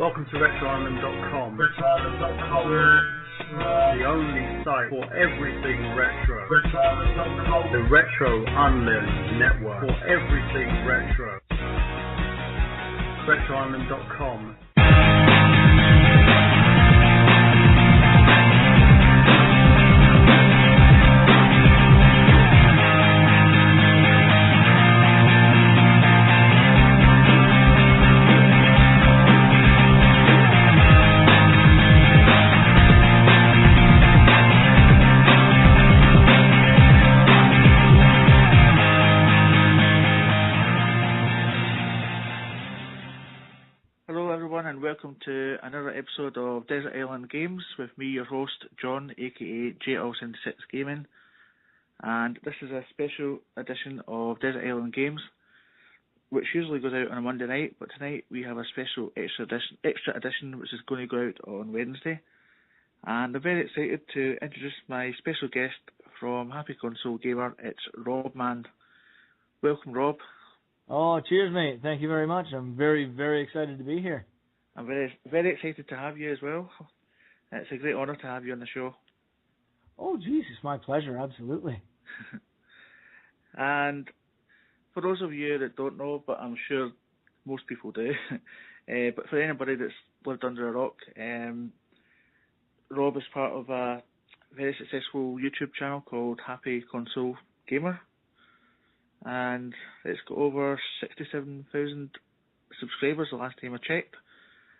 Welcome to RetroIsland.com, the only site for everything retro. The Retro Island Network for everything retro. RetroIsland.com. And welcome to another episode of Desert Island Games with me, your host, John, aka JL76 Gaming. And this is a special edition of Desert Island Games, which usually goes out on a Monday night, but tonight we have a special extra edition which is going to go out on Wednesday. And I'm very excited to introduce my special guest from Happy Console Gamer. It's Rob Mann. Welcome, Rob. Oh, cheers, mate. Thank you very much. I'm very, very excited to be here. I'm very, very excited to have you as well. It's a great honour to have you on the show. Oh, geez, it's my pleasure, absolutely. And for those of you that don't know, but I'm sure most people do, but for anybody that's lived under a rock, Rob is part of a very successful YouTube channel called Happy Console Gamer, and it's got over 67,000 subscribers the last time I checked.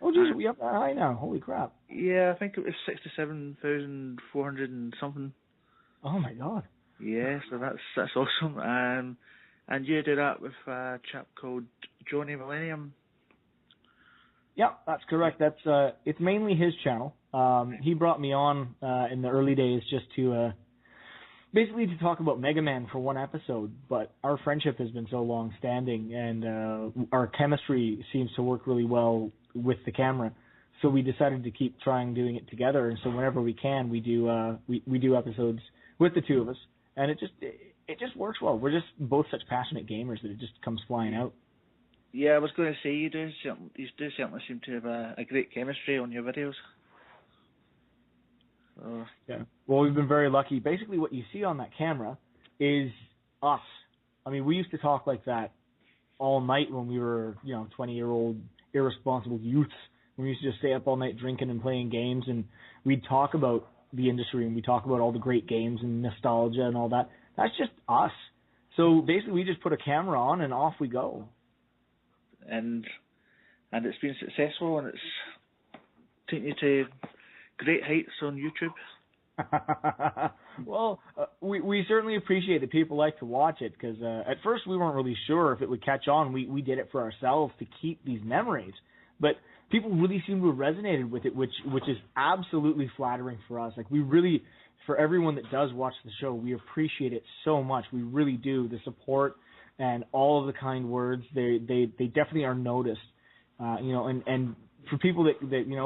Oh, geez, we up that high now. Holy crap. Yeah, I think it was 67,400 and something. Oh, my God. Yeah, so that's awesome. And you do that with a chap called Johnny Millennium. Yeah, that's correct. That's it's mainly his channel. He brought me on in the early days just to basically to talk about Mega Man for one episode, but our friendship has been so long-standing, and our chemistry seems to work really well with the camera, so we decided to keep doing it together. And so whenever we can, we do episodes with the two of us, and it just works well. We're just both such passionate gamers that it just comes flying out. Yeah, I was going to say you do certainly seem to have a great chemistry on your videos. Yeah. Well, we've been very lucky. Basically, what you see on that camera is us. I mean, we used to talk like that all night when we were, 20-year-old irresponsible youths. We used to just stay up all night drinking and playing games, and we'd talk about the industry, and we'd talk about all the great games and nostalgia and all that. That's just us. So basically, we just put a camera on and off we go. And it's been successful, and it's taken you to great heights on YouTube. Well, we certainly appreciate that people like to watch it, because at first we weren't really sure if it would catch on. We did it for ourselves to keep these memories, but people really seem to have resonated with it, which is absolutely flattering for us. Like, we really, for everyone that does watch the show, we appreciate it so much. We really do. The support and all of the kind words, they definitely are noticed. And for people that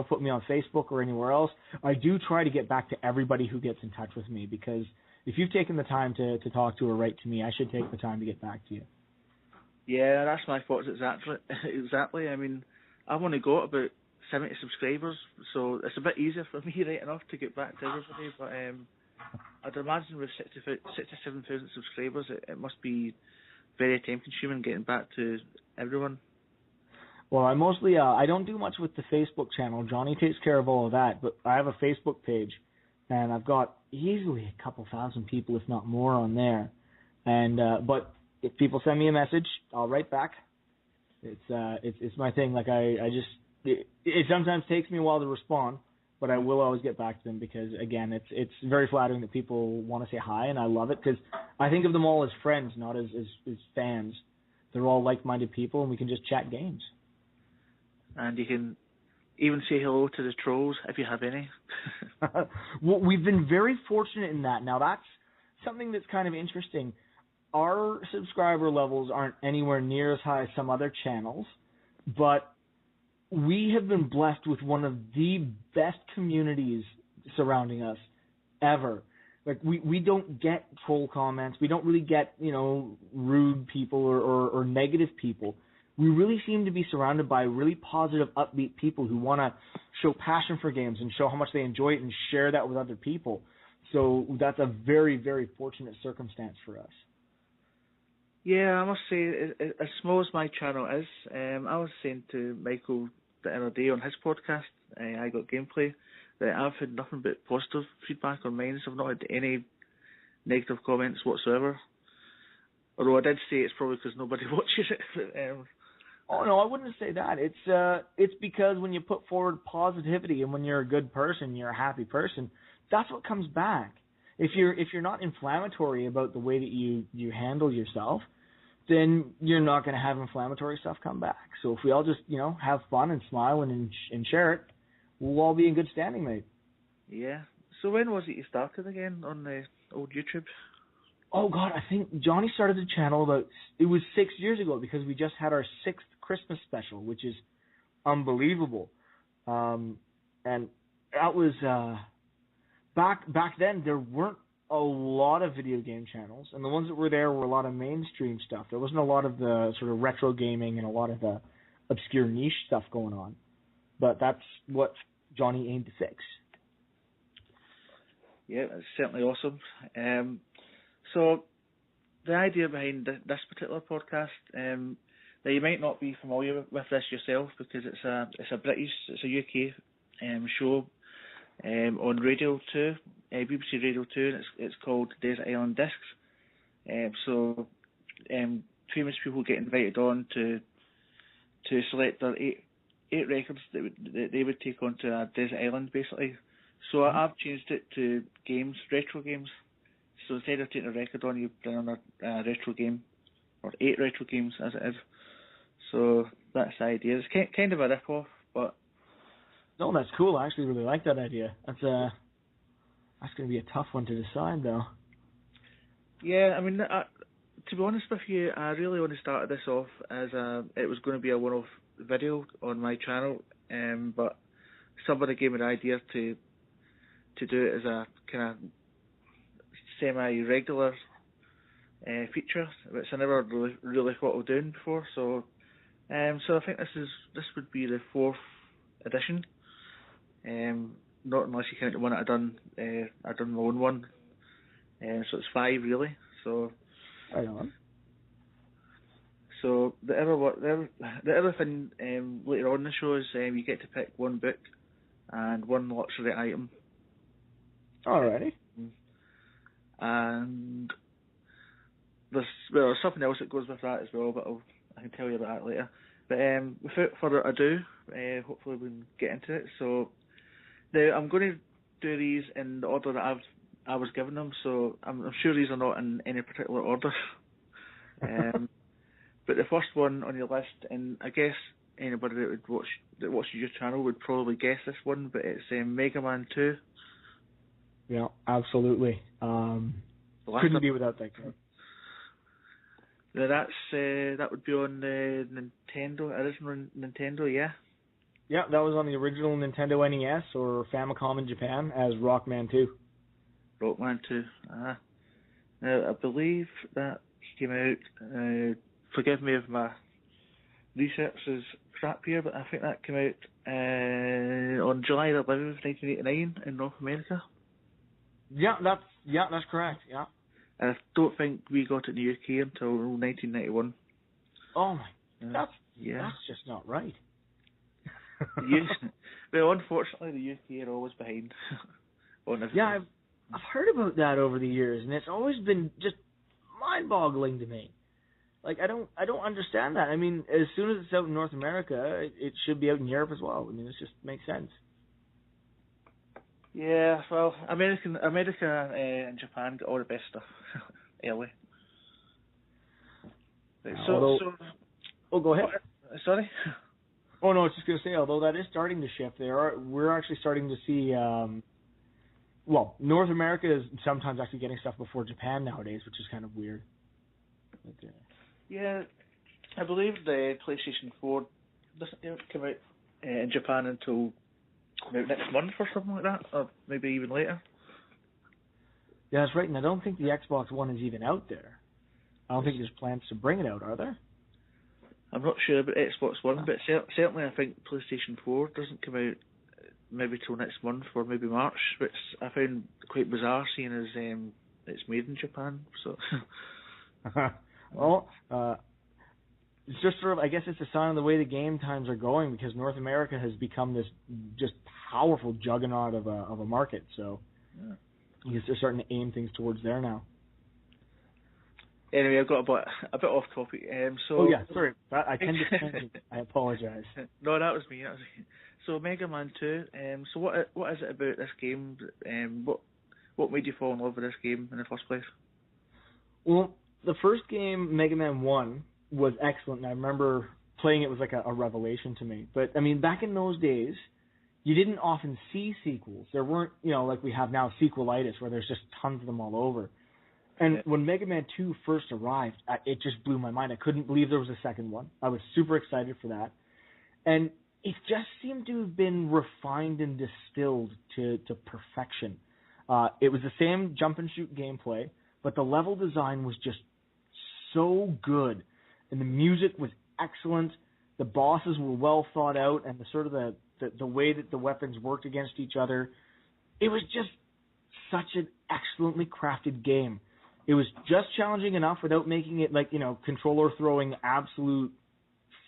put me on Facebook or anywhere else, I do try to get back to everybody who gets in touch with me, because if you've taken the time to talk to or write to me, I should take the time to get back to you. Yeah, that's my thoughts exactly. I mean, I've only got about 70 subscribers, so it's a bit easier for me right enough to get back to everybody, but I'd imagine with 67,000 subscribers, it must be very time consuming getting back to everyone. Well, I don't do much with the Facebook channel. Johnny takes care of all of that, but I have a Facebook page, and I've got easily a couple thousand people, if not more, on there. And but if people send me a message, I'll write back. It's my thing. Like, it sometimes takes me a while to respond, but I will always get back to them, because again, it's very flattering that people want to say hi, and I love it, because I think of them all as friends, not as fans. They're all like-minded people, and we can just chat games. And you can even say hello to the trolls if you have any. Well, we've been very fortunate in that. Now, that's something that's kind of interesting. Our subscriber levels aren't anywhere near as high as some other channels, but we have been blessed with one of the best communities surrounding us ever. Like, we don't get troll comments. We don't really get, rude people or negative people. we really seem to be surrounded by really positive, upbeat people who want to show passion for games and show how much they enjoy it and share that with other people. So that's a very, very fortunate circumstance for us. Yeah, I must say, as small as my channel is, I was saying to Michael the other day on his podcast, I Got Gameplay, that I've had nothing but positive feedback on mine, so I've not had any negative comments whatsoever. Although I did say it's probably because nobody watches it. But, oh no, I wouldn't say that. It's because when you put forward positivity and when you're a good person, you're a happy person, that's what comes back. If you're not inflammatory about the way that you handle yourself, then you're not going to have inflammatory stuff come back. So if we all just have fun and smile and share it, we'll all be in good standing, mate. Yeah. So when was it you started again on the old YouTube? Oh God, I think Johnny started the channel it was 6 years ago, because we just had our 6th Christmas special, which is unbelievable. And that was back then there weren't a lot of video game channels, and the ones that were there were a lot of mainstream stuff. There wasn't a lot of the sort of retro gaming and a lot of the obscure niche stuff going on. But that's what Johnny aimed to fix. Yeah, it's certainly awesome. So the idea behind this particular podcast, now you might not be familiar with this yourself, because it's a UK show on Radio 2, BBC Radio 2, and it's called Desert Island Discs. So famous people get invited on to select their eight records that they would take onto a desert island, basically. So I've changed it to games, retro games. So instead of taking a record on, you bring on a retro game, or 8 retro games as it is. So that's the idea. It's kind of a rip-off, but... No, that's cool. I actually really like that idea. That's going to be a tough one to decide, though. Yeah, I mean, to be honest with you, I really only started this off as it was going to be a one-off video on my channel, but somebody gave me the idea to do it as a kind of semi-regular feature, which I never really thought of doing before. So I think this would be the 4th edition. Not unless you count the one that I done my own one. So it's 5 really. So right on. So the other thing later on in the show is you get to pick one book and one luxury item. Alrighty. And there's something else that goes with that as well, but I can tell you about that later. But without further ado, hopefully we can get into it. So now I'm going to do these in the order that I was given them. So I'm sure these are not in any particular order. But the first one on your list, and I guess anybody that watches your channel would probably guess this one, but it's Mega Man 2. Yeah, absolutely. Couldn't be without that game. Now that would be on the original Nintendo, yeah? Yeah, that was on the original Nintendo NES or Famicom in Japan as Rockman 2. Rockman 2, Now, I believe that came out, forgive me if my research is crap here, but I think that came out on July 11th, 1989 in North America. Yeah, that's correct, yeah. And I don't think we got it in the UK until 1991. Oh my, that's just not right. Well, unfortunately, the UK are always behind on everything. Yeah, I've heard about that over the years, and it's always been just mind-boggling to me. Like, I don't understand that. I mean, as soon as it's out in North America, it should be out in Europe as well. I mean, it just makes sense. Yeah, well, America and Japan get all the best stuff early. Go ahead. Sorry? Oh no, I was just going to say, although that is starting to shift, we're actually starting to see. North America is sometimes actually getting stuff before Japan nowadays, which is kind of weird. But, yeah, I believe the PlayStation 4 doesn't come out in Japan until about next month or something like that, or maybe even later. Yeah, that's right, and I don't think the Xbox One is even out there. I don't think there's plans to bring it out, are there? I'm not sure about Xbox One, but certainly I think PlayStation 4 doesn't come out maybe till next month or maybe March, which I found quite bizarre, seeing as it's made in Japan. So, well, it's just sort of, I guess it's a sign of the way the game times are going, because North America has become this just powerful juggernaut of a market. So, I guess they're starting to aim things towards there now. Anyway, I've got a bit off topic. Oh yeah, sorry, I tend to tangent. I apologize. No, that was me. So Mega Man 2. So what is it about this game? What made you fall in love with this game in the first place? Well, the first game, Mega Man 1, was excellent, and I remember playing it was like a revelation to me. But I mean, back in those days, you didn't often see sequels. There weren't, like we have now, sequelitis, where there's just tons of them all over. And when Mega Man 2 first arrived, it just blew my mind. I couldn't believe there was a second one. I was super excited for that. And it just seemed to have been refined and distilled to perfection. It was the same jump and shoot gameplay, but the level design was just so good. And the music was excellent. The bosses were well thought out, and the sort of the way that the weapons worked against each other. It was just such an excellently crafted game. It was just challenging enough without making it like, controller throwing absolute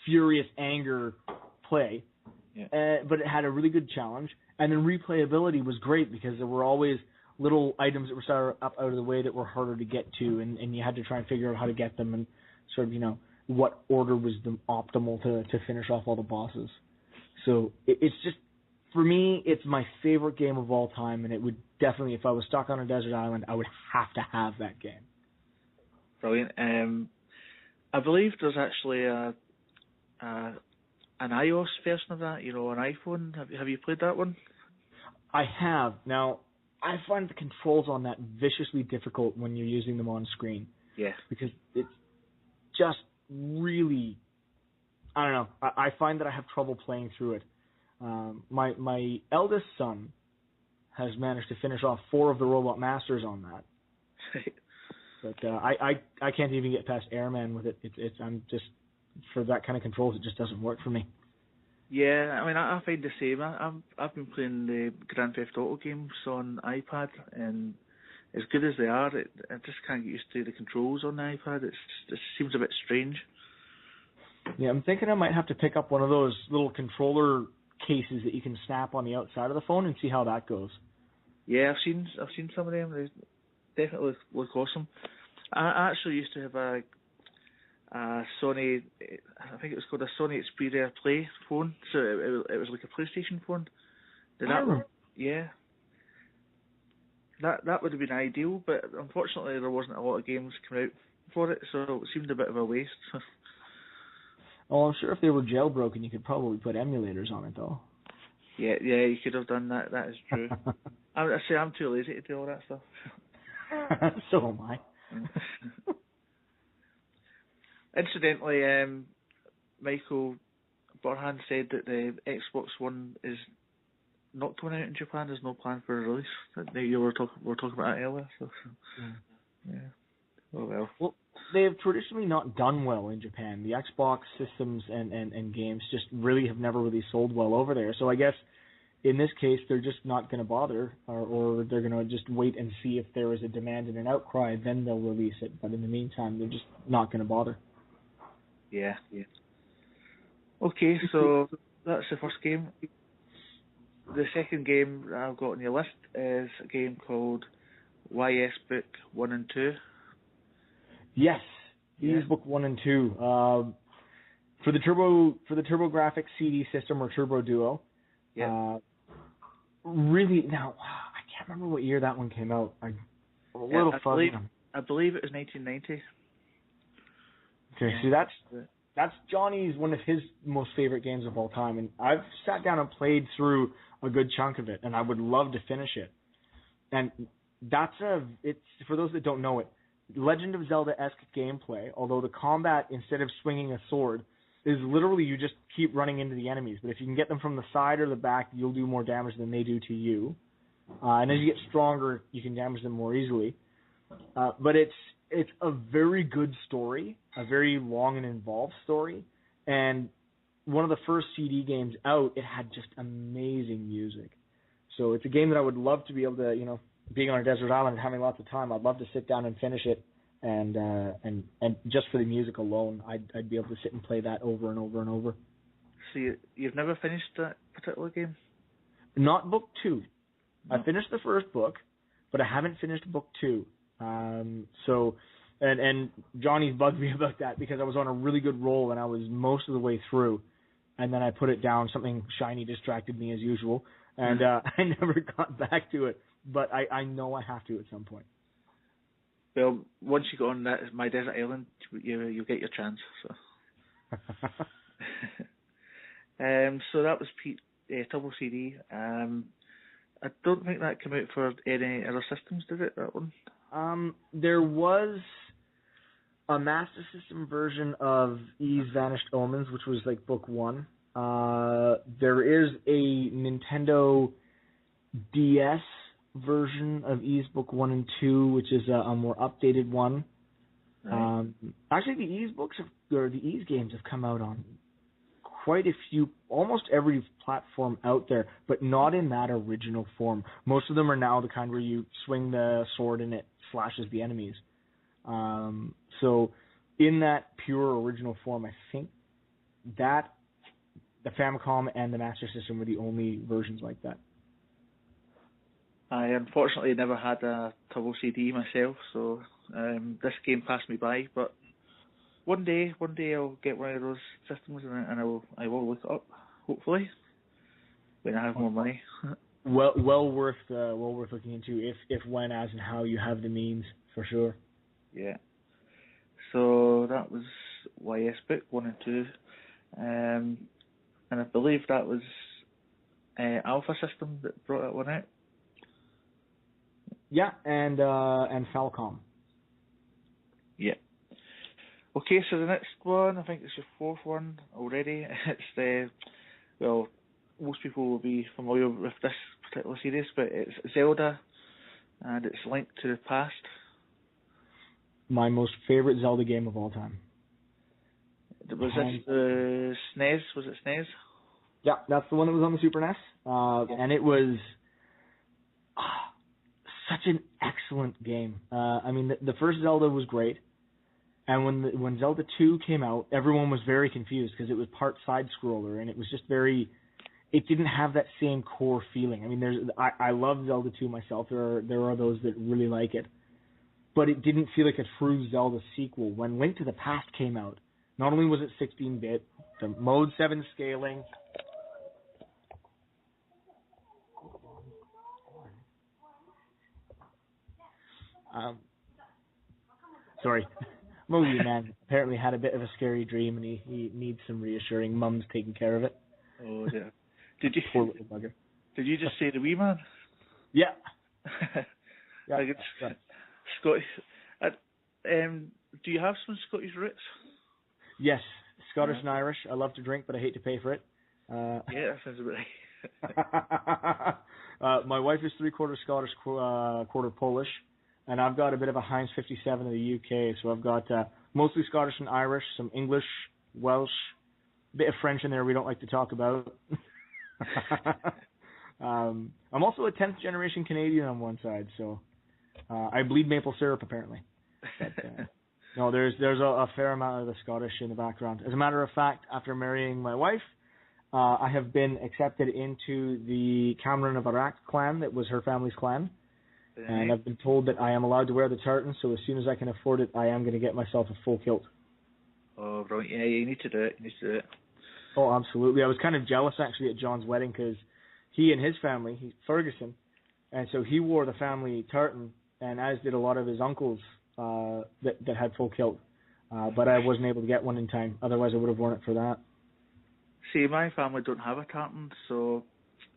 furious anger play. Yeah. But it had a really good challenge. And then replayability was great because there were always little items that were sort of up out of the way that were harder to get to, and you had to try and figure out how to get them and sort of, what order was the optimal to finish off all the bosses. So it's just, for me, it's my favorite game of all time, and it would definitely, if I was stuck on a desert island, I would have to have that game. Brilliant. I believe there's actually an iOS version of that, an iPhone. Have you played that one? I have. Now, I find the controls on that viciously difficult when you're using them on screen. Yeah. Because it's just really, I don't know, I find that I have trouble playing through it. My eldest son has managed to finish off 4 of the Robot Masters on that. But I can't even get past Airman with it. I'm just, for that kind of controls, it just doesn't work for me. Yeah, I mean, I find the same. I've been playing the Grand Theft Auto games on iPad, and as good as they are, I just can't get used to the controls on the iPad. It seems a bit strange. Yeah, I'm thinking I might have to pick up one of those little controller cases that you can snap on the outside of the phone and see how that goes. Yeah, I've seen some of them. They definitely look awesome. I actually used to have a Sony, I think it was called a Sony Xperia Play phone. So it was like a PlayStation phone. Yeah. That would have been ideal, but unfortunately there wasn't a lot of games coming out for it, so it seemed a bit of a waste. Well, I'm sure if they were jailbroken, you could probably put emulators on it, though. Yeah, you could have done that. That is true. I'm too lazy to do all that stuff. So am I. Incidentally, Michael Burhan said that the Xbox One is not coming out in Japan. There's no plan for a release. You were talking about that earlier. So. Yeah. Oh well. Well, they have traditionally not done well in Japan. The Xbox systems and games just really have never really sold well over there. So I guess in this case, they're just not going to bother, or they're going to just wait and see if there is a demand and an outcry, then they'll release it. But in the meantime, they're just not going to bother. Yeah. Okay, so that's the first game. The second game that I've got on your list is a game called YS Book 1 and 2. Yes, YS Book 1 and 2. For the TurboGrafx CD system, or Turbo Duo. Yeah. Really, now, I can't remember what year that one came out. I'm a little fuzzy. I believe it was 1990. Okay, so that's Johnny's one of his most favorite games of all time, and I've sat down and played through a good chunk of it, and I would love to finish it. And it's for those that don't know it, Legend of Zelda-esque gameplay, although the combat, instead of swinging a sword, is literally you just keep running into the enemies. But if you can get them from the side or the back, you'll do more damage than they do to you. And as you get stronger, you can damage them more easily. But it's a very good story, a very long and involved story. And one of the first CD games out, it had just amazing music. So it's a game that I would love to be able to, being on a desert island and having lots of time, I'd love to sit down and finish it. And just for the music alone, I'd be able to sit and play that over and over and over. So you've never finished that particular game? Not book 2. No. I finished the first book, but I haven't finished book 2. So Johnny's bugged me about that because I was on a really good roll and I was most of the way through, and then I put it down. Something shiny distracted me as usual, and I never got back to it. But I know I have to at some point. Well, once you go on that My Desert Island, you get your chance. So, so that was Turbo CD. I don't think that came out for any other systems, did it? That one. There was a Master System version of Ys Vanished Omens, which was like book 1. There is a Nintendo DS version of Ys book 1 and 2, which is a more updated one. Right. Actually, the Ys books the Ys games have come out on quite a few, almost every platform out there, but not in that original form. Most of them are now the kind where you swing the sword and it slashes the enemies. So in that pure original form, I think that the Famicom and the Master System were the only versions like that. I unfortunately never had a Turbo CD myself, so this game passed me by. But one day I'll get one of those systems and I will look it up. Hopefully, when I have more money. well worth looking into if when, as, and how you have the means, for sure. Yeah. So that was YS book 1 and 2, and I believe that was Alpha System that brought that one out. Yeah, and Falcom. Yeah. Okay, so the next one, I think it's your 4th one already. It's most people will be familiar with this particular series, but it's Zelda, and it's Link to the Past. My most favorite Zelda game of all time. Was this the SNES? Was it SNES? Yeah, that's the one that was on the Super NES. And it was such an excellent game. I mean, the first Zelda was great. And when Zelda 2 came out, everyone was very confused because it was part side-scroller, and it was just it didn't have that same core feeling. I mean, I love Zelda 2 myself. There are those that really like it. But it didn't feel like a true Zelda sequel. When Link to the Past came out, not only was it 16-bit, the Mode 7 scaling. Sorry. Movie man apparently had a bit of a scary dream and he needs some reassuring. Mum's taking care of it. Oh, yeah. Did you Poor little bugger. Did you just say the wee man? Yeah. Yeah. Like it's Scottish. Do you have some Scottish roots? Yes, Scottish and Irish. I love to drink, but I hate to pay for it. Yeah, that sounds about right. My wife is 3/4 Scottish, quarter Polish, and I've got a bit of a Heinz 57 of the UK. So I've got mostly Scottish and Irish, some English, Welsh, a bit of French in there we don't like to talk about. I'm also a 10th generation Canadian on one side, so I bleed maple syrup apparently. But, no, there's a fair amount of the Scottish in the background. As a matter of fact, after marrying my wife, I have been accepted into the Cameron of Iraq clan that was her family's clan. And I've been told that I am allowed to wear the tartan, so as soon as I can afford it, I am going to get myself a full kilt. Oh, right. Yeah, you need to do it. Oh, absolutely. I was kind of jealous, actually, at John's wedding, because he and his family, he's Ferguson, and so he wore the family tartan, and as did a lot of his uncles that had full kilt. But I wasn't able to get one in time. Otherwise, I would have worn it for that. See, my family don't have a tartan, so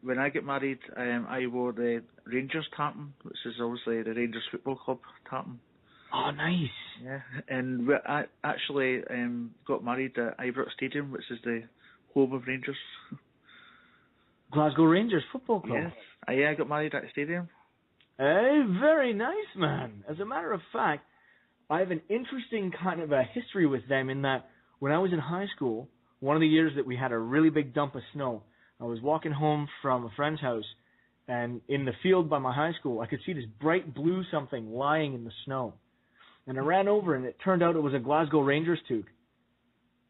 when I get married, I wore the Rangers tartan, which is obviously the Rangers Football Club tartan. Oh, nice. Yeah, and I actually got married at Ibrox Stadium, which is the home of Rangers. Glasgow Rangers Football Club. Yes, I got married at the stadium. Hey, very nice, man. As a matter of fact, I have an interesting kind of a history with them in that when I was in high school, one of the years that we had a really big dump of snow, I was walking home from a friend's house, and in the field by my high school, I could see this bright blue something lying in the snow. And I ran over, and it turned out it was a Glasgow Rangers toque.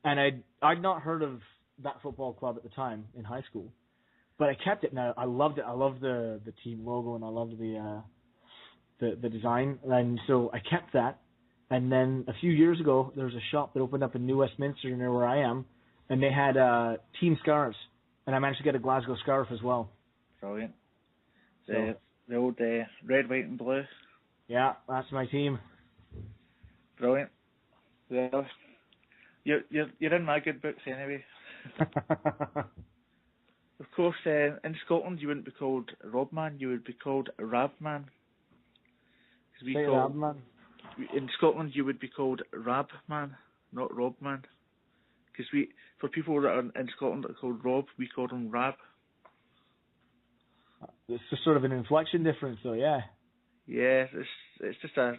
And I'd not heard of that football club at the time in high school, but I kept it, and I loved it. I loved the team logo, and I loved the design, and so I kept that. And then a few years ago, there was a shop that opened up in New Westminster near where I am, and they had team scarves, and I managed to get a Glasgow scarf as well. Brilliant. The old red, white, and blue. Yeah, that's my team. Brilliant. Well, you're in my good books anyway. Of course, in Scotland you wouldn't be called Robman, you would be called Rabman. Rabman. In Scotland you would be called Rabman, not Robman. Because for people that are in Scotland that are called Rob, we call them Rab. It's just sort of an inflection difference, though, yeah. Yeah, it's just a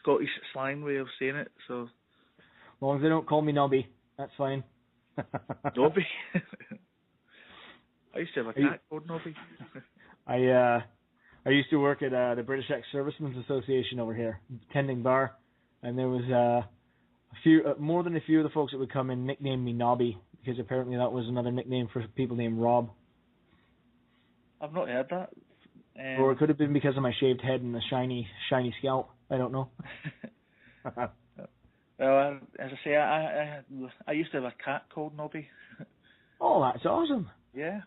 Scottish slang way of saying it, so... As long as they don't call me Nobby, that's fine. Nobby? I used to have a cat called Nobby. I used to work at the British Ex-Servicemen's Association over here, tending bar, and there was more than a few of the folks that would come in nicknamed me Nobby, because apparently that was another nickname for people named Rob. I've not heard that. Or it could have been because of my shaved head and the shiny scalp. I don't know. Well, as I say, I used to have a cat called Nobby. Oh, that's awesome. Yeah.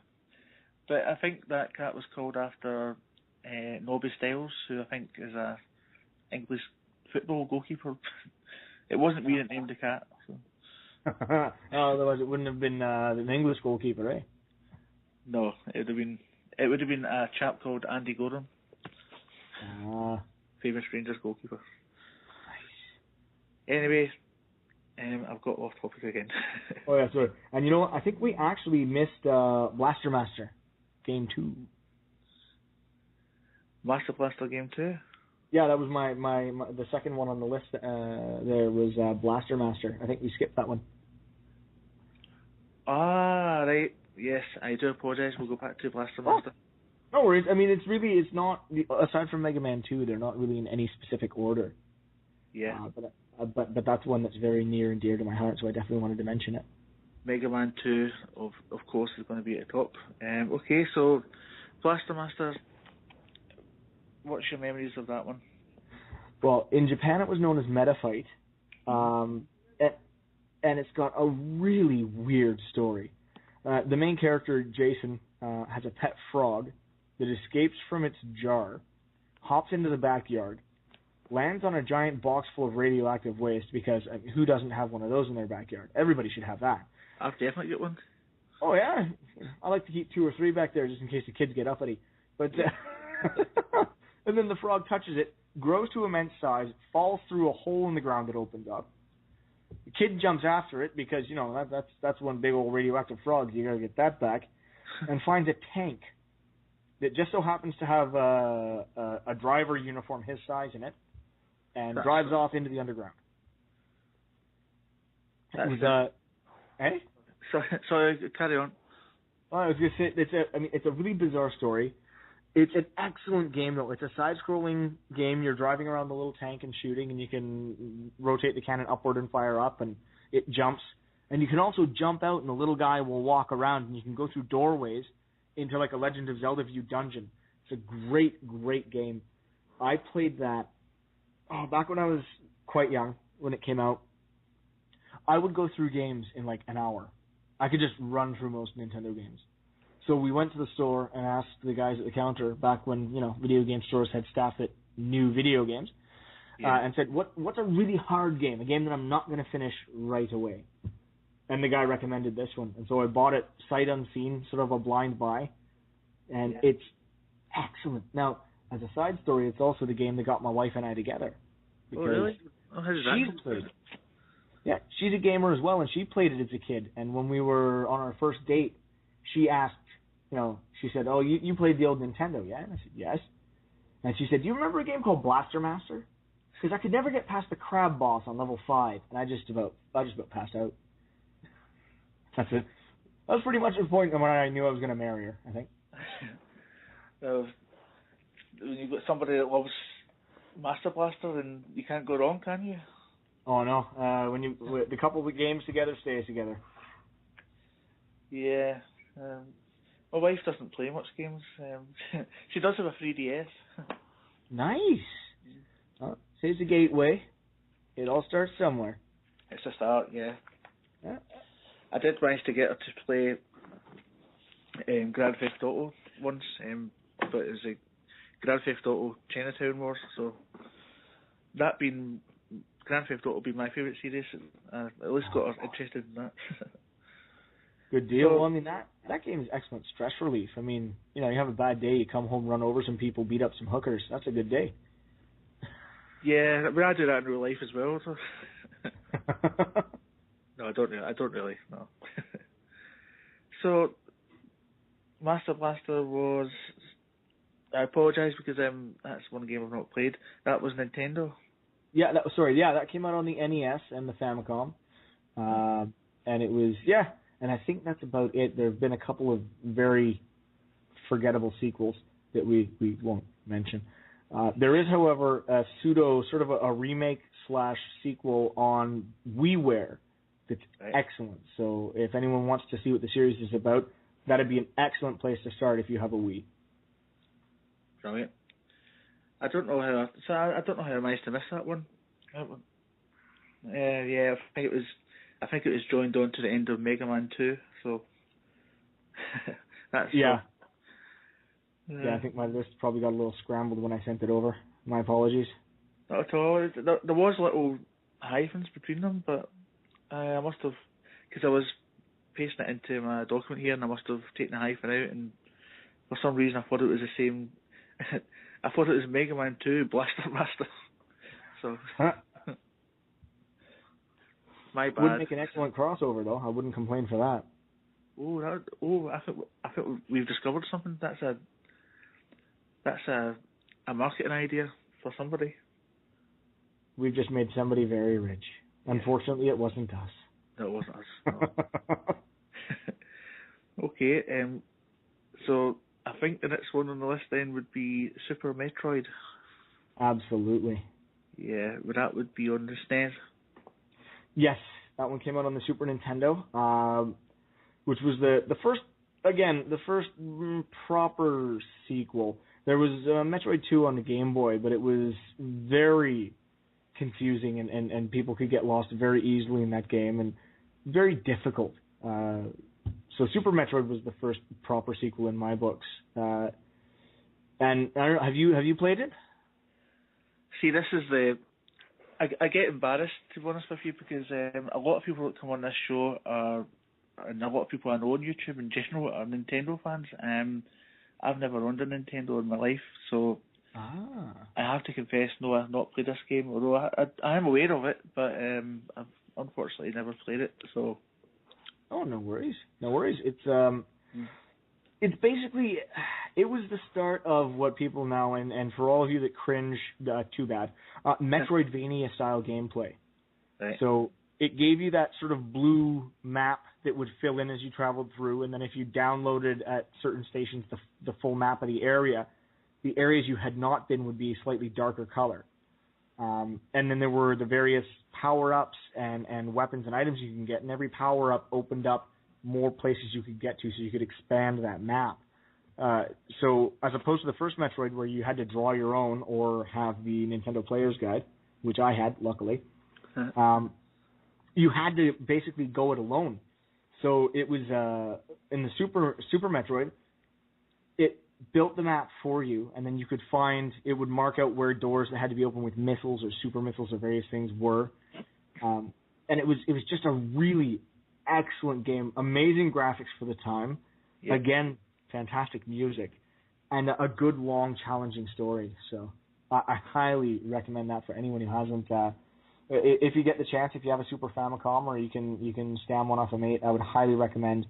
But I think that cat was called after Nobby Stiles, who I think is a English football goalkeeper. It wasn't me that named the cat. So. Otherwise it wouldn't have been an English goalkeeper, eh? No, it would have been a chap called Andy Gordon. Famous Rangers goalkeeper. Nice. Anyway, I've got off topic again. Oh yeah, sorry. And you know what? I think we actually missed Blaster Master Game 2. Master Blaster Game 2? Yeah, that was my the second one on the list. There was Blaster Master. I think we skipped that one. Ah, right. Yes, I do apologise. We'll go back to Blaster Master. No worries. I mean, it's not, aside from Mega Man 2, they're not really in any specific order. Yeah. But that's one that's very near and dear to my heart, so I definitely wanted to mention it. Mega Man 2, of course, is going to be at the top. Okay, so Blaster Master, what's your memories of that one? Well, in Japan it was known as Meta Fight, and it's got a really weird story. The main character, Jason, has a pet frog that escapes from its jar, hops into the backyard, lands on a giant box full of radioactive waste, because who doesn't have one of those in their backyard? Everybody should have that. I've definitely got one. Oh, yeah? I like to keep 2 or 3 back there just in case the kids get uppity. But and then the frog touches it, grows to immense size, falls through a hole in the ground that opens up. The kid jumps after it because, you know, that's one big old radioactive frog. You got to get that back. And finds a tank that just so happens to have a driver uniform his size in it, and drives off into the underground. Eh? Sorry, carry on. Well, I was going to say, it's a really bizarre story. It's an excellent game, though. It's a side-scrolling game. You're driving around the little tank and shooting, and you can rotate the cannon upward and fire up, and it jumps. And you can also jump out, and the little guy will walk around, and you can go through doorways into like a Legend of Zelda view dungeon. It's a great, great game. I played that back when I was quite young, when it came out. I would go through games in like an hour. I could just run through most Nintendo games. So we went to the store and asked the guys at the counter back when, you know, video game stores had staff that knew video games, and said, what's a really hard game, a game that I'm not going to finish right away? And the guy recommended this one. And so I bought it sight unseen, sort of a blind buy, and it's excellent. Now, as a side story, it's also the game that got my wife and I together. Oh, really? Oh, how did that go? Yeah, she's a gamer as well, and she played it as a kid. And when we were on our first date, she asked, she said, "Oh, you played the old Nintendo, yeah?" And I said, "Yes." And she said, "Do you remember a game called Blaster Master?" Because I could never get past the crab boss on level 5, and I just about passed out. That's it. That was pretty much the point when I knew I was going to marry her, I think. When you've got somebody that loves Master Blaster, and you can't go wrong, can you? Oh no! The couple of games together stays together. Yeah. My wife doesn't play much games. She does have a 3DS. Nice. Well, saves the gateway. It all starts somewhere. It's a start, yeah. Yeah. I did manage to get her to play Grand Theft Auto once, but it was a Grand Theft Auto Chinatown Wars, so that being Grand Theft Auto being my favourite series, at least got her interested in that. Good deal. So, well, I mean, that game is excellent stress relief. I mean, you have a bad day, you come home, run over some people, beat up some hookers. That's a good day. Yeah, I mean, I do that in real life as well. So. No, I don't really. No. So, Master Blaster was. I apologise because that's one game I've not played. That was Nintendo. Yeah, that came out on the NES and the Famicom, and it was and I think that's about it. There have been a couple of very forgettable sequels that we won't mention. There is, however, a sort of a remake / sequel on WiiWare that's excellent. So if anyone wants to see what the series is about, that'd be an excellent place to start if you have a Wii. Brilliant. I don't know how I managed to miss that one. Yeah, I think it was joined on to the end of Mega Man 2. So that's yeah. I think my list probably got a little scrambled when I sent it over. My apologies. Not at all. There was little hyphens between them, but I must have, because I was pasting it into my document here, and I must have taken the hyphen out, and for some reason I thought it was the same. I thought it was Mega Man 2 Blaster Master. So my bad. Would make an excellent crossover, though. I wouldn't complain for that. I think we've discovered something. That's a marketing idea for somebody. We've just made somebody very rich. Unfortunately, it wasn't us. No, it wasn't us. No. Okay, so I think the next one on the list then would be Super Metroid. Absolutely. Yeah, that would be on the SNES. Yes, that one came out on the Super Nintendo, which was the first proper sequel. There was Metroid 2 on the Game Boy, but it was very confusing and people could get lost very easily in that game and very difficult. So Super Metroid was the first proper sequel in my books. And I don't know, have you played it? See, this is I get embarrassed, to be honest with you, because a lot of people that come on this show and a lot of people I know on YouTube in general are Nintendo fans. I've never owned a Nintendo in my life, so I have to confess, no, I've not played this game, although I am aware of it, but I've unfortunately never played it, so... Oh, no worries. It's basically, it was the start of what people now, and for all of you that cringe, too bad, Metroidvania-style gameplay. Right. So it gave you that sort of blue map that would fill in as you traveled through, and then if you downloaded at certain stations the full map of the area, the areas you had not been would be a slightly darker color. And then there were the various power-ups and weapons and items you can get, and every power-up opened up more places you could get to so you could expand that map. So as opposed to the first Metroid where you had to draw your own or have the Nintendo Player's Guide, which I had, luckily, you had to basically go it alone. So it was in the Super Metroid, it built the map for you, and then you could find, it would mark out where doors that had to be opened with missiles or super missiles or various things were. And it was just a really excellent game, amazing graphics for the time, again, fantastic music, and a good, long, challenging story. So I highly recommend that for anyone who hasn't. If you get the chance, if you have a Super Famicom or you can stam one off a mate, I would highly recommend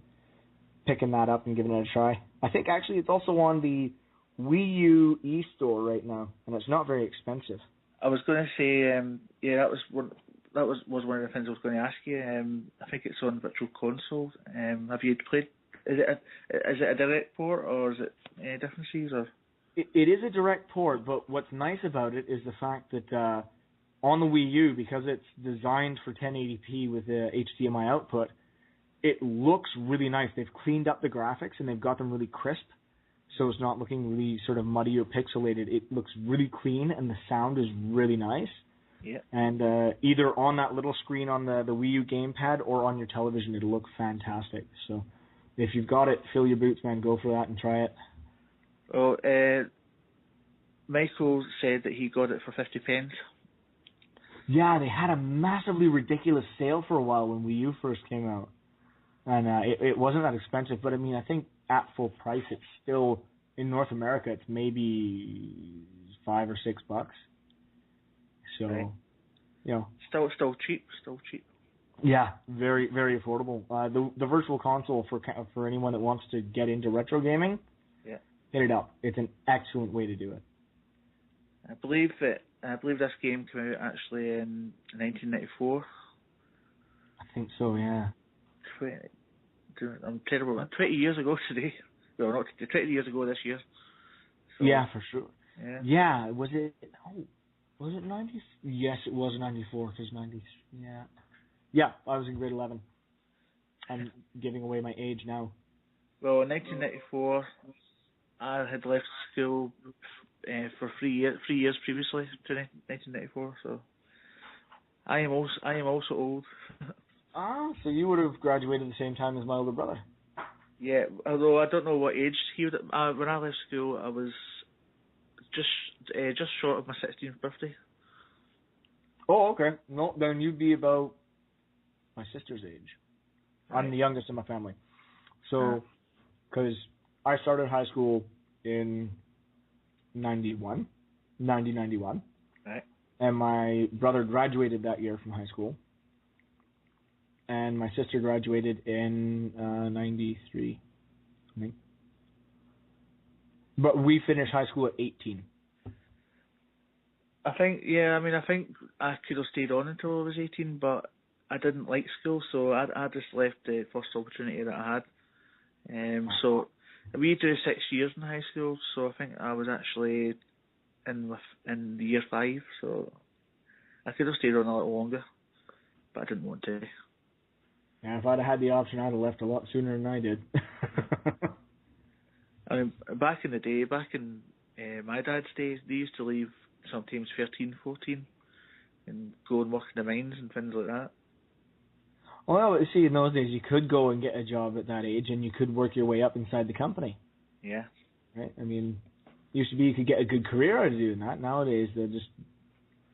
picking that up and giving it a try. I think actually it's also on the Wii U eStore right now, and it's not very expensive. I was going to say, that was that was one of the things I was going to ask you. I think it's on Virtual Console. Have you played? Is it a direct port or is it differences or? It is a direct port, but what's nice about it is the fact that on the Wii U, because it's designed for 1080p with the HDMI output, it looks really nice. They've cleaned up the graphics and they've got them really crisp, so it's not looking really sort of muddy or pixelated. It looks really clean and the sound is really nice. Yeah. And either on that little screen on the Wii U gamepad or on your television, it'll look fantastic. So if you've got it, fill your boots, man. Go for that and try it. Well, Michael said that he got it for 50 pence. Yeah, they had a massively ridiculous sale for a while when Wii U first came out. And it wasn't that expensive, but I mean, I think at full price, it's still, in North America, it's maybe $5 or $6. So, right. You know. Still cheap. Yeah, very, very affordable. The Virtual Console for anyone that wants to get into retro gaming, yeah, hit it up. It's an excellent way to do it. I believe this game came out actually in 1994. I think so, yeah. I'm terrible. 20 years ago today. Well, not 20 years ago this year. So, yeah, for sure. Yeah. Was it 90? Yes, it was 94, because 90, yeah. Yeah, I was in grade 11. I'm giving away my age now. Well, in 1994, I had left school for 3 years previously to 1994, so I am also old. So you would have graduated the same time as my older brother. Yeah, although I don't know what age he would. When I left school, I was just short of my 16th birthday. Oh, okay. No, then you'd be about my sister's age. Right. I'm the youngest in my family. So, because I started high school in 91. Right. And my brother graduated that year from high school. And my sister graduated in 93, I think. But we finished high school at 18. I think I could have stayed on until I was 18, but I didn't like school, so I just left the first opportunity that I had. So we do 6 years in high school, so I think I was actually in year 5, so I could have stayed on a little longer, but I didn't want to. Yeah, if I'd have had the option, I'd have left a lot sooner than I did. I mean, back in the day, my dad's days, they used to leave sometimes 13, 14 and go and work in the mines and things like that. Well, see, in those days, you could go and get a job at that age, and you could work your way up inside the company. Yeah. Right? I mean, used to be you could get a good career out of doing that. Nowadays, they're just,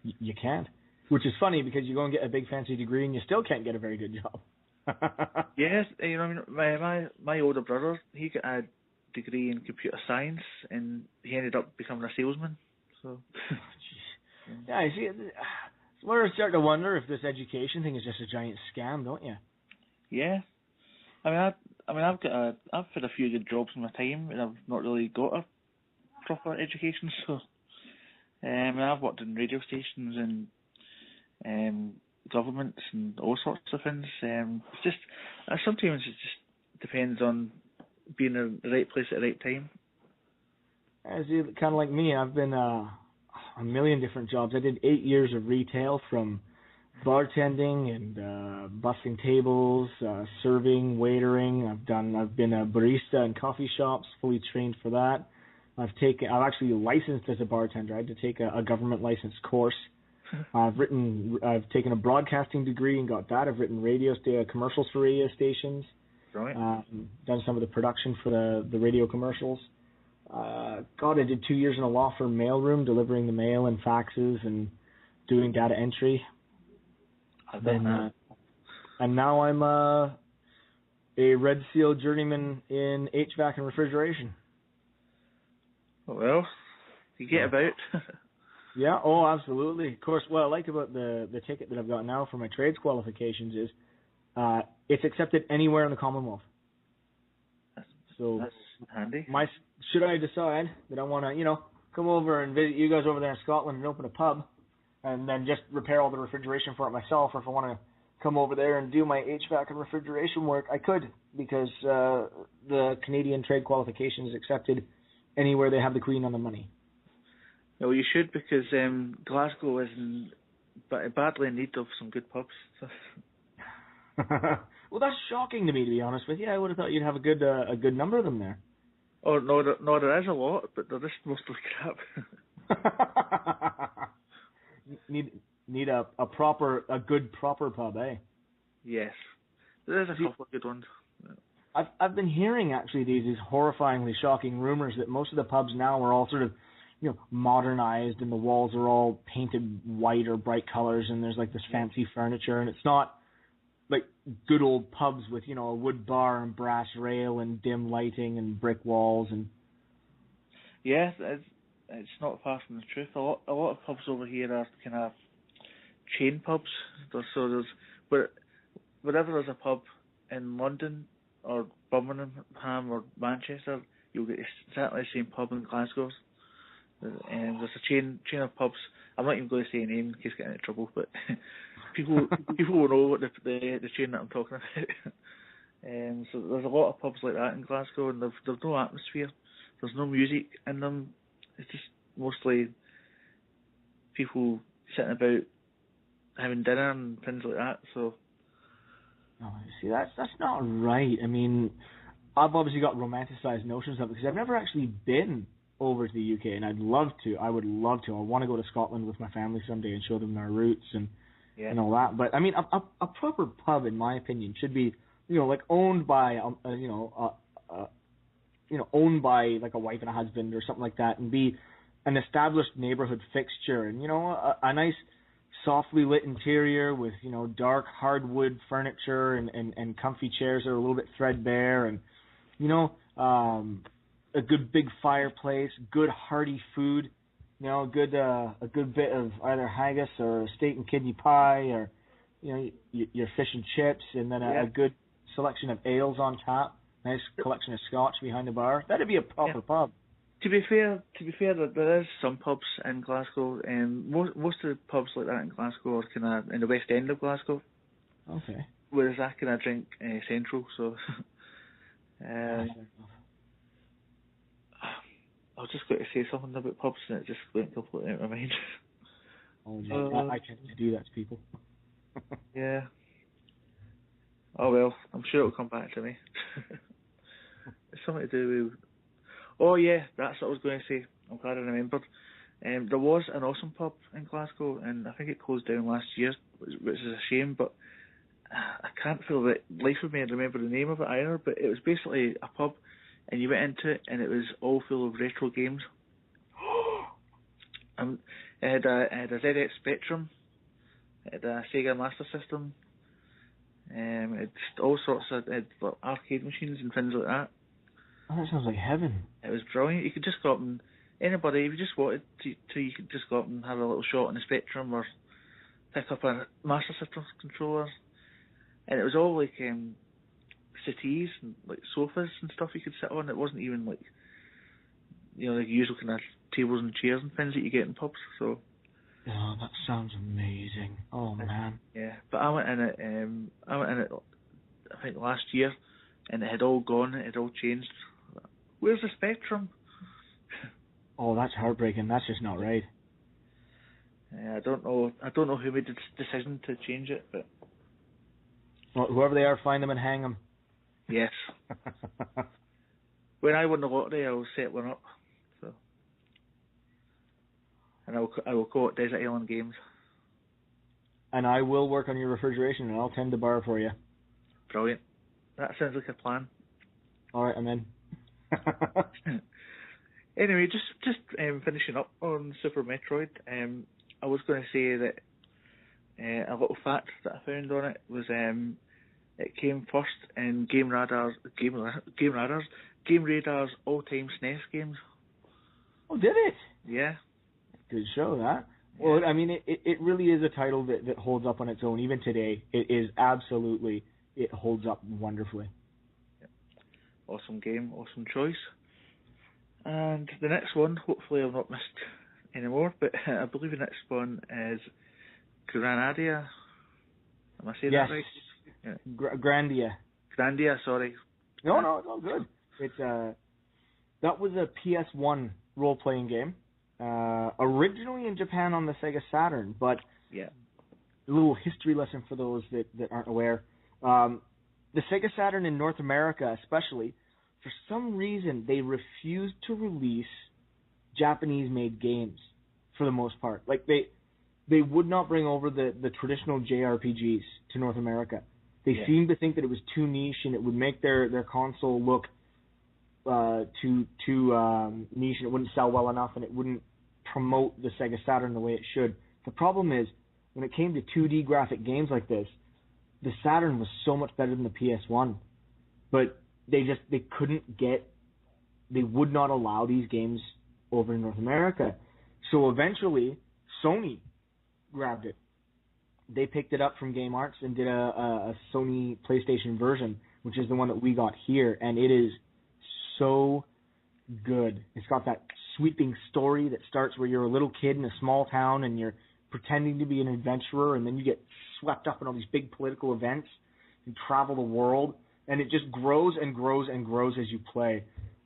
you can't. Which is funny, because you go and get a big fancy degree, and you still can't get a very good job. Yes, you know, I mean, my older brother, he got a degree in computer science, and he ended up becoming a salesman. So. Yeah, I see. We're starting to wonder if this education thing is just a giant scam, don't you? Yeah. I've had a few good jobs in my time, and I've not really got a proper education. So, I've worked in radio stations and governments and all sorts of things. It's just sometimes it just depends on being in the right place at the right time. As you kind of like me, I've been a million different jobs. I did 8 years of retail, from bartending and bussing tables, serving, waitering. I've been a barista in coffee shops, fully trained for that. I've actually licensed as a bartender. I had to take a government license course. I've taken a broadcasting degree and got that. I've written commercials for radio stations. Right. Done some of the production for the radio commercials. I did 2 years in a law firm mailroom, delivering the mail and faxes and doing data entry. I've done that. And now I'm a Red Seal journeyman in HVAC and refrigeration. Well, you get about. Yeah, oh, absolutely. Of course, what I like about the ticket that I've got now for my trades qualifications is it's accepted anywhere in the Commonwealth. That's handy. Should I decide that I want to, come over and visit you guys over there in Scotland and open a pub, and then just repair all the refrigeration for it myself. Or if I want to come over there and do my HVAC and refrigeration work, I could, because the Canadian trade qualification is accepted anywhere they have the Queen on the money. Well, you should, because Glasgow is badly in need of some good pubs. So. Well, that's shocking to me, to be honest with you. I would have thought you'd have a good number of them there. Oh, no, there is a lot, but they're just mostly crap. Need a good proper pub, eh? Yes, there's a couple of good ones. I've been hearing actually these horrifyingly shocking rumors that most of the pubs now are all sort of, modernized, and the walls are all painted white or bright colors, and there's like this fancy furniture, and it's not like good old pubs with, a wood bar and brass rail and dim lighting and brick walls. And yes, it's not far from the truth. A lot of pubs over here are kind of chain pubs. So wherever there's a pub in London or Birmingham or Manchester, you'll get exactly the same pub in Glasgow. And there's a chain of pubs. I'm not even going to say a name in case I get into trouble, but people will know what the chain that I'm talking about. So there's a lot of pubs like that in Glasgow, and they've no atmosphere. There's no music in them. It's just mostly people sitting about having dinner and things like that. So, see, that's not right. I mean, I've obviously got romanticized notions of it because I've never actually been over to the UK, and I'd love to. I would love to. I want to go to Scotland with my family someday and show them their roots and all that. But I mean, a proper pub, in my opinion, should be owned by owned by like a wife and a husband or something like that, and be an established neighborhood fixture, and a nice softly lit interior with dark hardwood furniture and comfy chairs that are a little bit threadbare, and a good big fireplace, good hearty food, a good bit of either haggis or steak and kidney pie, or your fish and chips, and then a good selection of ales on tap, nice collection of scotch behind the bar. That'd be a proper pub. To be fair, there is some pubs in Glasgow, and most of the pubs like that in Glasgow are kind of in the west end of Glasgow. Okay. Whereas I kind of drink central, so. I was just going to say something about pubs, and it just went completely out of my mind. Oh, no, I tend to do that to people. Yeah. Oh well, I'm sure it'll come back to me. It's something to do with... Oh yeah, that's what I was going to say. I'm glad I remembered. There was an awesome pub in Glasgow, and I think it closed down last year, which is a shame, but I can't for the life of me remember the name of it either, but it was basically a pub, and you went into it, and it was all full of retro games. It had a ZX Spectrum, it had a Sega Master System, it had all sorts of arcade machines and things like that. Oh, that sounds like heaven. It was brilliant. You could just go up and, anybody, if you just wanted to, you could just go up and have a little shot on the Spectrum or pick up a Master System controller. And it was all like settees and like sofas and stuff you could sit on. It wasn't even like, like usual kind of tables and chairs and things that you get in pubs. So. Oh, that sounds amazing. Oh man. Yeah, but I went in it. I think last year, and it had all gone. It had all changed. Where's the Spectrum? Oh, that's heartbreaking. That's just not right. Yeah, I don't know who made the decision to change it, but. Well, whoever they are, find them and hang them. Yes. When I win the lottery, I will set one up. So. And I will call it Desert Island Games. And I will work on your refrigeration, and I'll tend the bar for you. Brilliant. That sounds like a plan. All right, I'm in. Anyway, just finishing up on Super Metroid. I was going to say that a little fact that I found on it was it came first in Game Radar's all-time SNES games. Oh, did it? Yeah. Good show, that. Well, I mean, it really is a title that holds up on its own. Even today, it is absolutely, it holds up wonderfully. Yeah. Awesome game, awesome choice. And the next one, hopefully I've not missed anymore, but I believe the next one is Granadia. Am I saying that right? Yeah. Grandia. Grandia, sorry. No, it's all good. It's that was a PS1 role-playing game, originally in Japan on the Sega Saturn, but yeah. A little history lesson for those that aren't aware. The Sega Saturn in North America, especially, for some reason, they refused to release Japanese-made games for the most part. Like, they would not bring over the traditional JRPGs to North America. They seemed to think that it was too niche and it would make their console look too niche, and it wouldn't sell well enough, and it wouldn't promote the Sega Saturn the way it should. The problem is, when it came to 2D graphic games like this, the Saturn was so much better than the PS1, but they would not allow these games over in North America. So eventually, Sony grabbed it. They picked it up from Game Arts and did a Sony PlayStation version, which is the one that we got here, and it is so good. It's got that sweeping story that starts where you're a little kid in a small town and you're pretending to be an adventurer, and then you get swept up in all these big political events and travel the world, and it just grows and grows and grows as you play.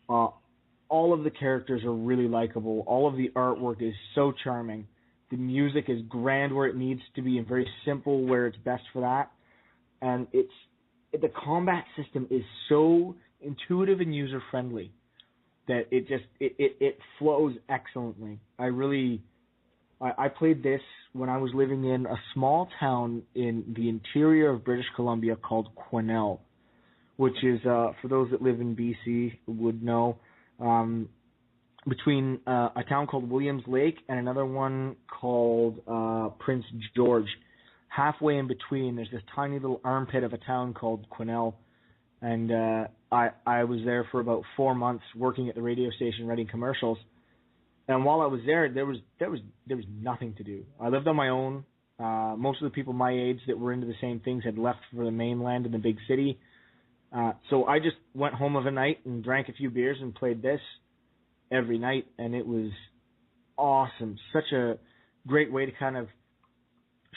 All of the characters are really likable. All of the artwork is so charming. The music is grand where it needs to be and very simple where it's best for that. And the combat system is so intuitive and user-friendly that it flows excellently. I played this when I was living in a small town in the interior of British Columbia called Quesnel, which is, for those that live in BC would know, between a town called Williams Lake and another one called Prince George. Halfway in between, there's this tiny little armpit of a town called Quesnel, and I was there for about 4 months working at the radio station writing commercials. And while I was there was nothing to do. I lived on my own. Most of the people my age that were into the same things had left for the mainland in the big city. So I just went home of a night and drank a few beers and played this every night, and it was awesome. Such a great way to kind of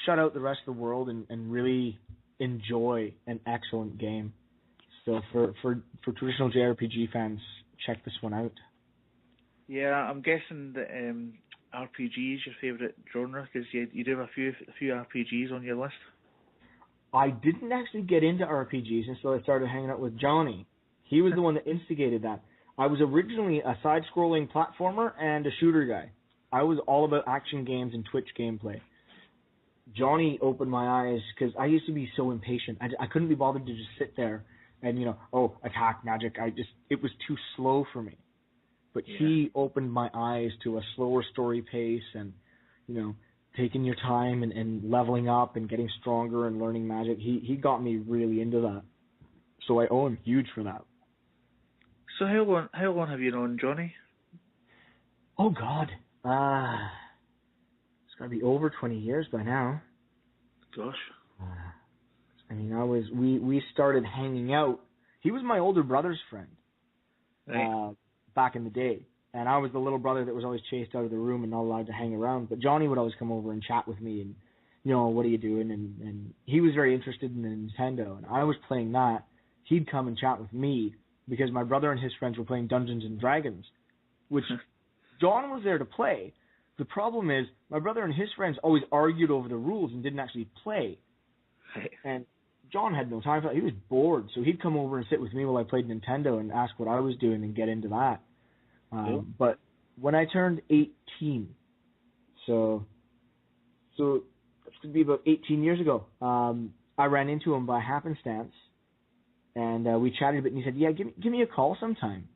shut out the rest of the world and really enjoy an excellent game. So for traditional JRPG fans, check this one out. Yeah, I'm guessing that RPG is your favourite genre, because you do have a few RPGs on your list. I didn't actually get into RPGs until I started hanging out with Johnny. He was the one that instigated that. I was originally a side-scrolling platformer and a shooter guy. I was all about action games and Twitch gameplay. Johnny opened my eyes, because I used to be so impatient. I couldn't be bothered to just sit there and, attack magic. It was too slow for me. But he opened my eyes to a slower story pace and, taking your time and leveling up and getting stronger and learning magic. He got me really into that. So I owe him huge for that. So how long have you known Johnny? Oh, God. It's got to be over 20 years by now. Gosh. We started hanging out. He was my older brother's friend. Right. Back in the day, and I was the little brother that was always chased out of the room and not allowed to hang around. But Johnny would always come over and chat with me, and what are you doing? And he was very interested in the Nintendo, and I was playing that. He'd come and chat with me because my brother and his friends were playing Dungeons and Dragons, which John was there to play. The problem is my brother and his friends always argued over the rules and didn't actually play. Right. And John had no time for that. He was bored, so he'd come over and sit with me while I played Nintendo and ask what I was doing and get into that. But when I turned 18, so that's going to be about 18 years ago, I ran into him by happenstance, and we chatted a bit, and he said, yeah, give me a call sometime.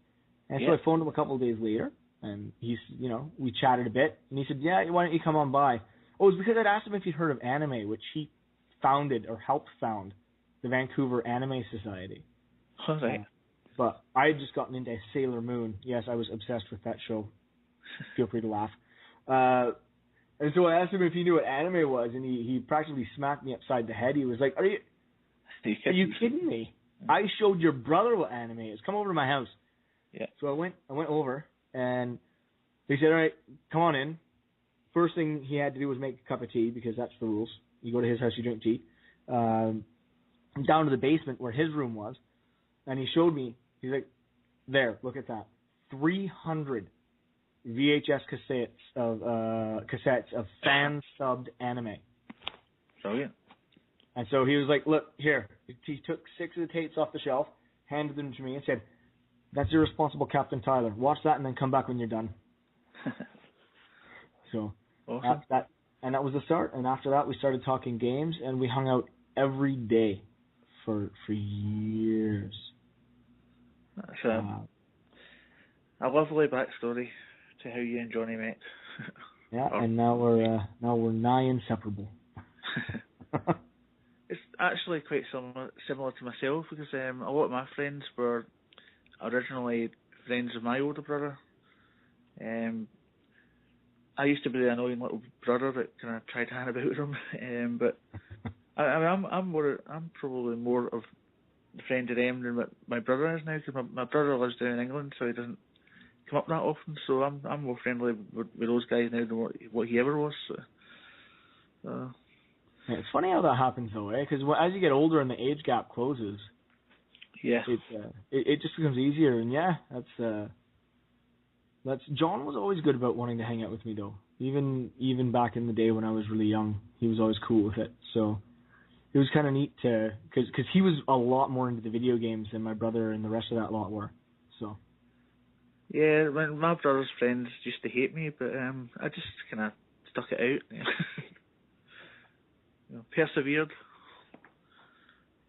And so I phoned him a couple of days later, and we chatted a bit, and he said, yeah, why don't you come on by? Oh, it was because I'd asked him if he'd heard of anime, which he founded or helped found the Vancouver Anime Society. All right. But I had just gotten into Sailor Moon. Yes, I was obsessed with that show. Feel free to laugh. And so I asked him if he knew what anime was, and he practically smacked me upside the head. He was like, Are you kidding me? I showed your brother what anime is. Come over to my house. Yeah. So I went over, and they said, all right, come on in. first thing he had to do was make a cup of tea, because that's the rules. You go to his house, you drink tea. Down to the basement where his room was, and he showed me. He's like, "There, look at that, 300 VHS cassettes of fan subbed anime." Brilliant. And so he was like, "Look here." He took 6 of the tapes off the shelf, handed them to me, and said, "That's irresponsible, Captain Tyler. Watch that and then come back when you're done." So awesome. that was the start. And after that, we started talking games, and we hung out every day for years. That's a lovely backstory to how you and Johnny met. Yeah, and now we're nigh inseparable. It's actually quite similar to myself, because a lot of my friends were originally friends of my older brother. I used to be the annoying little brother that kind of tried to hang about with him, but I'm probably more of the friend of them than what my brother is now, because my brother lives down in England, so he doesn't come up that often. So I'm more friendly with those guys now than what he ever was. So. Yeah, it's funny how that happens though, because as you get older and the age gap closes, yeah, it just becomes easier. And yeah, that's John was always good about wanting to hang out with me though. Even back in the day when I was really young, he was always cool with it. So it was kind of neat because he was a lot more into the video games than my brother and the rest of that lot were. So. Yeah, when my brother's friends used to hate me, but I just kind of stuck it out. Persevered.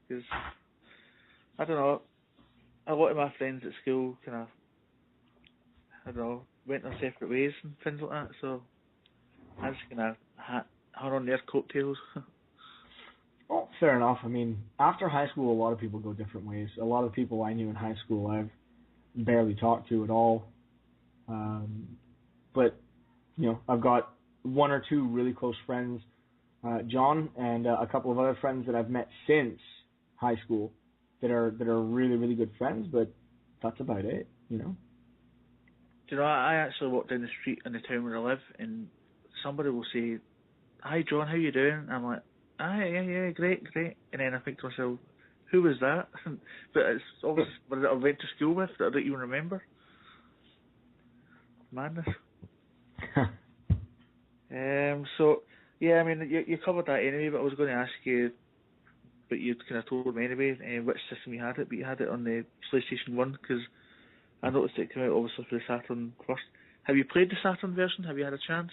Because, I don't know, a lot of my friends at school kind of, I don't know, went their separate ways and things like that, so I just kind of hung on their coattails. Well, fair enough. I mean, after high school, a lot of people go different ways. A lot of people I knew in high school I've barely talked to at all. But, I've got 1 or 2 really close friends, John and a couple of other friends that I've met since high school that are really, really good friends, but that's about it, Do you know, I actually walk down the street in the town where I live, and somebody will say, "Hi John, how you doing?" And I'm like, "Hi, yeah, great." And then I think to myself, who was that? But it's obviously that I went to school with that I don't even remember. Madness. So, yeah, I mean, you covered that anyway, but I was going to ask you, but you'd kind of told me anyway, which system you had it, but you had it on the PlayStation 1, because I noticed it came out obviously for the Saturn first. Have you played the Saturn version? Have you had a chance?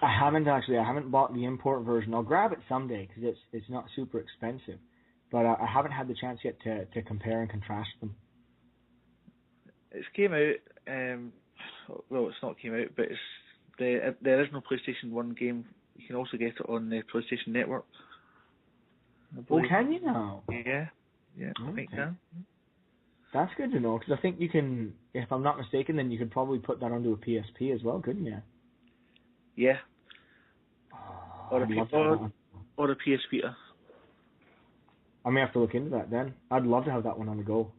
I haven't actually. I haven't bought the import version. I'll grab it someday because it's not super expensive, but I haven't had the chance yet to compare and contrast them. It's came out. Well, it's not came out, but it's the original PlayStation 1 game. You can also get it on the PlayStation Network. Oh, can you now? Yeah, okay. I think so. That's good to know, because I think you can, if I'm not mistaken, then you could probably put that onto a PSP as well, couldn't you? Yeah. Or a PS Vita. I may have to look into that then. I'd love to have that one on the go.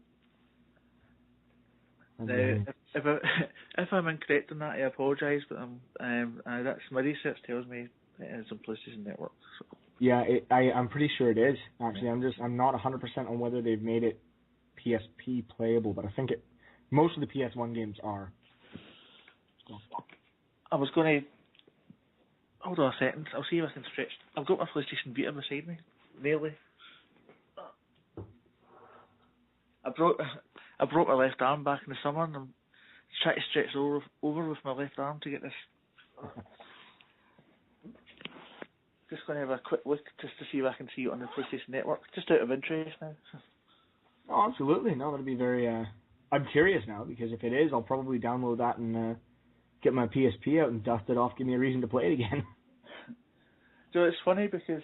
Now, if I'm incorrect on that, I apologise, but that's my research tells me it is on PlayStation Network. So. Yeah, I'm pretty sure it is. Actually, I'm not 100% on whether they've made it PSP playable, but I think most of the PS1 games are. So. I was going to hold on a second. I'll see if I can stretch. I've got my PlayStation Vita beside me. Nearly. I broke my left arm back in the summer, and I'm trying to stretch over with my left arm to get this. Just going to have a quick look just to see if I can see it on the PlayStation Network, just out of interest now. Oh, absolutely. No, that'd be very. I'm curious now, because if it is, I'll probably download that and get my PSP out and dust it off. Give me a reason to play it again. So it's funny because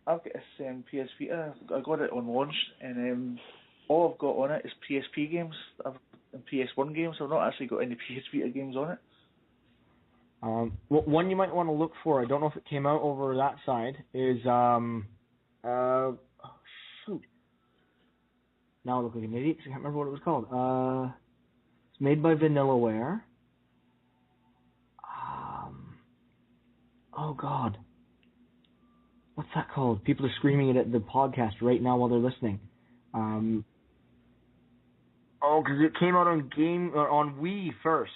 I've got this PS Vita. I got it on launch, and all I've got on it is PSP games and PS1 games. I've not actually got any PS Vita games on it. One you might want to look for, I don't know if it came out over that side, is shoot. Now I look like an idiot because I can't remember what it was called. It's made by Vanillaware. oh God, what's that called? People are screaming it at the podcast right now while they're listening. Because it came out on Wii first.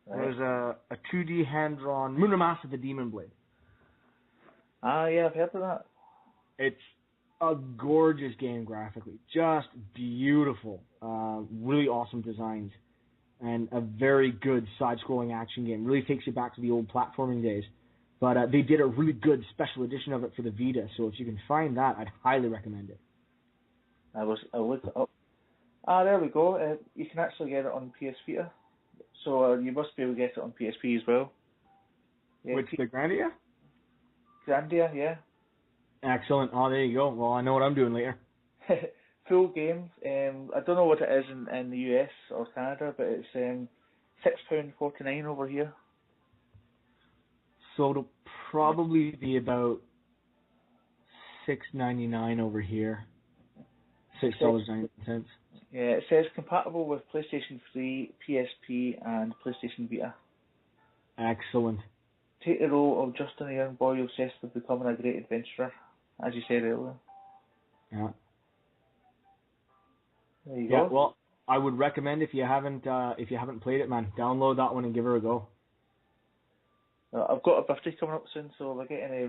Right. It was a 2D hand-drawn Muramasa the Demon Blade. Yeah, I've heard of that. It's a gorgeous game graphically, just beautiful, really awesome designs, and a very good side-scrolling action game. Really takes you back to the old platforming days. But they did a really good special edition of it for the Vita, so if you can find that, I'd highly recommend it. I looked it up. There we go. You can actually get it on PS Vita, so you must be able to get it on PSP as well. Yeah, Which, the Grandia? Grandia, yeah. Excellent. Oh, there you go. Well, I know what I'm doing later. Full game. I don't know what it is in the US or Canada, but it's £6.49 over here. So it'll probably be about $6.99 over here. $6.99. Yeah, it says compatible with PlayStation 3, PSP, and PlayStation Vita. Excellent. Take the role of Justin, a young boy obsessed with becoming a great adventurer, as you said earlier. Yeah. There you go. Well, I would recommend if you haven't played it, man, download that one and give her a go. I've got a birthday coming up soon, so if I get any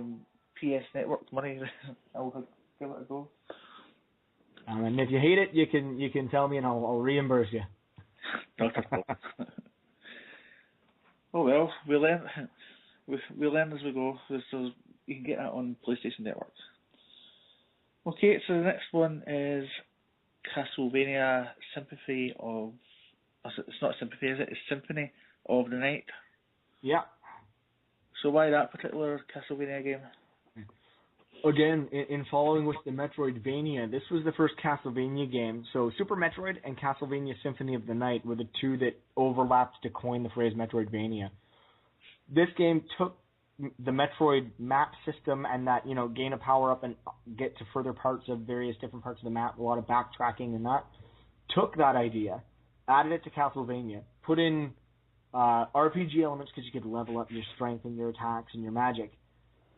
PS Network money, I'll give it a go. And if you hate it, you can tell me and I'll reimburse you. Not at all. Oh well, we learn as we go. So you can get that on PlayStation Network. Okay, so the next one is Castlevania Symphony of. It's not Sympathy, is it? It's Symphony of the Night. Yeah. So why that particular Castlevania game? Again, in following with the Metroidvania, this was the first Castlevania game. So Super Metroid and Castlevania Symphony of the Night were the two that overlapped to coin the phrase Metroidvania. This game took the Metroid map system and that, gain a power-up and get to further parts of various different parts of the map, a lot of backtracking and that. Took that idea, added it to Castlevania, put in RPG elements because you could level up your strength and your attacks and your magic.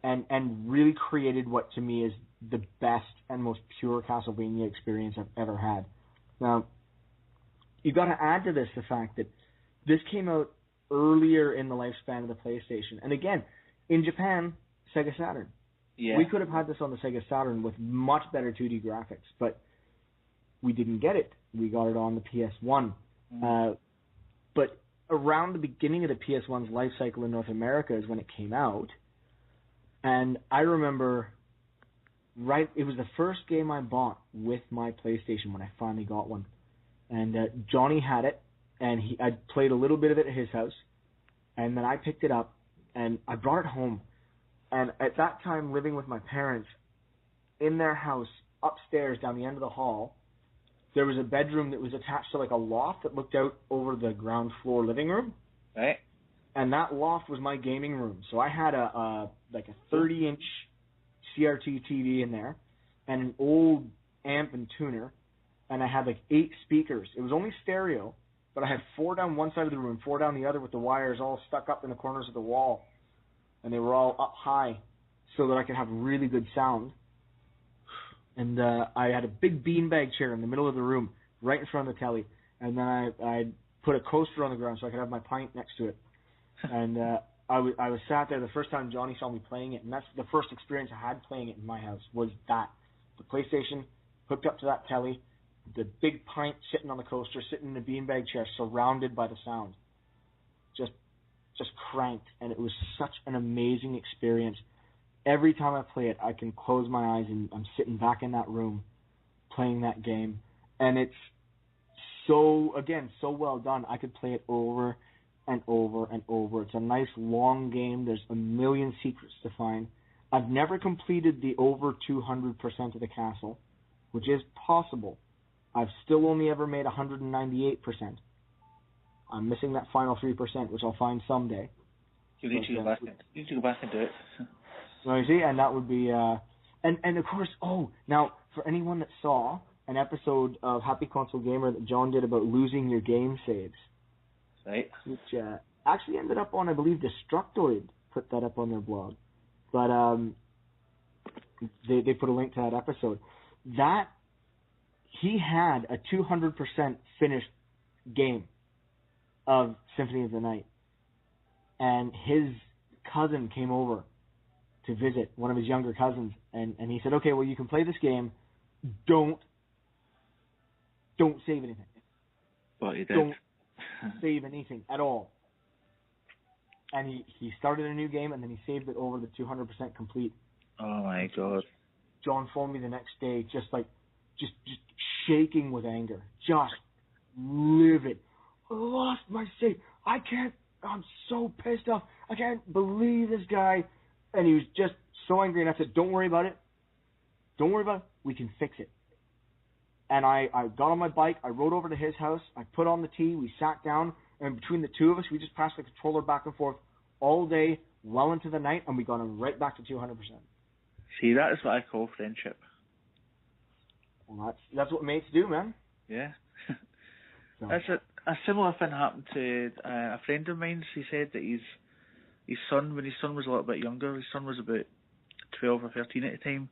And really created what to me is the best and most pure Castlevania experience I've ever had. Now, you got to add to this the fact that this came out earlier in the lifespan of the PlayStation. And again, in Japan, Sega Saturn. Yeah. We could have had this on the Sega Saturn with much better 2D graphics, but we didn't get it. We got it on the PS1. But around the beginning of the PS1's life cycle in North America is when it came out. And I remember, it was the first game I bought with my PlayStation when I finally got one. And Johnny had it, and I played a little bit of it at his house. And then I picked it up, and I brought it home. And at that time, living with my parents, in their house, upstairs, down the end of the hall, there was a bedroom that was attached to like a loft that looked out over the ground floor living room. Right. And that loft was my gaming room. So I had a 30-inch CRT TV in there, and an old amp and tuner, and I had 8 speakers. It was only stereo, but I had 4 down one side of the room, 4 down the other, with the wires all stuck up in the corners of the wall, and they were all up high, so that I could have really good sound. And I had a big beanbag chair in the middle of the room, right in front of the telly, and then I put a coaster on the ground so I could have my pint next to it. And I was sat there the first time Johnny saw me playing it, and that's the first experience I had playing it in my house, was that. The PlayStation hooked up to that telly, the big pint sitting on the coaster, sitting in a beanbag chair, surrounded by the sound. Just cranked, and it was such an amazing experience. Every time I play it, I can close my eyes and I'm sitting back in that room playing that game. And it's so well done. I could play it over and over and over. It's a nice long game. There's a million secrets to find. I've never completed the over 200% of the castle, which is possible. I've still only ever made 198%. I'm missing that final 3%, which I'll find someday. You need to go back and do it. So you see, and that would be, and of course, now, for anyone that saw an episode of Happy Console Gamer that John did about losing your game saves, right, which actually ended up on, I believe, Destructoid put that up on their blog. But they put a link to that episode. That he had a 200% finished game of Symphony of the Night, and his cousin came over to visit, one of his younger cousins, and he said, okay, well, you can play this game. Don't save anything. But he did. Don't save anything at all. And he started a new game, and then he saved it over the 200% complete. Oh my God. John phoned me the next day, just shaking with anger, just livid. I lost my save. I'm so pissed off. I can't believe this guy. And he was just so angry, and I said, don't worry about it. Don't worry about it. We can fix it. And I got on my bike. I rode over to his house. I put on the tee. We sat down. And between the two of us, we just passed the controller back and forth all day, well into the night, and we got him right back to 200%. See, that is what I call friendship. Well, that's what mates do, man. Yeah. So. That's a similar thing happened to a friend of mine. He said that his son, when his son was a little bit younger, his son was about 12 or 13 at the time,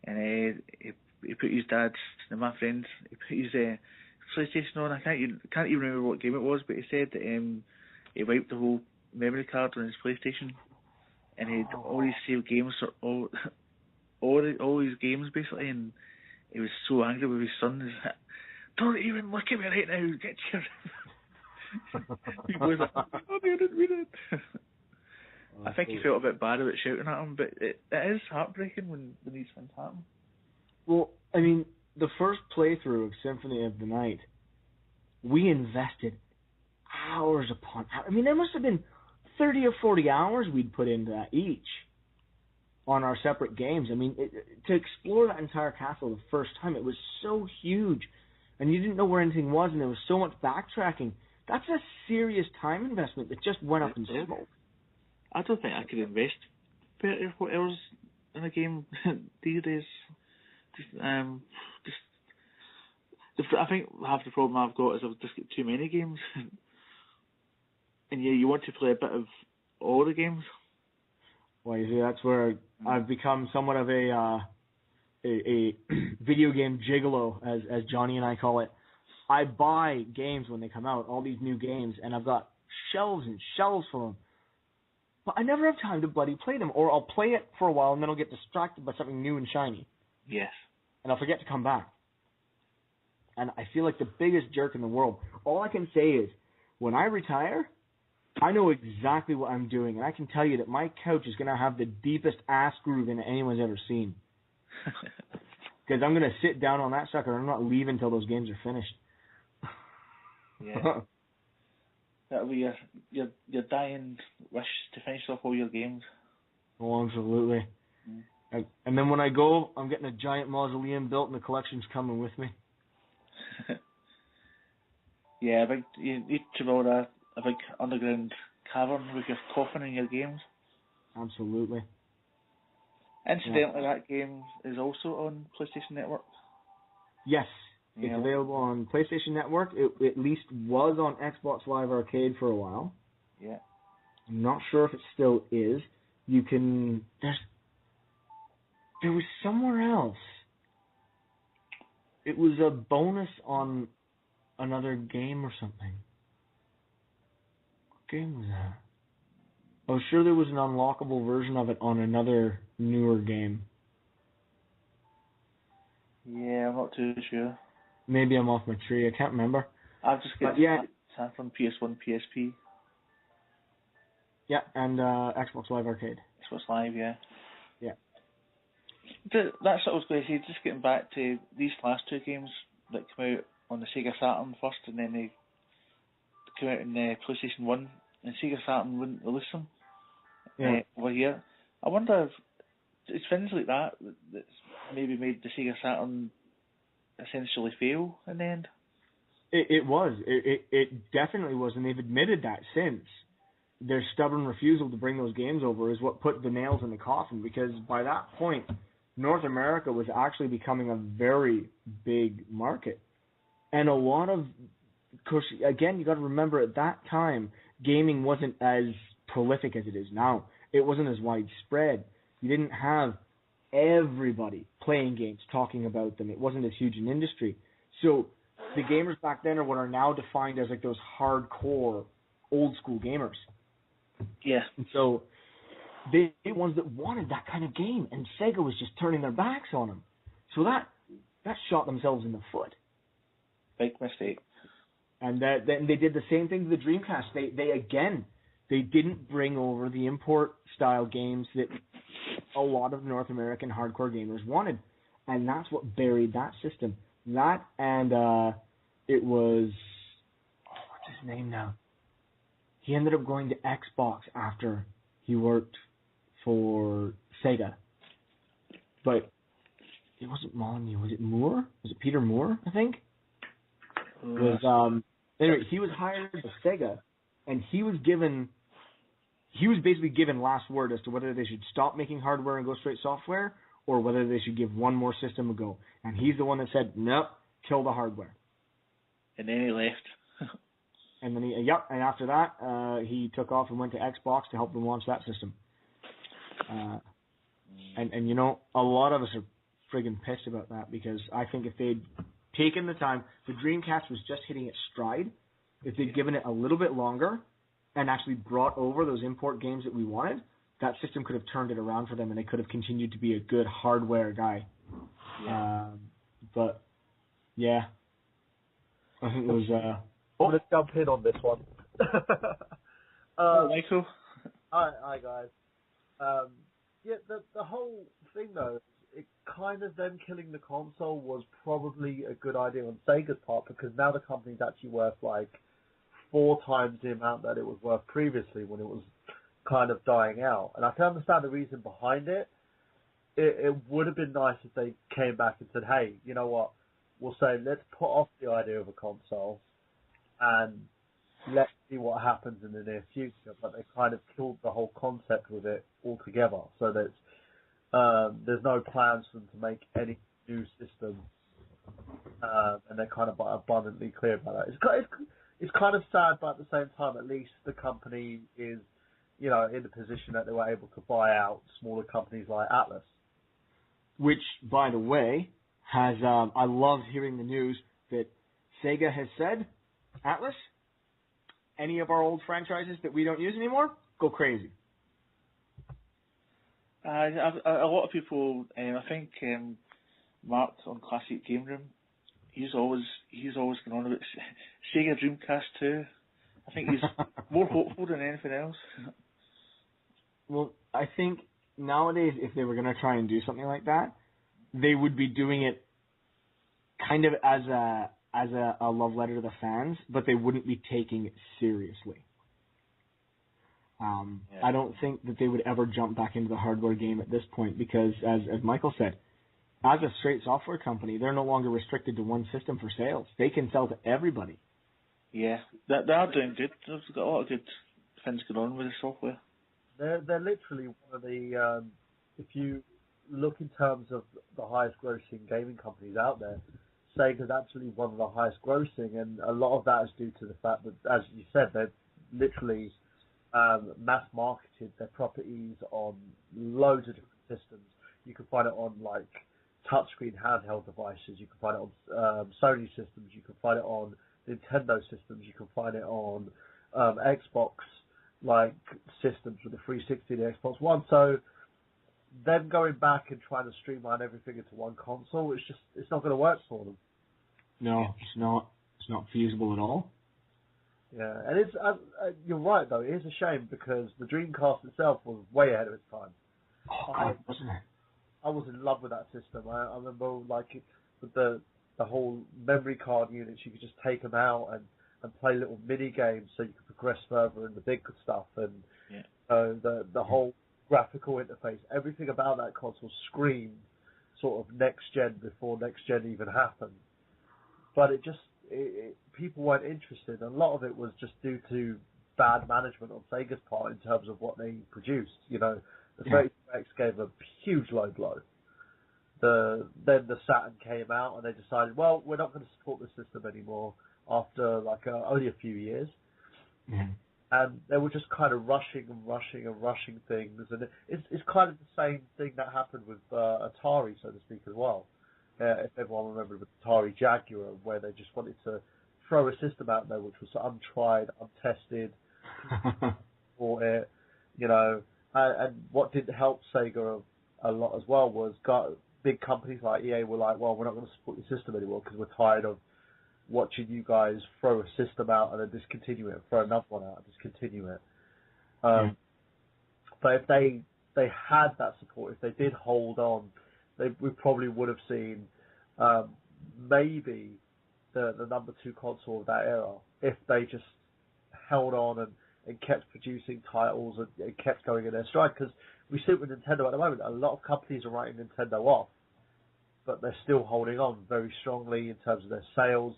and he put his dad's, my friend, he put his PlayStation on. I can't even remember what game it was, but he said that he wiped the whole memory card on his PlayStation, and he had all these saved games, all his games basically, and he was so angry with his son. He's like, don't even look at me right now, get your... He was like, oh, I didn't read it. I think he felt a bit bad about shouting at him, but it is heartbreaking when these things happen. Well, I mean, the first playthrough of Symphony of the Night, we invested hours upon hours. I mean, there must have been 30 or 40 hours we'd put into that each on our separate games. I mean, to explore that entire castle the first time, it was so huge, and you didn't know where anything was, and there was so much backtracking. That's a serious time investment that just went up in smoke. I don't think I could invest 30 or 40 hours in a game these days. I think half the problem I've got is I've just got too many games. And yeah, you want to play a bit of all the games. Well, you see, that's where I've become somewhat of a video game gigolo, as Johnny and I call it. I buy games when they come out, all these new games, and I've got shelves and shelves for them. But I never have time to bloody play them, or I'll play it for a while and then I'll get distracted by something new and shiny. Yes. And I'll forget to come back. And I feel like the biggest jerk in the world. All I can say is, when I retire, I know exactly what I'm doing, and I can tell you that my couch is going to have the deepest ass grooving anyone's ever seen. Because I'm going to sit down on that sucker, and I'm not leaving until those games are finished. Yeah. That'll be your dying wish to finish off all your games. Oh, absolutely. And then when I go, I'm getting a giant mausoleum built, and the collection's coming with me. Yeah, you need to build a big underground cavern with your coffin in your games. Absolutely. Incidentally, that game is also on PlayStation Network. Yes, it's available on PlayStation Network. It at least was on Xbox Live Arcade for a while. Yeah. I'm not sure if it still is. You can... There was somewhere else. It was a bonus on another game or something. What game was that? I was sure there was an unlockable version of it on another newer game. Yeah, I'm not too sure. Maybe I'm off my tree. I can't remember. I've just got that from PS1, PSP. Yeah, and Xbox Live Arcade. Xbox Live, yeah. Yeah. That's what I was going to say. Just getting back to these last two games that come out on the Sega Saturn first, and then they came out in the PlayStation 1, and Sega Saturn wouldn't release them over here. I wonder if it's things like that that's maybe made the Sega Saturn essentially fail in the end. It was. It definitely was, and they've admitted that since. Their stubborn refusal to bring those games over is what put the nails in the coffin, because by that point, North America was actually becoming a very big market. And a lot of course, again, you got to remember at that time, gaming wasn't as prolific as it is now. it wasn't as widespread. You didn't have everybody playing games, talking about them. It wasn't as huge an industry. So the gamers back then are what are now defined as like those hardcore old school gamers. Yeah. And so they were the ones that wanted that kind of game, and Sega was just turning their backs on them. So that shot themselves in the foot. Big mistake. And then they did the same thing to the Dreamcast. They didn't bring over the import style games that a lot of North American hardcore gamers wanted, and that's what buried that system. That and it was what's his name now? He ended up going to Xbox after he worked for Sega, but it wasn't Molyneux. Was it Moore? Was it Peter Moore? I think. Anyway, he was hired by Sega, and he was basically given last word as to whether they should stop making hardware and go straight software, or whether they should give one more system a go. And he's the one that said, nope, kill the hardware. And then he left. And then and after that, he took off and went to Xbox to help them launch that system. And you know, a lot of us are friggin' pissed about that, because I think if they'd taken the time, the Dreamcast was just hitting its stride. If they'd given it a little bit longer and actually brought over those import games that we wanted, that system could have turned it around for them, and they could have continued to be a good hardware guy. Yeah. But yeah, I think it was. I'm going to jump in on this one. Michael. Hi guys. The whole thing though, it kind of them killing the console was probably a good idea on Sega's part, because now the company's actually worth like 4 times the amount that it was worth previously when it was kind of dying out. And I can understand the reason behind it. It would have been nice if they came back and said, hey, you know what, we'll say, let's put off the idea of a console and let's see what happens in the near future. But they kind of killed the whole concept with it altogether, so that there's no plans for them to make any new system, and they're kind of abundantly clear about that. It's kind of sad, but at the same time, at least the company is, you know, in the position that they were able to buy out smaller companies like Atlas. Which, by the way, has I love hearing the news that Sega has said, Atlas, any of our old franchises that we don't use anymore, go crazy. A lot of people, I think Mark on Classic Game Room, he's always going on about Sega Dreamcast 2. I think he's more hopeful than anything else. Well, I think nowadays, if they were going to try and do something like that, they would be doing it kind of as a love letter to the fans, but they wouldn't be taking it seriously. I don't think that they would ever jump back into the hardware game at this point, because, as Michael said, as a straight software company, they're no longer restricted to one system for sales. They can sell to everybody. Yeah, they are doing good. They've got a lot of good things going on with the software. They're literally one of the, if you look in terms of the highest grossing gaming companies out there, Sega's actually one of the highest grossing, and a lot of that is due to the fact that, as you said, they've literally mass marketed their properties on loads of different systems. You can find it on like touchscreen handheld devices, you can find it on Sony systems, you can find it on Nintendo systems, you can find it on Xbox like systems with the 360 and the Xbox One. So them going back and trying to streamline everything into one console, it's not going to work for them. No, it's not. It's not feasible at all. Yeah, and it's you're right though. It is a shame, because the Dreamcast itself was way ahead of its time. Oh, God, wasn't it? I was in love with that system. I remember like with the whole memory card units, you could just take them out and play little mini games, so you could progress further in the big stuff, and the whole graphical interface, everything about that console screamed sort of next gen before next gen even happened. But people weren't interested. A lot of it was just due to bad management on Sega's part in terms of what they produced. You know, the 32X gave a huge low blow. Then the Saturn came out, and they decided, well, we're not going to support this system anymore after like only a few years. Yeah. and they were just kind of rushing things, and it's kind of the same thing that happened with Atari, so to speak, as well. If everyone remembered with Atari Jaguar, where they just wanted to throw a system out there which was untried, untested, for it, and what didn't help Sega a lot as well was big companies like EA were like, well, we're not going to support your system anymore because we're tired of watching you guys throw a system out and then discontinue it, throw another one out and discontinue it. But if they had that support, if they did hold on, we probably would have seen maybe the number 2 console of that era if they just held on and kept producing titles and kept going in their stride. Because we see it with Nintendo at the moment, a lot of companies are writing Nintendo off, but they're still holding on very strongly in terms of their sales.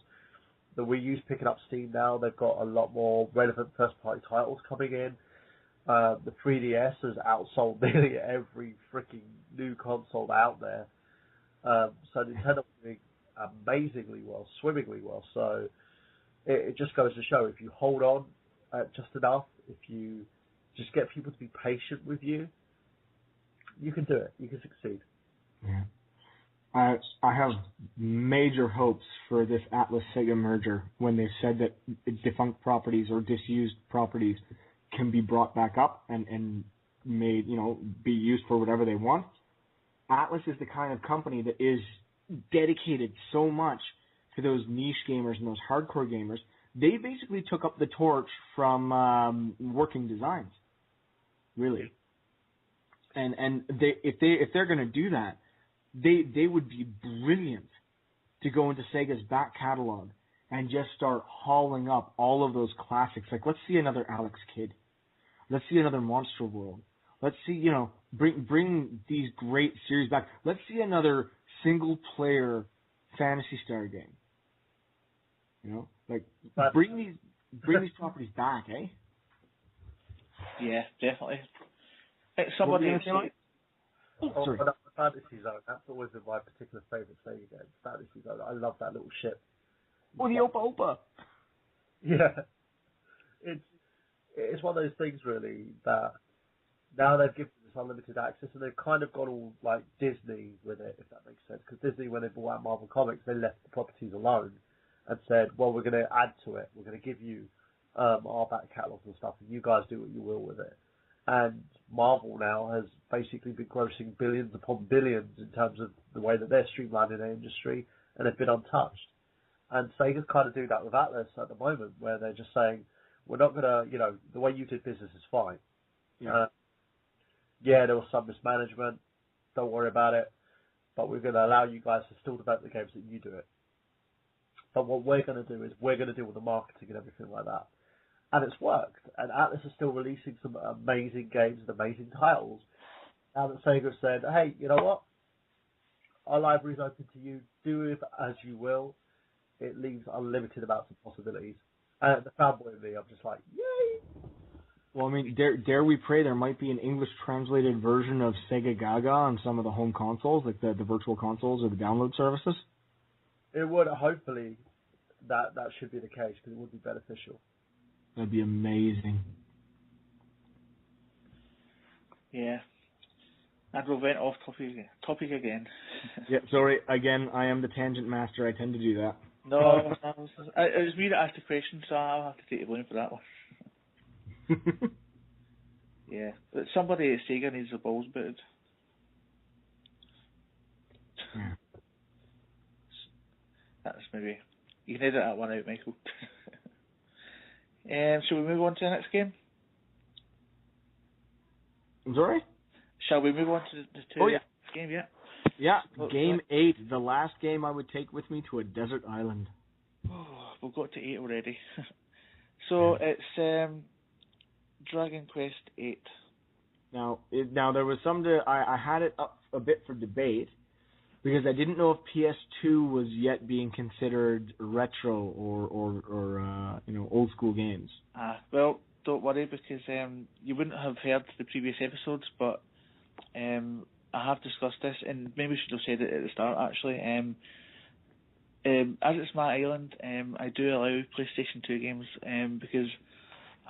The Wii U's picking up steam now. They've got a lot more relevant first-party titles coming in. The 3DS has outsold nearly every freaking new console out there. So Nintendo's doing amazingly well, swimmingly well. So it just goes to show, if you hold on just enough, if you just get people to be patient with you, you can do it. You can succeed. Yeah. I have major hopes for this Atlas-Sega merger when they said that defunct properties or disused properties can be brought back up and made, be used for whatever they want. Atlas is the kind of company that is dedicated so much to those niche gamers and those hardcore gamers. They basically took up the torch from working designs, really. And if they're going to do that, they would be brilliant to go into Sega's back catalog and just start hauling up all of those classics. Like, let's see another Alex Kidd. Let's see another Monster World. Let's see, bring these great series back. Let's see another single-player Phantasy Star game. Bring these properties back, eh? Yeah, definitely. It's somebody. Sorry. Fantasy Zone. That's always been my particular favourite Sega game. Fantasy Zone. I love that little ship. Oh, the Opa Opa. Yeah. It's one of those things really that now they've given us unlimited access, and they've kind of gone all like Disney with it, if that makes sense. Because Disney, when they bought out Marvel Comics, they left the properties alone and said, well, we're going to add to it. We're going to give you our back catalogue and stuff, and you guys do what you will with it. And Marvel now has basically been grossing billions upon billions in terms of the way that they're streamlining their industry, and they've been untouched. And Sega's kind of doing that with Atlas at the moment, where they're just saying, we're not going to, the way you did business is fine. Yeah. There was some mismanagement. Don't worry about it. But we're going to allow you guys to still develop the games that you do it. But what we're going to do is we're going to deal with the marketing and everything like that. And it's worked. And Atlas is still releasing some amazing games and amazing titles. Now that Sega said, hey, you know what? Our library's open to you. Do it as you will. It leaves unlimited amounts of possibilities. And the fanboy in me, I'm just like, yay! Well, I mean, dare we pray there might be an English translated version of Sega Gaga on some of the home consoles, like the virtual consoles or the download services? It would, hopefully, that should be the case, because it would be beneficial. That'd be amazing. Yeah. And we'll went off topic again. Yeah, sorry, again, I am the tangent master. I tend to do that. No, it was me that asked the question, so I'll have to take the blame for that one. Yeah, but somebody at Sega needs the balls booted. Yeah. That's maybe... You can edit that one out, Michael. Shall we move on to the next game? I'm sorry? Shall we move on to the next game, yeah? Yeah, game 8, the last game I would take with me to a desert island. Oh, we've got to 8 already. So it's Dragon Quest 8. Now there was I had it up a bit for debate because I didn't know if PS2 was yet being considered retro or old school games. Well, don't worry, because you wouldn't have heard the previous episodes, but I have discussed this, and maybe I should have said it at the start actually. As it's my island, I do allow PlayStation 2 games because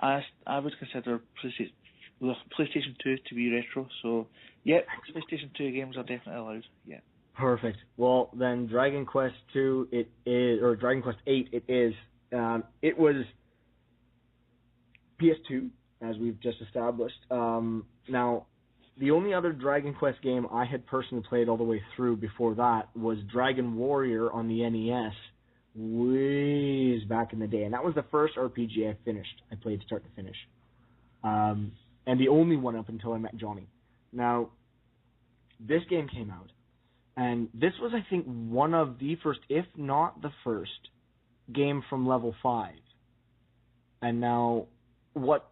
I would consider PlayStation 2 to be retro, so yeah, PlayStation 2 games are definitely allowed. Yeah. Perfect. Well, then Dragon Quest 2 it is, or Dragon Quest 8 it is. It was PS2, as we've just established. Now, the only other Dragon Quest game I had personally played all the way through before that was Dragon Warrior on the NES, ways back in the day, and that was the first RPG I finished. I played start to finish, and the only one up until I met Johnny. Now, this game came out, and this was, I think, one of the first, if not the first, game from Level 5. And now, what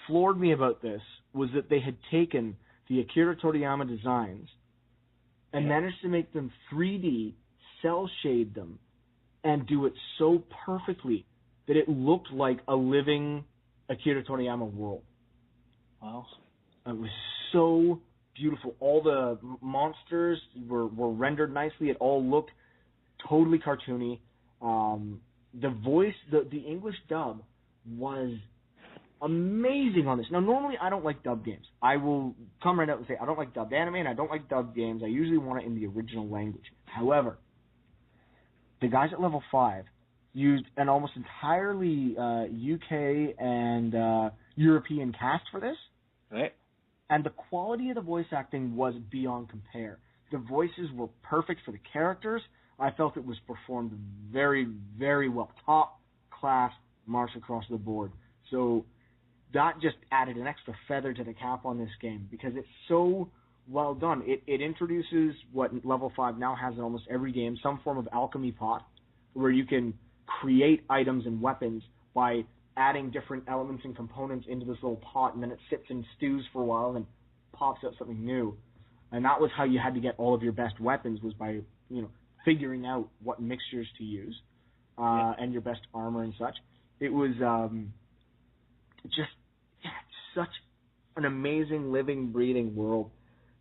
floored me about this was that they had taken the Akira Toriyama designs and managed to make them 3D, cel shade them, and do it so perfectly that it looked like a living Akira Toriyama world. Wow. It was so beautiful. All the monsters were rendered nicely. It all looked totally cartoony. The voice, the English dub was amazing on this. Now, normally I don't like dub games. I will come right out and say I don't like dubbed anime and I don't like dubbed games. I usually want it in the original language. However, the guys at Level 5 used an almost entirely UK and European cast for this. Right. And the quality of the voice acting was beyond compare. The voices were perfect for the characters. I felt it was performed very, very well. Top class marks across the board. So that just added an extra feather to the cap on this game because it's so well done. It introduces what Level 5 now has in almost every game, some form of alchemy pot, where you can create items and weapons by adding different elements and components into this little pot, and then it sits and stews for a while and then pops out something new. And that was how you had to get all of your best weapons, was by, figuring out what mixtures to use, and your best armor and such. It was just such an amazing living, breathing world.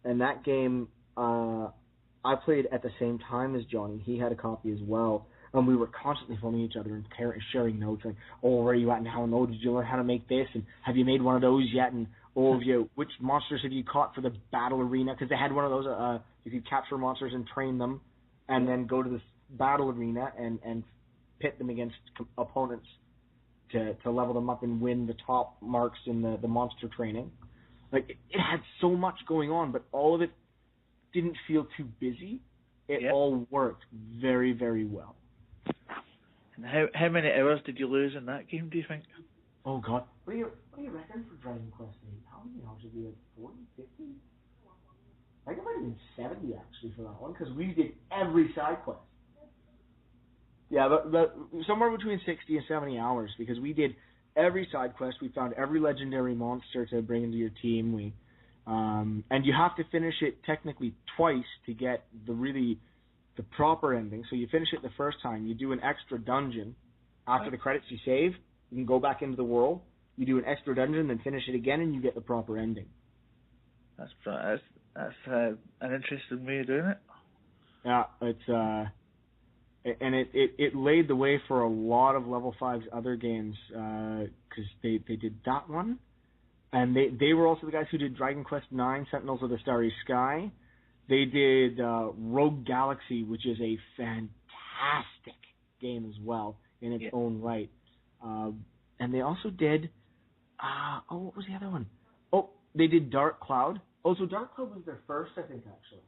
And that game, I played at the same time as Johnny. He had a copy as well. And we were constantly phoning each other and sharing notes. Like, oh, where are you at now? And, oh, did you learn how to make this? And have you made one of those yet? And, oh, which monsters have you caught for the battle arena? Because they had one of those, you could capture monsters and train them and then go to this battle arena and pit them against opponents to level them up and win the top marks in the monster training. Like, it had so much going on, but all of it didn't feel too busy. It all worked very, very well. And how many hours did you lose in that game, do you think? Oh, God. What do you reckon for Dragon Quest 8? How many hours did we have? 40? 50? I think it might have been 70, actually, for that one, because we did every side quest. Yeah, but somewhere between 60 and 70 hours, because we did every side quest. We found every legendary monster to bring into your team. And you have to finish it technically twice to get the proper ending. So you finish it the first time. You do an extra dungeon. After the credits you save, you can go back into the world. You do an extra dungeon, then finish it again, and you get the proper ending. That's an interesting way of doing it. Yeah, it's and it laid the way for a lot of Level 5's other games, because they did that one, and they were also the guys who did Dragon Quest IX, Sentinels of the Starry Sky. They did Rogue Galaxy, which is a fantastic game as well in its own right. And they also did, what was the other one? Oh, they did Dark Cloud. Oh, so Dark Cloud was their first, I think, actually.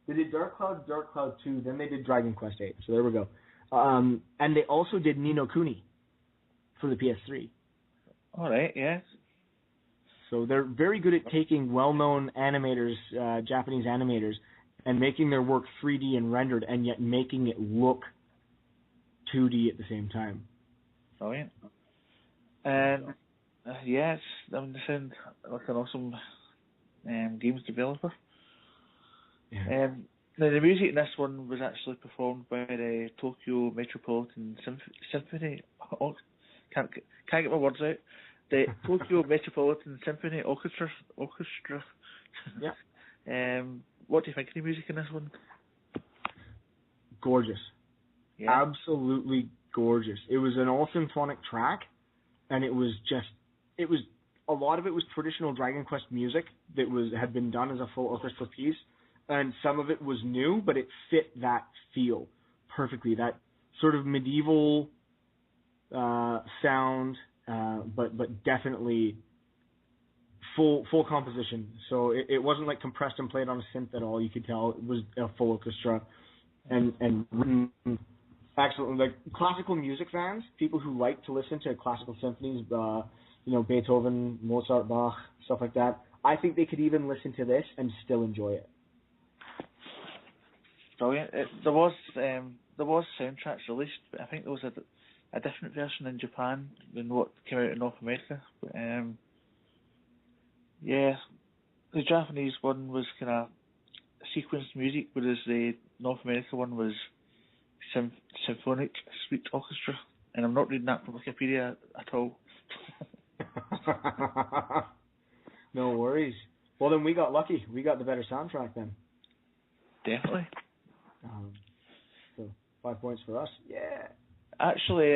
They did Dark Cloud 2, then they did Dragon Quest 8. So there we go. And they also did Ni no Kuni for the PS3. All right, yes. So they're very good at taking well-known animators, Japanese animators, and making their work 3D and rendered, and yet making it look 2D at the same time. Brilliant. And yes, I mean, they sound like an awesome games developer. Yeah. Now the music in this one was actually performed by the Tokyo Metropolitan Symphony. Oh, can't get my words out. The Tokyo Metropolitan Symphony Orchestra. Yeah. What do you think of the music in this one? Gorgeous. Yeah. Absolutely gorgeous. It was an all symphonic track, and it was just it was a lot of it was traditional Dragon Quest music that had been done as a full orchestra piece, and some of it was new, but it fit that feel perfectly. That sort of medieval sound, but definitely full composition. So it wasn't like compressed and played on a synth at all. You could tell it was a full orchestra and written excellent. Like classical music fans, people who like to listen to classical symphonies, Beethoven, Mozart, Bach, stuff like that. I think they could even listen to this and still enjoy it. Brilliant. There was soundtracks released, but I think there was a different version in Japan than what came out in North America. But, the Japanese one was kind of sequenced music, whereas the North America one was symphonic suite orchestra. And I'm not reading that from Wikipedia at all. No worries. Well, then we got lucky. We got the better soundtrack then. Definitely. So 5 points for us. Yeah. Actually,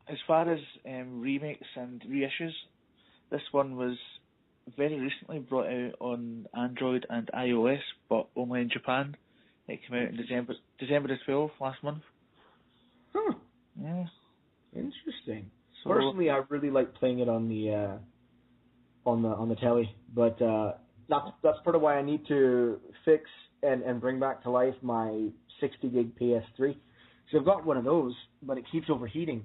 as far as remakes and reissues, this one was very recently brought out on Android and iOS, but only in Japan. It came out in December the 12th, last month. Huh. Yeah. Interesting. So, personally, I really like playing it on the telly, but that's part of why I need to fix and bring back to life my 60 gig PS3. So I've got one of those, but it keeps overheating.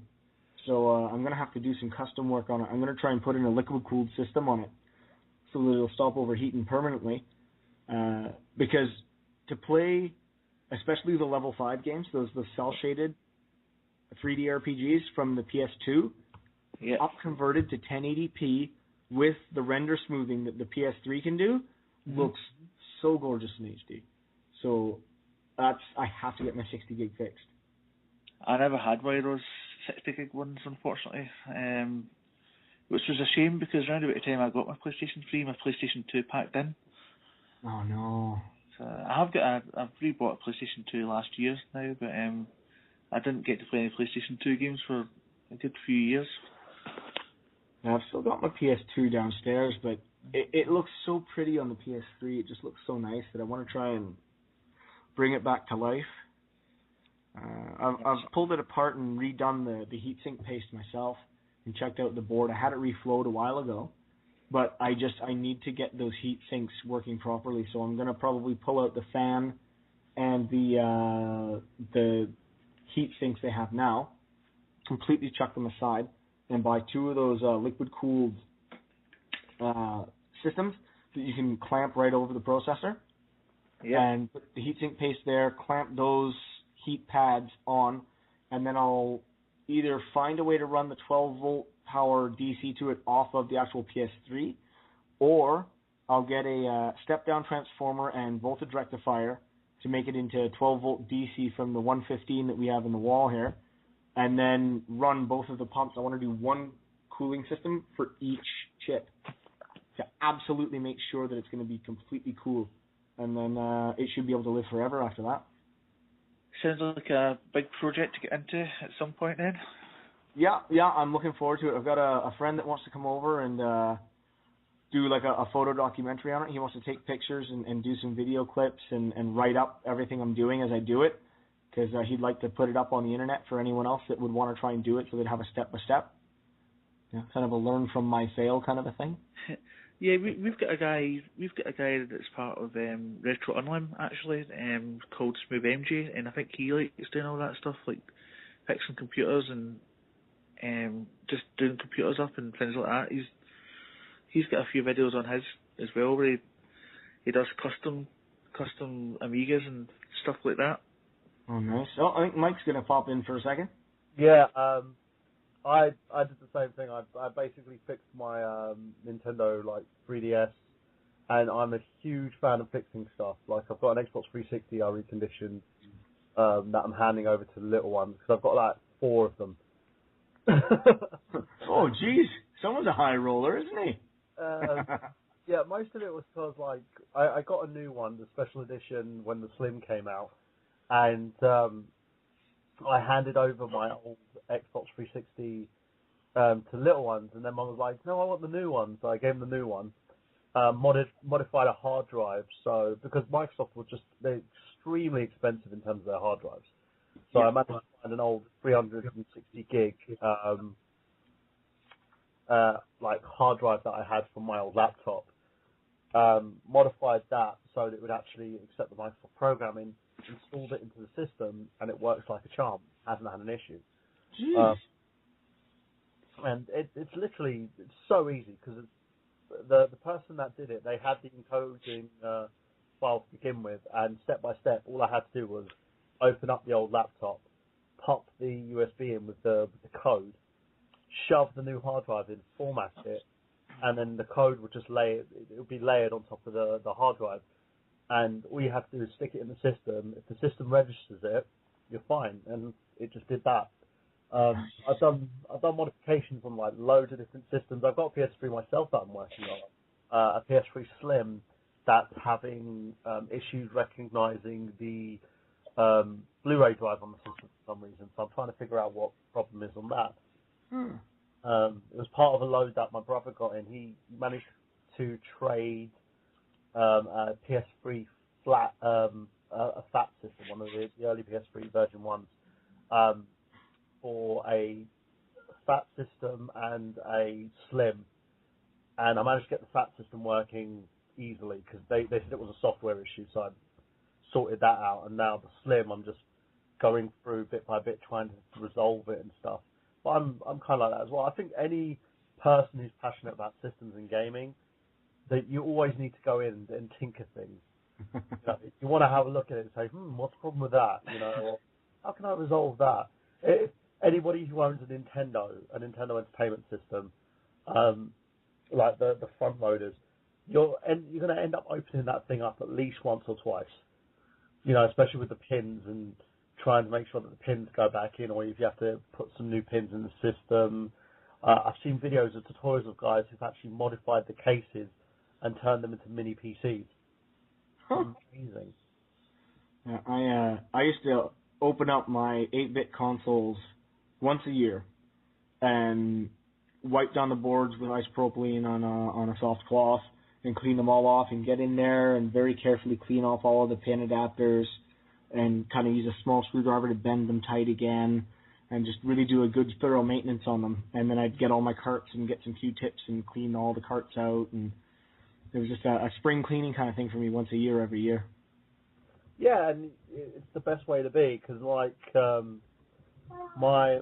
So I'm gonna have to do some custom work on it. I'm gonna try and put in a liquid cooled system on it, so that it'll stop overheating permanently. Because to play, especially the level 5 games, those cel shaded 3D RPGs from the PS2, up converted to 1080p with the render smoothing that the PS3 can do, looks so gorgeous in HD. So I have to get my 60 gig fixed. I never had one of those 60 gig ones, unfortunately, which was a shame because around about the time I got my PlayStation 3, my PlayStation 2 packed in. Oh no! So I've rebought a PlayStation 2 last year now, but I didn't get to play any PlayStation 2 games for a good few years. Now, I've still got my PS2 downstairs, but it looks so pretty on the PS3. It just looks so nice that I want to try and bring it back to life. I've pulled it apart and redone the heatsink paste myself and checked out the board. I had it reflowed a while ago, but I need to get those heat sinks working properly. So I'm going to probably pull out the fan and the heat sinks they have now, completely chuck them aside, and buy 2 of those liquid cooled systems that you can clamp right over the processor. Yeah. And put the heatsink paste there, clamp those heat pads on, and then I'll either find a way to run the 12 volt power DC to it off of the actual PS3, or I'll get a step down transformer and voltage rectifier to make it into 12 volt DC from the 115 that we have in the wall here, and then run both of the pumps. I want to do one cooling system for each chip to absolutely make sure that it's going to be completely cool, and then it should be able to live forever after that. Sounds like a big project to get into at some point then. Yeah, I'm looking forward to it. I've got a friend that wants to come over and do like a photo documentary on it. He wants to take pictures and do some video clips and write up everything I'm doing as I do it, because he'd like to put it up on the internet for anyone else that would want to try and do it, so they'd have a step-by-step. Kind of a learn from my fail kind of a thing. Yeah, we've got a guy that's part of Retro Unlim actually, called Smooth MJ, and I think he likes doing all that stuff, like fixing computers and just doing computers up and things like that. He's got a few videos on his as well where he does custom Amigas and stuff like that. Oh, nice. Oh, I think Mike's gonna pop in for a second. Yeah, I did the same thing. I basically fixed my Nintendo 3DS, and I'm a huge fan of fixing stuff. Like I've got an Xbox 360 I reconditioned that I'm handing over to the little ones because I've got 4 of them. Oh, jeez, someone's a high roller, isn't he? Yeah, most of it was because I got a new one, the special edition, when the Slim came out, and I handed over my old Xbox 360 to little ones, and then Mum was like, no, I want the new one, so I gave him the new one. Modified a hard drive, so because Microsoft was they're extremely expensive in terms of their hard drives. So I managed to find an old 360 gig like hard drive that I had from my old laptop. Modified that so that it would actually accept the Microsoft programming, installed it into the system, and it works like a charm. Hasn't had an issue. And it's literally so easy because the person that did it, they had the encoding file to begin with, and step by step, all I had to do was open up the old laptop, pop the USB in with the code, shove the new hard drive in, format it, and then the code would just it would be layered on top of the hard drive. And all you have to do is stick it in the system. If the system registers it, you're fine. And it just did that. I've done modifications on like loads of different systems. I've got a PS3 myself that I'm working on, a PS3 Slim that's having issues recognizing the Blu-ray drive on the system for some reason. So I'm trying to figure out what the problem is on that. It was part of a load that my brother got in. He managed to trade a PS3 flat, a fat system, one of the early PS3 version ones, for a fat system and a slim. And I managed to get the fat system working easily because they said it was a software issue, so I sorted that out. And now the slim, I'm just going through bit by bit trying to resolve it and stuff. But I'm kind of like that as well. I think any person who's passionate about systems and gaming, that you always need to go in and tinker things. You want to have a look at it and say, what's the problem with that? Or, how can I resolve that? Anybody who owns a Nintendo Entertainment System, like the front loaders, you're going to end up opening that thing up at least once or twice. Especially with the pins and trying to make sure that the pins go back in, or if you have to put some new pins in the system. I've seen videos of tutorials of guys who've actually modified the cases and turned them into mini PCs. Amazing. Yeah, I used to open up my 8-bit consoles once a year and wipe down the boards with isopropylene on a soft cloth and clean them all off and get in there and very carefully clean off all of the pin adapters and kind of use a small screwdriver to bend them tight again and just really do a good thorough maintenance on them. And then I'd get all my carts and get some Q-tips and clean all the carts out. And it was just a spring cleaning kind of thing for me once a year, every year. Yeah, and it's the best way to be because, like, my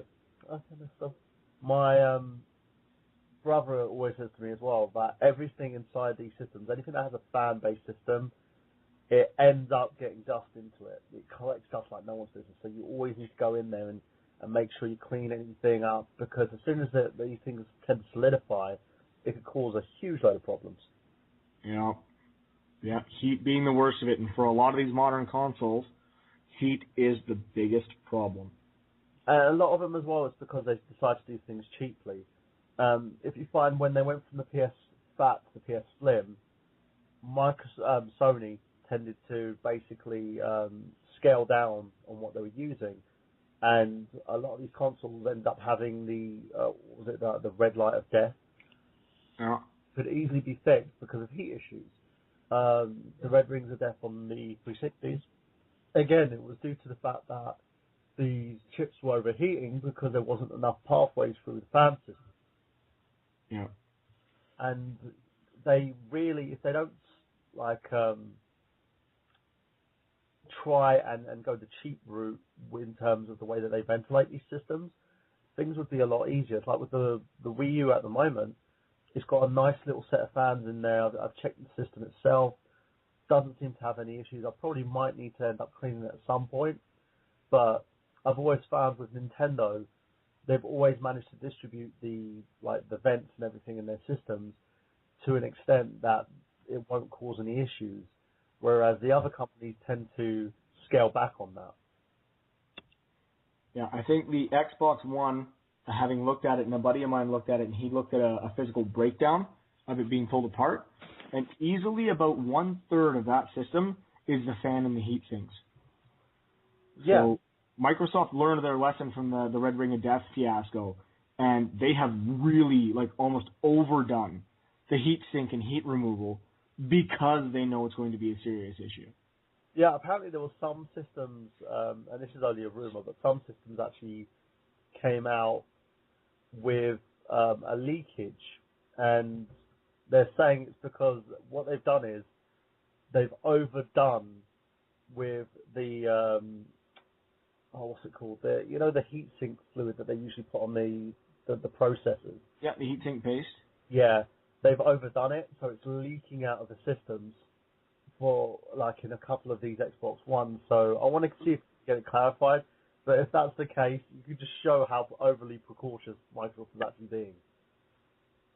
brother always says to me as well that everything inside these systems, anything that has a fan-based system, it ends up getting dust into it. It collects dust like no one's business. So you always need to go in there and make sure you clean anything up, because as soon as these things tend to solidify, it could cause a huge load of problems. Yeah, heat being the worst of it. And for a lot of these modern consoles, heat is the biggest problem. A lot of them as well is because they decide to do things cheaply. If you find when they went from the PS Fat to the PS Slim, Sony tended to basically scale down on what they were using, and a lot of these consoles end up having the red light of death. Yeah. Could easily be fixed because of heat issues. The red rings of death on the 360s, again, it was due to the fact that these chips were overheating because there wasn't enough pathways through the fan system. Yeah. And they really, if they don't try and go the cheap route in terms of the way that they ventilate these systems, things would be a lot easier. It's like with the Wii U at the moment, it's got a nice little set of fans in there. I've checked the system itself. Doesn't seem to have any issues. I probably might need to end up cleaning it at some point. But I've always found with Nintendo, they've always managed to distribute the vents and everything in their systems to an extent that it won't cause any issues. Whereas the other companies tend to scale back on that. Yeah, I think the Xbox One, having looked at it, and a buddy of mine looked at it, and he looked at a physical breakdown of it being pulled apart, and easily about 1/3 of that system is the fan and the heat sinks. Yeah. So Microsoft learned their lesson from the Red Ring of Death fiasco, and they have really, like, almost overdone the heat sink and heat removal because they know it's going to be a serious issue. Yeah, apparently there were some systems, and this is only a rumor, but some systems actually came out with a leakage, and they're saying it's because what they've done is they've overdone with the what's it called? The heatsink fluid that they usually put on the processors. Yeah, the heatsink paste. Yeah, they've overdone it, so it's leaking out of the systems for like in a couple of these Xbox Ones. So I want to see if we can get it clarified. But if that's the case, you could just show how overly precautious Microsoft is actually being.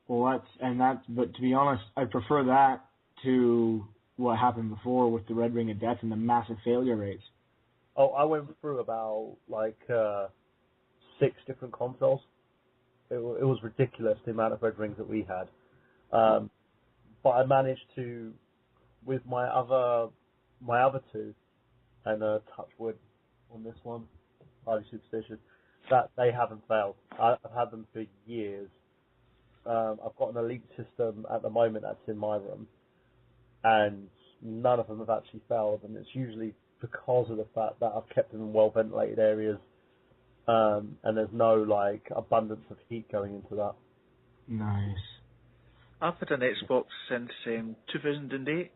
Well, but to be honest, I prefer that to what happened before with the Red Ring of Death and the massive failure rates. Oh, I went through about 6 different consoles. It was ridiculous the amount of red rings that we had. But I managed to, with my other two, and touch wood on this one, highly superstitious, that they haven't failed. I've had them for years. I've got an Elite system at the moment that's in my room, and none of them have actually failed, and it's usually because of the fact that I've kept them in well-ventilated areas, and there's no, abundance of heat going into that. Nice. I've had an Xbox since 2008,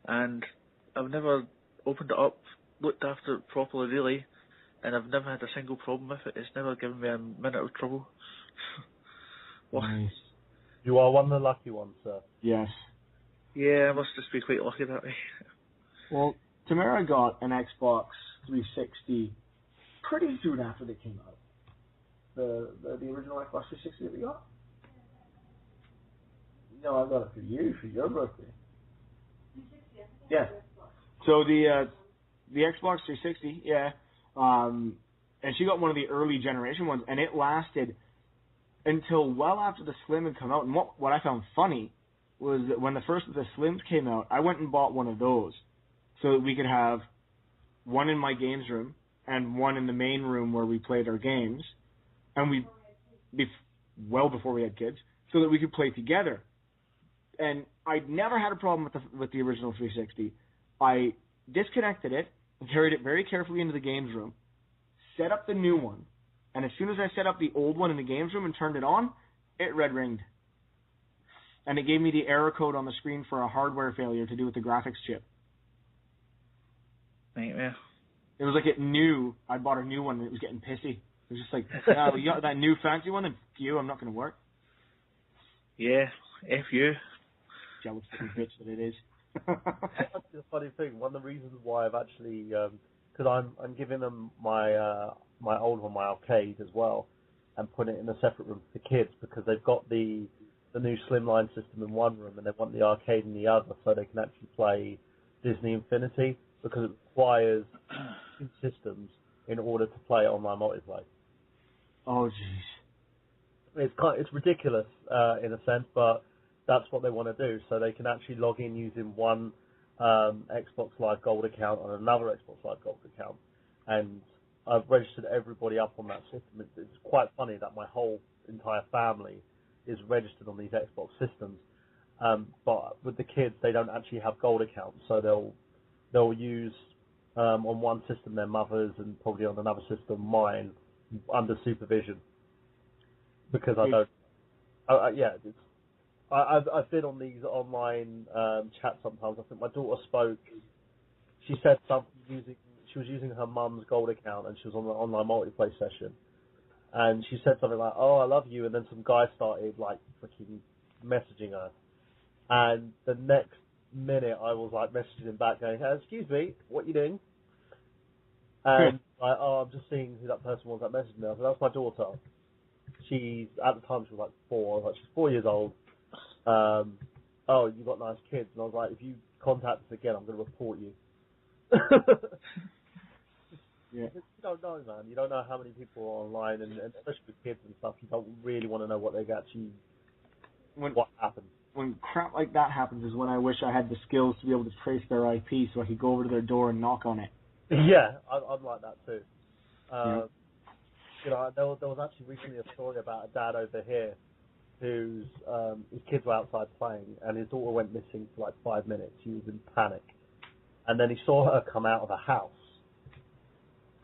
and I've never opened it up, looked after it properly, really, and I've never had a single problem with it. It's never given me a minute of trouble. Nice. You are one of the lucky ones, sir. Yes. Yeah, I must just be quite lucky that way. Well, Tamara got an Xbox 360 pretty soon after they came out. The original Xbox 360 that we got? No, I got it for you, for your birthday. Yeah. So the Xbox 360, yeah. And she got one of the early generation ones, and it lasted until well after the Slim had come out. And what I found funny was that when the first of the Slims came out, I went and bought one of those so that we could have one in my games room and one in the main room where we played our games, and well before we had kids, so that we could play together. And I'd never had a problem with the original 360. I disconnected it and carried it very carefully into the games room, set up the new one, and as soon as I set up the old one in the games room and turned it on, it red ringed. And it gave me the error code on the screen for a hardware failure to do with the graphics chip. Nightmare. It was like it knew I bought a new one and it was getting pissy. It was just like, oh, you got that new fancy one, and f you, I'm not going to work. Yeah, F you. Jealous little bitch that it is. That's the funny thing. One of the reasons why I've actually, because I'm giving them my old one, my arcade as well, and putting it in a separate room for the kids, because they've got the new Slimline system in one room and they want the arcade in the other, so they can actually play Disney Infinity, because it requires two systems in order to play online multiplayer. Oh, jeez. It's ridiculous in a sense, but that's what they want to do. So they can actually log in using one Xbox Live Gold account and another Xbox Live Gold account. And I've registered everybody up on that system. It's quite funny that my whole entire family is registered on these Xbox systems. But with the kids, they don't actually have Gold accounts, so they'll use on one system their mother's and probably on another system mine under supervision, because I don't. I've been on these online chats sometimes. I think my daughter spoke. She said something she was using her mum's Gold account, and she was on the online multiplayer session, and she said something like, "Oh, I love you," and then some guy started freaking messaging her, and the next minute I was messaging him back going, "Hey, excuse me, what you doing?" And I'm just seeing who that person was that messaged me. I said, "That's my daughter. She's at the time she was 4. I was she's 4 years old. Oh, you got nice kids." And I was like, "If you contact us again, I'm going to report you." Yeah. You don't know, man. You don't know how many people are online, and especially with kids and stuff. You don't really want to know what what happened. When crap like that happens is when I wish I had the skills to be able to trace their IP so I could go over to their door and knock on it. Yeah, I'm like that too. Yeah. you know, there was actually recently a story about a dad over here whose his kids were outside playing, and his daughter went missing for like 5 minutes. He was in panic, and then he saw her come out of a house,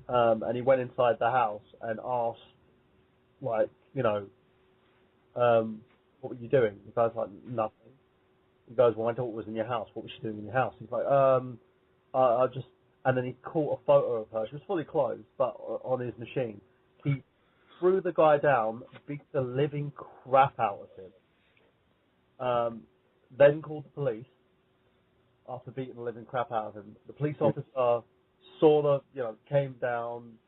and he went inside the house and asked, like, you know, what were you doing? The guy's like, nothing. He goes, well, my daughter was in your house. What was she doing in your house? He's like, I just, and then he caught a photo of her. She was fully clothed, but on his machine. He threw the guy down, beat the living crap out of him, then called the police after beating the living crap out of him. The police officer saw came down,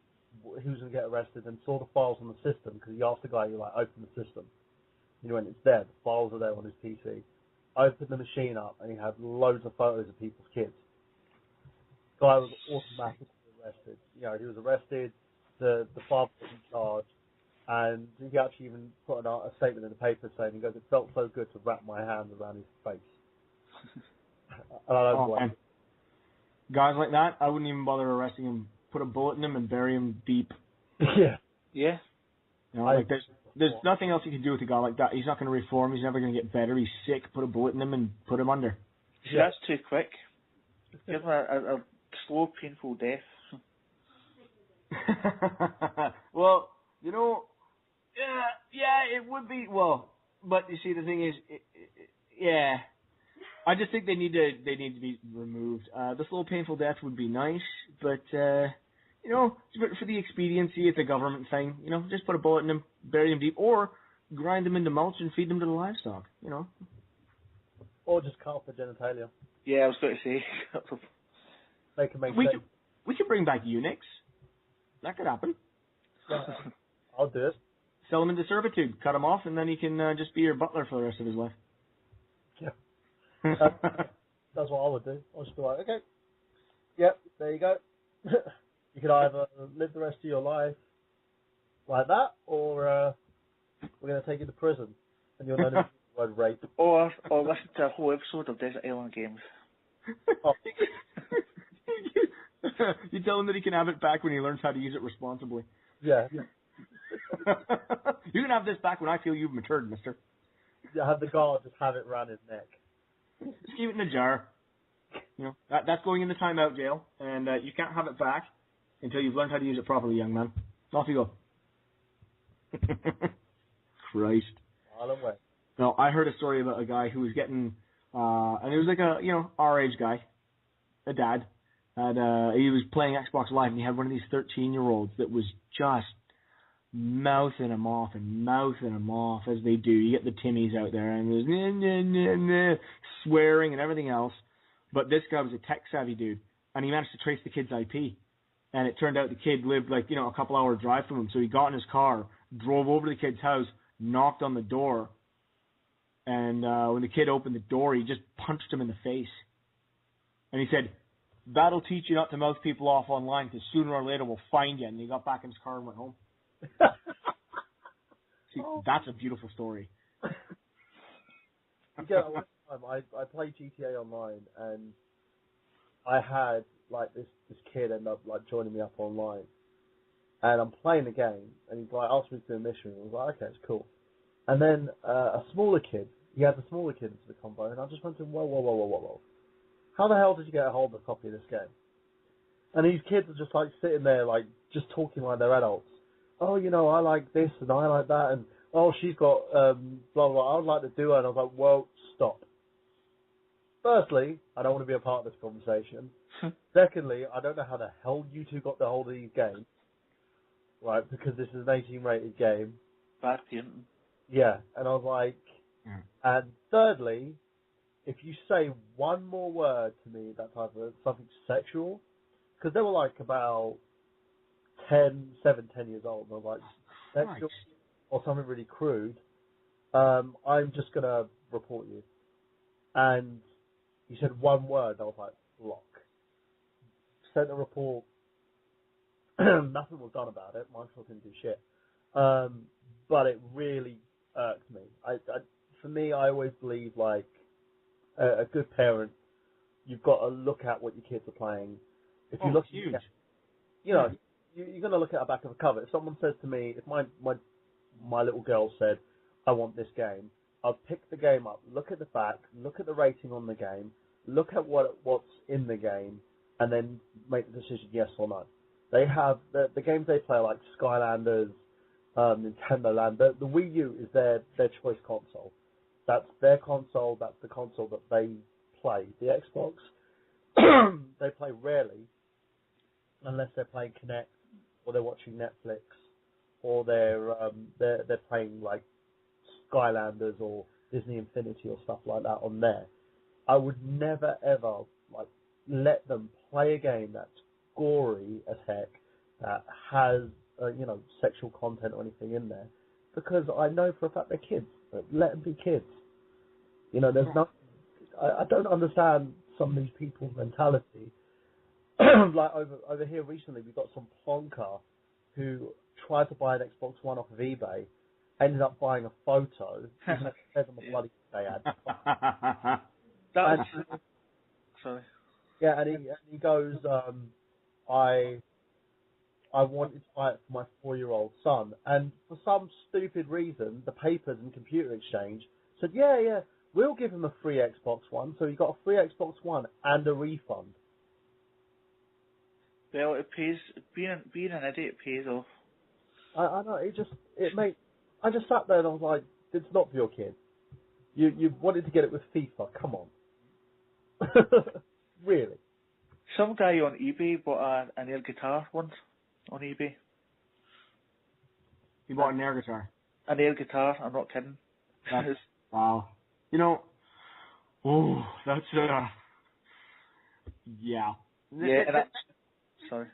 he was going to get arrested, and saw the files on the system, because he asked the guy, like, open the system. You know, and it's there, the files are there on his PC. Opened the machine up, and he had loads of photos of people's kids. The guy was automatically arrested. You know, he was arrested, the father was in charge, and he actually even put a statement in the paper saying, he goes, it felt so good to wrap my hand around his face. And I don't blame him. Guys like that, I wouldn't even bother arresting him. Put a bullet in him and bury him deep. Yeah. Yeah. You know, like there's nothing else you can do with a guy like that. He's not going to reform. He's never going to get better. He's sick. Put a bullet in him and put him under. See, that's too quick. Give him a slow, painful death. Well, you know, yeah, it would be. Well, but you see, the thing is, yeah, I just think they need to be removed. This little painful death would be nice, but you know, for the expediency, it's a government thing. You know, just put a bullet in them, bury them deep, or grind them into mulch and feed them to the livestock. You know, or just cut off the genitalia. Yeah, I was going to say. They can make sense. We could bring back eunuchs. That could happen. Yeah, I'll do it. Sell him into servitude, cut him off, and then he can just be your butler for the rest of his life. Yeah. That's what I would do. I'll just be like, okay, yep, there you go. You could either live the rest of your life like that, or we're going to take you to prison, and you'll know the word rape. Or listen to a whole episode of Desert Island Games. Oh. You tell him that he can have it back when he learns how to use it responsibly. Yeah. You can have this back when I feel you've matured, mister. Yeah, have the guard just have it around his neck. Just keep it in a jar. You know, that's going in the timeout jail, and you can't have it back until you've learned how to use it properly, young man. Off you go. Christ. Island way. No, I heard a story about a guy who was getting, and it was like a, our age guy, a dad, and he was playing Xbox Live, and he had one of these 13-year-olds that was just mouthing him off as they do. You get the Timmies out there, and there's swearing and everything else. But this guy was a tech-savvy dude, and he managed to trace the kid's IP. And it turned out the kid lived, like, a couple-hour drive from him. So he got in his car, drove over to the kid's house, knocked on the door, and when the kid opened the door, he just punched him in the face. And he said, that'll teach you not to mouth people off online, because sooner or later we'll find you. And he got back in his car and went home. See, that's a beautiful story. Yeah, I played GTA Online, and I had like this kid end up like joining me up online, and I'm playing the game, and he's like asked me to do a mission, and I was like, okay, it's cool. And then a smaller kid, he had the smaller kid into the combo, and I just went to him, whoa, how the hell did you get a hold of a copy of this game? And these kids are just like sitting there, like just talking like they're adults. Oh, I like this and I like that, and oh, she's got blah blah. I would like to do it, and I was like, whoa, stop. Firstly, I don't want to be a part of this conversation. Secondly, I don't know how the hell you two got the hold of these games, right? Because this is an 18-rated game. Bad. Yeah, and I was like, and thirdly, if you say one more word to me, that type of something sexual, because they were like about 10 years old, and I was like, sexual or something really crude, I'm just going to report you. And he said one word, I was like, block. Sent a report, nothing was done about it, Microsoft didn't do shit. But it really irked me. For me, I always believe, like, a good parent, you've got to look at what your kids are playing. If you look huge. at, you're going to look at the back of a cover. If someone says to me, if my little girl said, I want this game, I'll pick the game up, look at the back, look at the rating on the game, look at what's in the game, and then make the decision yes or no. They have the games they play are like Skylanders, Nintendo Land. The Wii U is their choice console. That's their console. That's the console that they play. The Xbox, they play rarely, unless they're playing Kinect or they're watching Netflix or they're playing like Skylanders or Disney Infinity or stuff like that on there. I would never ever like let them play a game that's gory as heck, that has sexual content or anything in there, because I know for a fact they're kids. Let them be kids. There's no. I don't understand some of these people's mentality. Like over here recently, we got some plonker who tried to buy an Xbox One off of eBay, ended up buying a photo, even though it says on the bloody they had. Sorry. Yeah, and he goes, I wanted to buy it for my 4-year-old son, and for some stupid reason, the papers and computer exchange said, yeah, we'll give him a free Xbox One, so he got a free Xbox One and a refund. Well, it pays. Being an idiot pays off. I know, I just sat there and I was like, it's not for your kid. You wanted to get it with FIFA, come on. Really? Some guy on eBay bought an air guitar once on eBay. He bought an air guitar. An air guitar, I'm not kidding. Wow. That's yeah. Yeah. Sorry.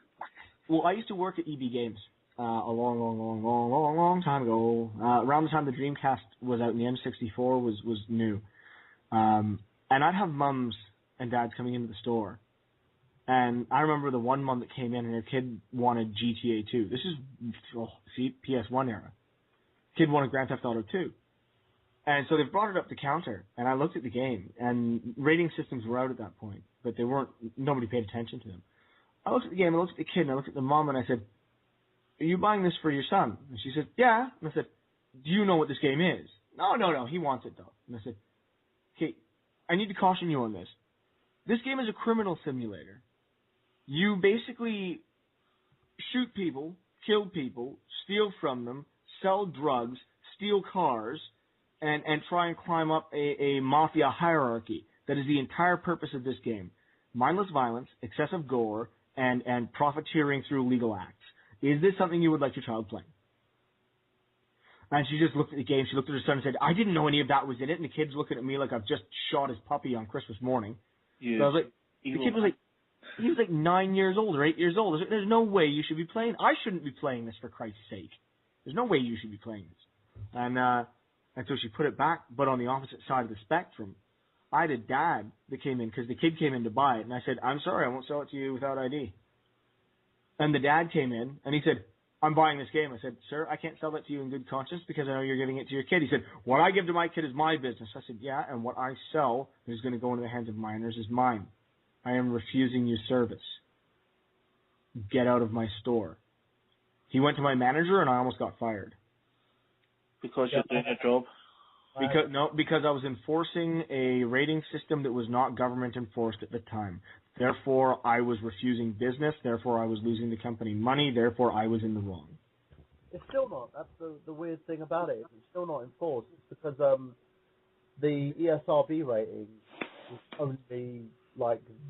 Well, I used to work at EB Games a long time ago. Around the time the Dreamcast was out and the N64 was new. And I'd have mums and dads coming into the store. And I remember the one mom that came in and her kid wanted GTA 2. This is PS1 era. Kid wanted Grand Theft Auto 2. And so they brought it up the counter, and I looked at the game, and rating systems were out at that point, but nobody paid attention to them. I looked at the game, I looked at the kid, and I looked at the mom, and I said, are you buying this for your son? And she said, yeah. And I said, do you know what this game is? No, he wants it, though. And I said, okay, I need to caution you on this. This game is a criminal simulator. You basically shoot people, kill people, steal from them, sell drugs, steal cars, and try and climb up a mafia hierarchy. That is the entire purpose of this game. Mindless violence, excessive gore, and profiteering through legal acts. Is this something you would like your child playing? And she just looked at the game, she looked at her son and said, I didn't know any of that was in it, and the kid's looking at me like I've just shot his puppy on Christmas morning. Yes. So I was like, the kid was like, he was like 9 years old or 8 years old. There's no way you should be playing. I shouldn't be playing this, for Christ's sake. There's no way you should be playing this. And so she put it back, but on the opposite side of the spectrum, I had a dad that came in because the kid came in to buy it, and I said, I'm sorry, I won't sell it to you without ID. And the dad came in, and he said, I'm buying this game. I said, sir, I can't sell that to you in good conscience because I know you're giving it to your kid. He said, what I give to my kid is my business. I said, yeah, and what I sell is going to go into the hands of minors is mine. I am refusing your service. Get out of my store. He went to my manager, and I almost got fired. Because you're doing your job? Because I was enforcing a rating system that was not government enforced at the time. Therefore, I was refusing business. Therefore, I was losing the company money. Therefore, I was in the wrong. It's still not. That's the weird thing about it. It's still not enforced. It's because the ESRB rating is only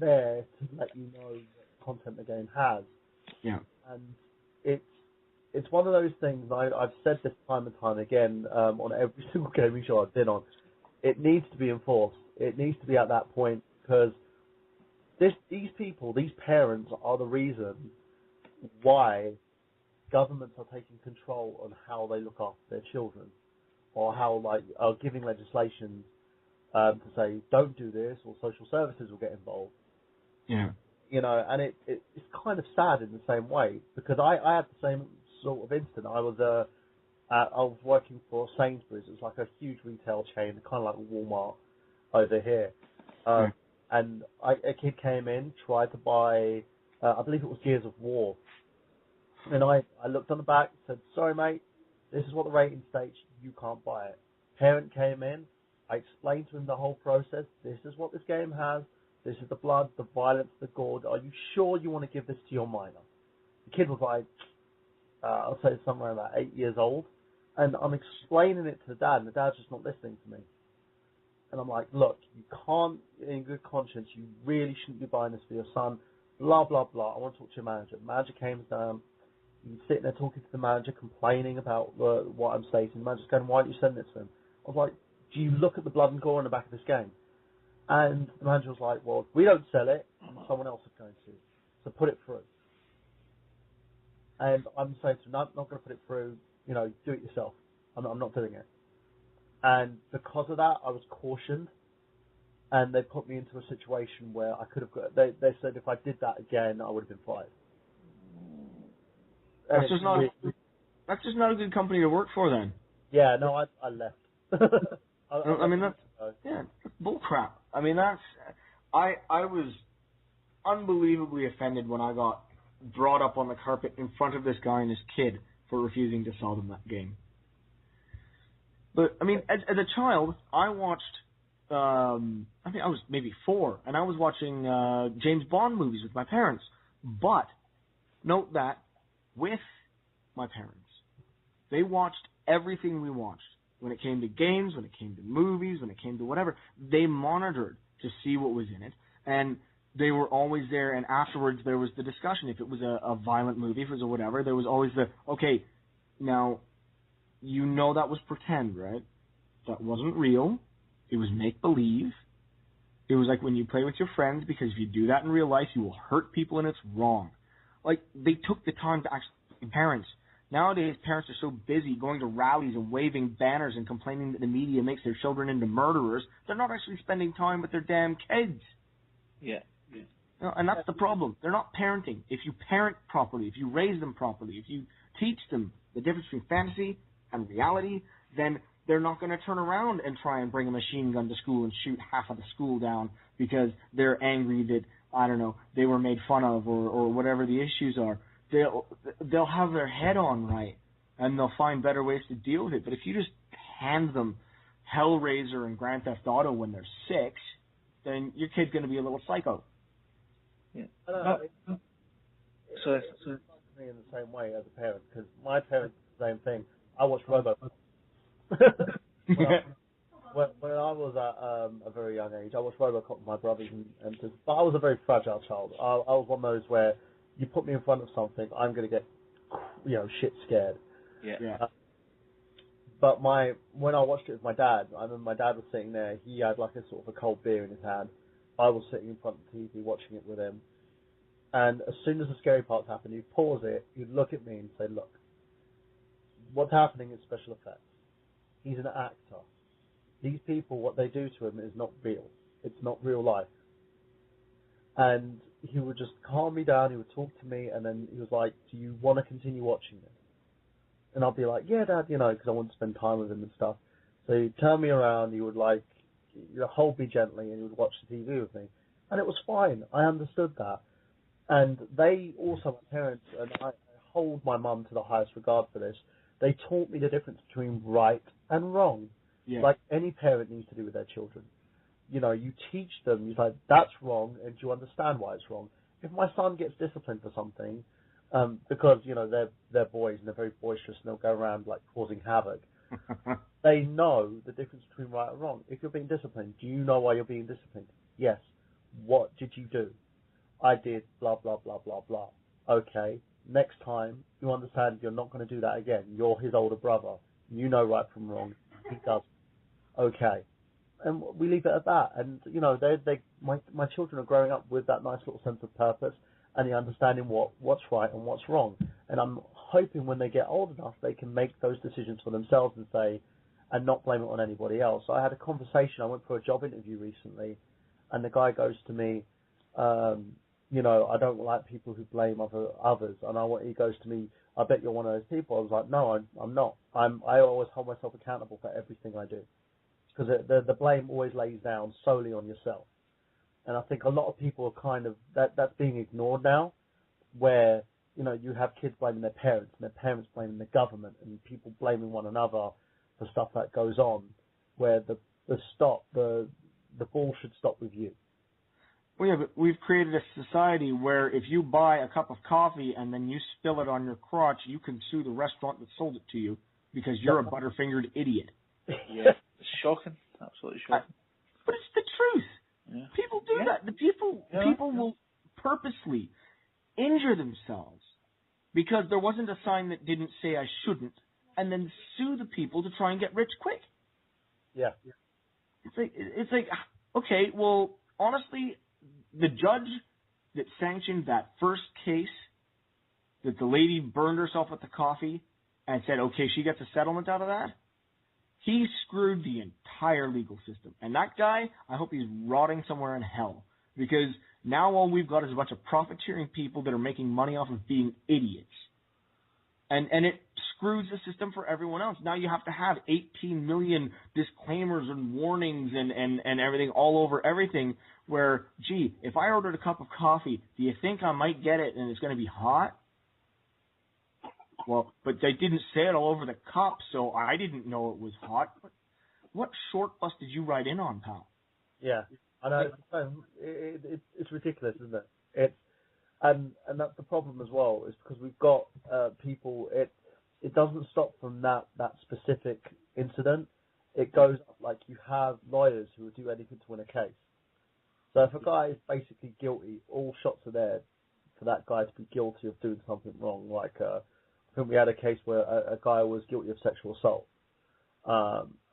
there to let you know what content the game has. Yeah. And it's one of those things. I've said this time and time again on every single gaming show I've been on. It needs to be enforced. It needs to be at that point because these people, these parents, are the reason why governments are taking control on how they look after their children, or how are giving legislation to say don't do this, or social services will get involved. Yeah. And it's kind of sad in the same way because I had the same sort of incident. I was working for Sainsbury's. It was like a huge retail chain, kind of like Walmart over here. And a kid came in, tried to buy, I believe it was Gears of War. And I looked on the back, said, sorry mate, this is what the rating states, you can't buy it. Parent came in, I explained to him the whole process, this is what this game has, this is the blood, the violence, the gore, are you sure you want to give this to your minor? The kid was like, I'll say somewhere about 8 years old, and I'm explaining it to the dad, and the dad's just not listening to me. And I'm like, look, you can't, in good conscience, you really shouldn't be buying this for your son, blah, blah, blah. I want to talk to your manager. The manager came down, he's sitting there talking to the manager, complaining about what I'm stating. The manager's going, why aren't you sending it to him? I was like, do you look at the blood and gore in the back of this game? And the manager was like, well, if we don't sell it, someone else is going to. So put it through. And I'm saying to him, no, I'm not going to put it through, do it yourself. I'm not doing it. And because of that, I was cautioned, and they put me into a situation where I could have. They said if I did that again, I would have been fired. That's just not a good company to work for, then. Yeah, no, I left. I mean, that's bullcrap. I mean, I was unbelievably offended when I got brought up on the carpet in front of this guy and his kid for refusing to sell them that game. But, I mean, as a child, I watched, I was maybe 4, and I was watching James Bond movies with my parents. But, note that, with my parents, they watched everything we watched. When it came to games, when it came to movies, when it came to whatever, they monitored to see what was in it. And they were always there, and afterwards there was the discussion. If it was a violent movie, if it was a whatever, there was always okay, now, you know that was pretend, right? That wasn't real. It was make-believe. It was like when you play with your friends, because if you do that in real life, you will hurt people, and it's wrong. Like, they took the time to actually, parents. Nowadays, parents are so busy going to rallies and waving banners and complaining that the media makes their children into murderers, they're not actually spending time with their damn kids. Yeah. And that's the problem. They're not parenting. If you parent properly, if you raise them properly, if you teach them the difference between fantasy and reality, then they're not going to turn around and try and bring a machine gun to school and shoot half of the school down because they're angry that, I don't know, they were made fun of or whatever the issues are. They'll have their head on right, and they'll find better ways to deal with it. But if you just hand them Hellraiser and Grand Theft Auto when they're 6, then your kid's going to be a little psycho. Yeah. So me in the same way as a parent, because my parents the same thing. I watched RoboCop. when I was at a very young age, I watched RoboCop with my brothers and sisters, but I was a very fragile child. I was one of those where you put me in front of something, I'm going to get, shit scared. Yeah. But when I watched it with my dad, I remember my dad was sitting there. He had like a sort of a cold beer in his hand. I was sitting in front of the TV watching it with him. And as soon as the scary parts happened, he'd pause it, he'd look at me and say, look, what's happening is special effects. He's an actor. These people, what they do to him is not real. It's not real life. And he would just calm me down, he would talk to me, and then he was like, do you want to continue watching this? And I'll be like, yeah, Dad, because I want to spend time with him and stuff. So he'd turn me around, he would hold me gently, and he would watch the TV with me. And it was fine. I understood that. And they also, my parents, and I hold my mum to the highest regard for this, they taught me the difference between right and wrong. Yeah. Like any parent needs to do with their children. You teach them, you're like, that's wrong, and do you understand why it's wrong? If my son gets disciplined for something, because, they're boys and they're very boisterous and they'll go around, like, causing havoc, they know the difference between right and wrong. If you're being disciplined, do you know why you're being disciplined? Yes. What did you do? I did blah, blah, blah, blah, blah. Okay. Next time, you understand you're not going to do that again. You're his older brother. You know right from wrong. He doesn't. Okay. And we leave it at that. And, my children are growing up with that nice little sense of purpose and the understanding what's right and what's wrong. And I'm hoping when they get old enough, they can make those decisions for themselves and not blame it on anybody else. I had a conversation. I went for a job interview recently, and the guy goes to me, I don't like people who blame others. And he goes to me, I bet you're one of those people. I was like, no, I'm not. I always hold myself accountable for everything I do. Because the blame always lays down solely on yourself. And I think a lot of people are kind of, that's being ignored now, where you have kids blaming their parents, and their parents blaming the government, and people blaming one another for stuff that goes on, where the ball should stop with you. Well, yeah, but we've created a society where if you buy a cup of coffee and then you spill it on your crotch, you can sue the restaurant that sold it to you because you're a butterfingered idiot. Yeah, it's shocking. Absolutely shocking. But it's the truth. Yeah. People do that. The people will purposely injure themselves because there wasn't a sign that didn't say I shouldn't, and then sue the people to try and get rich quick. Yeah. It's like okay, well, honestly, the judge that sanctioned that first case that the lady burned herself with the coffee and said, okay, she gets a settlement out of that, he screwed the entire legal system. And that guy, I hope he's rotting somewhere in hell, because now all we've got is a bunch of profiteering people that are making money off of being idiots. And it screws the system for everyone else. Now you have to have 18 million disclaimers and warnings and everything all over everything where, gee, if I ordered a cup of coffee, do you think I might get it and it's going to be hot? Well, but they didn't say it all over the cup, so I didn't know it was hot. What short bus did you ride in on, pal? Yeah, I know. It's ridiculous, isn't it? And that's the problem as well, is because we've got people. It doesn't stop from that specific incident. It goes up, like you have lawyers who will do anything to win a case. So if a guy is basically guilty, all shots are there for that guy to be guilty of doing something wrong. Like I think we had a case where a guy was guilty of sexual assault,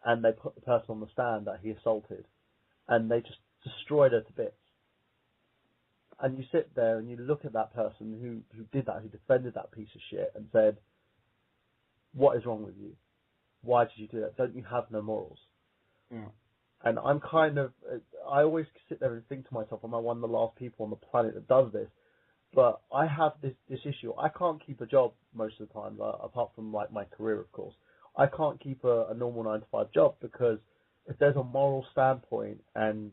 and they put the person on the stand that he assaulted, and they just destroyed her to bits. And you sit there and you look at that person who did that, who defended that piece of shit, and said, what is wrong with you? Why did you do that? Don't you have no morals? Yeah. And I'm I always sit there and think to myself, am I one of the last people on the planet that does this? But I have this issue. I can't keep a job most of the time, apart from like my career, of course. I can't keep a normal 9-to-5 job because if there's a moral standpoint and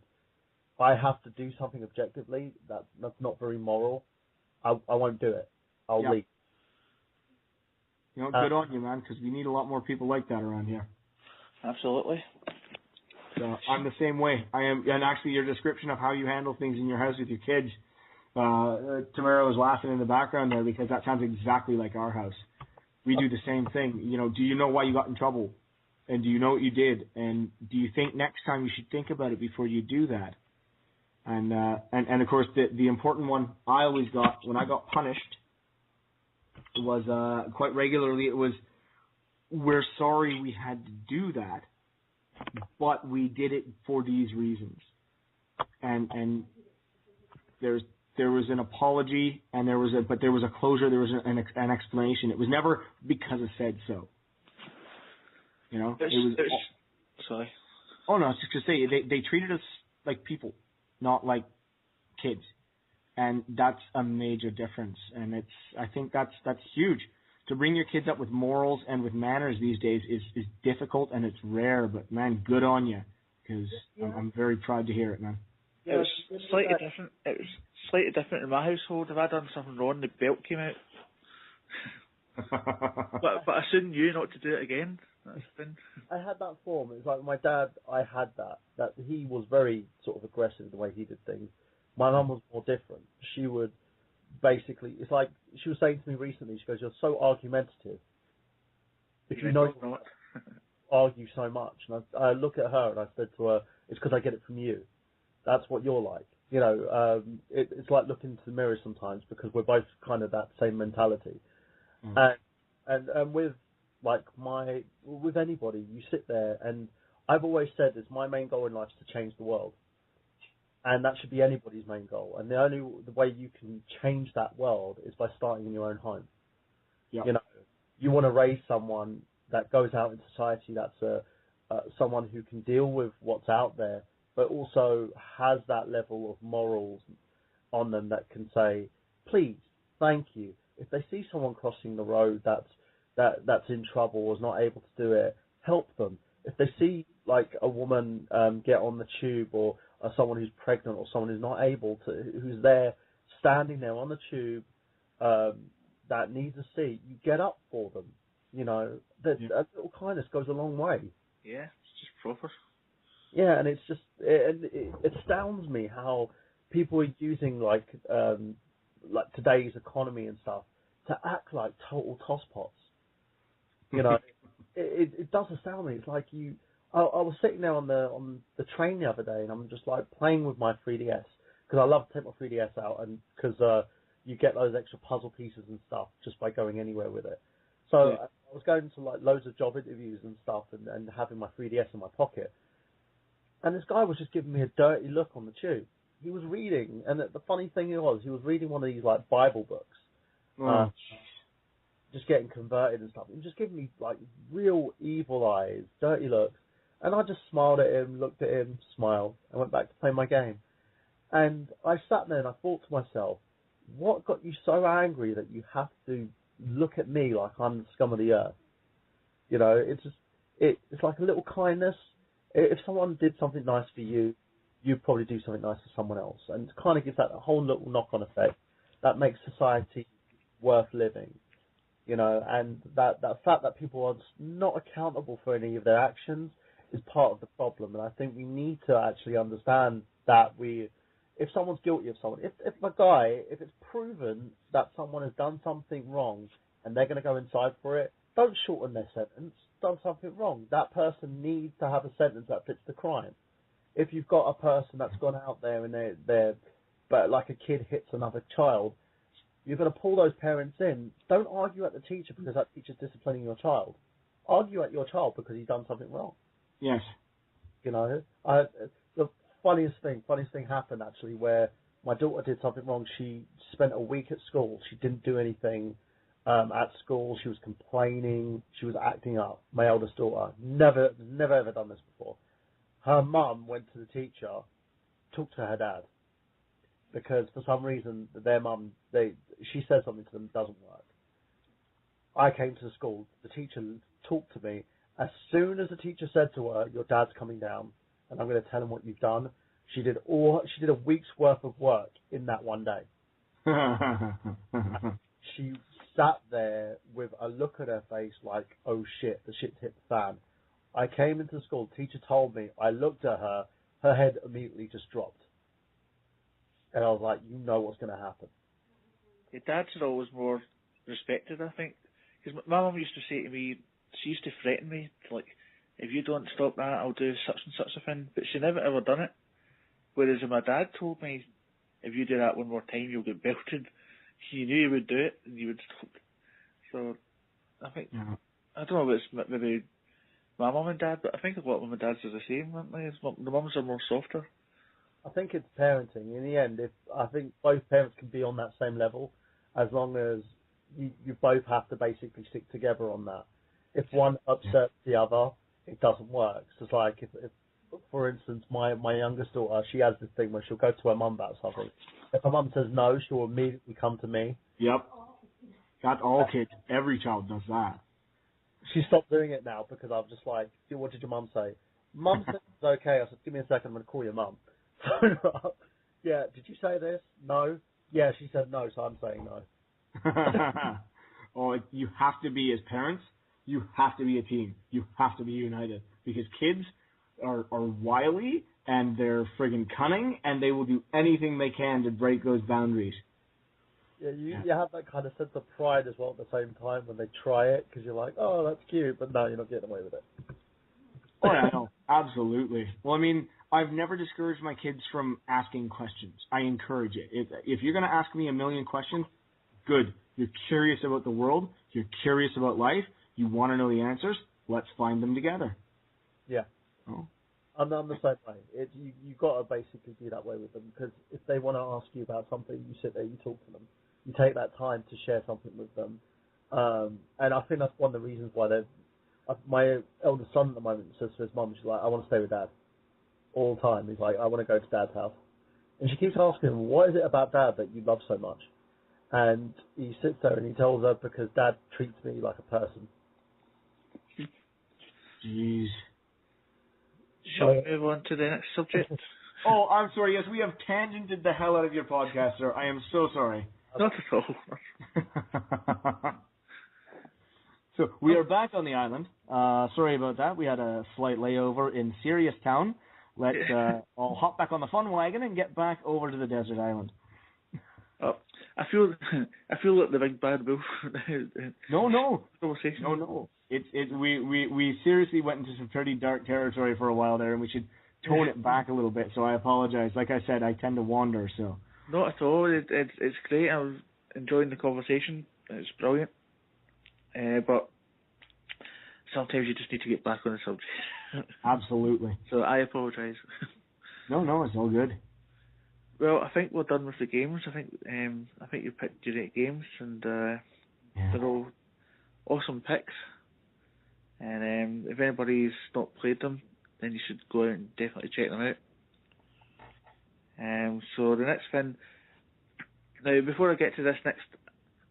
I have to do something objectively that's not very moral, I won't do it. I'll leave. You know, good on you, man, because we need a lot more people like that around here. Absolutely. So I'm the same way. I am, and actually, your description of how you handle things in your house with your kids, Tamara was laughing in the background there because that sounds exactly like our house. We do the same thing. You know, do you know why you got in trouble? And do you know what you did? And do you think next time you should think about it before you do that? And of course, the important one I always got when I got punished was quite regularly. It was, we're sorry we had to do that, but we did it for these reasons. And there was an apology, and there was a closure. There was an explanation. It was never because I said so. You know, sorry. Oh no, I was just gonna say they treated us like people, not like kids, and that's a major difference. And I think that's huge. To bring your kids up with morals and with manners these days is difficult, and it's rare. But man, good on you, because I'm very proud to hear it, man. It was slightly different. It was slightly different in my household. If I'd done something wrong, the belt came out. but I soon knew not to do it again. That's the thing. I had that form. It was like my dad. I had that he was very sort of aggressive the way he did things. My mum was more different. She would basically. It's like she was saying to me recently. She goes, "You're so argumentative. If you know you argue so much." And I look at her and I said to her, "It's because I get it from you. That's what you're like. You know, it's like looking into the mirror sometimes because we're both kind of that same mentality." And with like with anybody, you sit there, and I've always said it's my main goal in life is to change the world, and that should be anybody's main goal. And the way you can change that world is by starting in your own home. Yep. You know, you want to raise someone that goes out in society that's someone who can deal with what's out there, but also has that level of morals on them that can say, please, thank you. If they see someone crossing the road that's in trouble or is not able to do it, help them. If they see like a woman get on the tube or someone who's pregnant or someone who's not able to, who's there standing there on the tube, that needs a seat, you get up for them. You know, that a little kindness goes a long way. Yeah, it's just proper. Yeah, and it's just it astounds me how people are using like today's economy and stuff to act like total tosspots. You know, it does astound me. It's like I was sitting there on the train the other day, and I'm just like playing with my 3DS because I love to take my 3DS out, and because you get those extra puzzle pieces and stuff just by going anywhere with it. So I was going to like loads of job interviews and stuff, and having my 3DS in my pocket. And this guy was just giving me a dirty look on the tube. He was reading, and the funny thing was, he was reading one of these like Bible books, just getting converted and stuff. He was just giving me like real evil eyes, dirty looks. And I just smiled at him, looked at him, smiled, and went back to play my game. And I sat there and I thought to myself, what got you so angry that you have to look at me like I'm the scum of the earth? You know, it's like a little kindness. If someone did something nice for you, you'd probably do something nice for someone else. And it kind of gives that whole little knock-on effect that makes society worth living. You know, and that fact that people are not accountable for any of their actions is part of the problem. And I think we need to actually understand that if someone's guilty of someone, if it's proven that someone has done something wrong and they're going to go inside for it, don't shorten their sentence. Done something wrong. That person needs to have a sentence that fits the crime. If you've got a person that's gone out there and but like a kid hits another child, you're going to pull those parents in. Don't argue at the teacher because that teacher's disciplining your child. Argue at your child because he's done something wrong. Yes. You know, the funniest thing happened actually where my daughter did something wrong. She spent a week at school. She didn't do anything at school. She was complaining. She was acting up. My eldest daughter, never ever done this before. Her mum went to the teacher, talked to her dad, because for some reason their mum, she said something to them, doesn't work. I came to the school. The teacher talked to me. As soon as the teacher said to her, "Your dad's coming down, and I'm going to tell him what you've done," she did a week's worth of work in that one day. She sat there with a look at her face like, oh shit, the shit's hit the fan. I came into school, the teacher told me, I looked at her, her head immediately just dropped. And I was like, you know what's going to happen. Your dads are always more respected, I think. Because my mum used to say to me, she used to threaten me, like, if you don't stop that, I'll do such and such a thing. But she never ever done it. Whereas if my dad told me, if you do that one more time, you'll get belted. He knew you would do it, and you would stop. So, I think, I don't know if it's maybe my mum and dad, but I think a lot of my dads are the same, aren't they? The mums are more softer. I think it's parenting. In the end, I think both parents can be on that same level, as long as you both have to basically stick together on that. If one upsets the other, it doesn't work. So it's like, if for instance, my youngest daughter, she has this thing where she'll go to her mum about something. If her mum says no, she'll immediately come to me. Yep. That's all kids. Every child does that. She stopped doing it now because I'm just like, what did your mum say? Mum said it's okay. I said, give me a second, I'm going to call your mum. Phone her up. Yeah, did you say this? No. Yeah, she said no, so I'm saying no. Oh, you have to be, as parents, you have to be a team. You have to be united. Because kids are wily, and they're friggin' cunning, and they will do anything they can to break those boundaries. Yeah, you have that kind of sense of pride as well at the same time when they try it, because you're like, oh, that's cute, but no, you're not getting away with it. Oh, yeah, no, absolutely. Well, I mean, I've never discouraged my kids from asking questions. I encourage it. If you're going to ask me a million questions, good. You're curious about the world. You're curious about life. You want to know the answers. Let's find them together. Yeah. Oh. I'm the same way. You've got to basically be that way with them, because if they want to ask you about something, you sit there, you talk to them. You take that time to share something with them. And I think that's one of the reasons why my eldest son at the moment says to his mum, she's like, I want to stay with Dad all the time. He's like, I want to go to Dad's house. And she keeps asking him, what is it about Dad that you love so much? And he sits there and he tells her, because Dad treats me like a person. Jeez. Shall we move on to the next subject? Oh, I'm sorry. Yes, we have tangented the hell out of your podcast, sir. I am so sorry. Not at all. So we are back on the island. Sorry about that. We had a slight layover in Serious Town. Let's all hop back on the fun wagon and get back over to the desert island. Oh, I feel like the big bad wolf. No. Conversation. No. We seriously went into some pretty dark territory for a while there, and we should tone it back a little bit. So I apologize. Like I said, I tend to wander. So not at all. It's great. I'm enjoying the conversation. It's brilliant. But sometimes you just need to get back on the subject. Absolutely. So I apologise. No, it's all good. Well, I think we're done with the games. I think you picked your 8 games, and they're all awesome picks. And if anybody's not played them, then you should go out and definitely check them out. So the next thing, now before I get to this next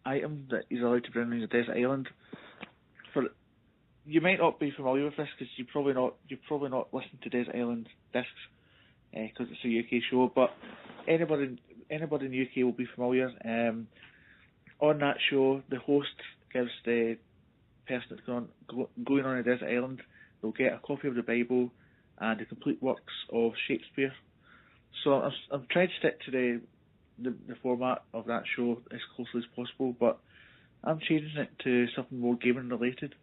item that he's allowed to bring on the desert island, you might not be familiar with this because you've probably not listened to Desert Island Discs because it's a UK show, but anybody in the UK will be familiar. On that show, the host gives the person that's going on a desert island, they'll get a copy of the Bible and the complete works of Shakespeare. So I'm trying to stick to the format of that show as closely as possible, but I'm changing it to something more gaming related.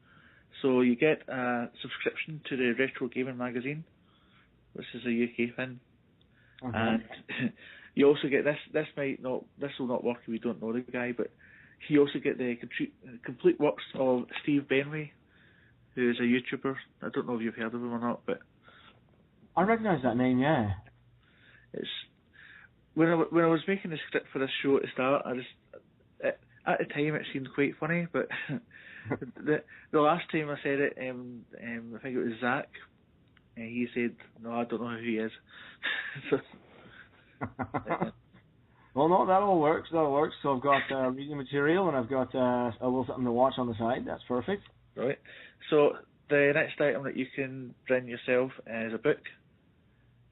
So you get a subscription to the Retro Gaming magazine, which is a UK thing, and you also get this. This will not work if you don't know the guy, but you also get the complete works of Steve Benway, who is a YouTuber. I don't know if you've heard of him or not, but I recognise that name. Yeah, it's when I was making the script for this show at the start, at the time it seemed quite funny, but the last time I said it, I think it was Zach, and he said, "No, I don't know who he is." So, well, no, that all works. So I've got reading material, and I've got a little something to watch on the side. That's perfect. Right. So the next item that you can bring yourself is a book.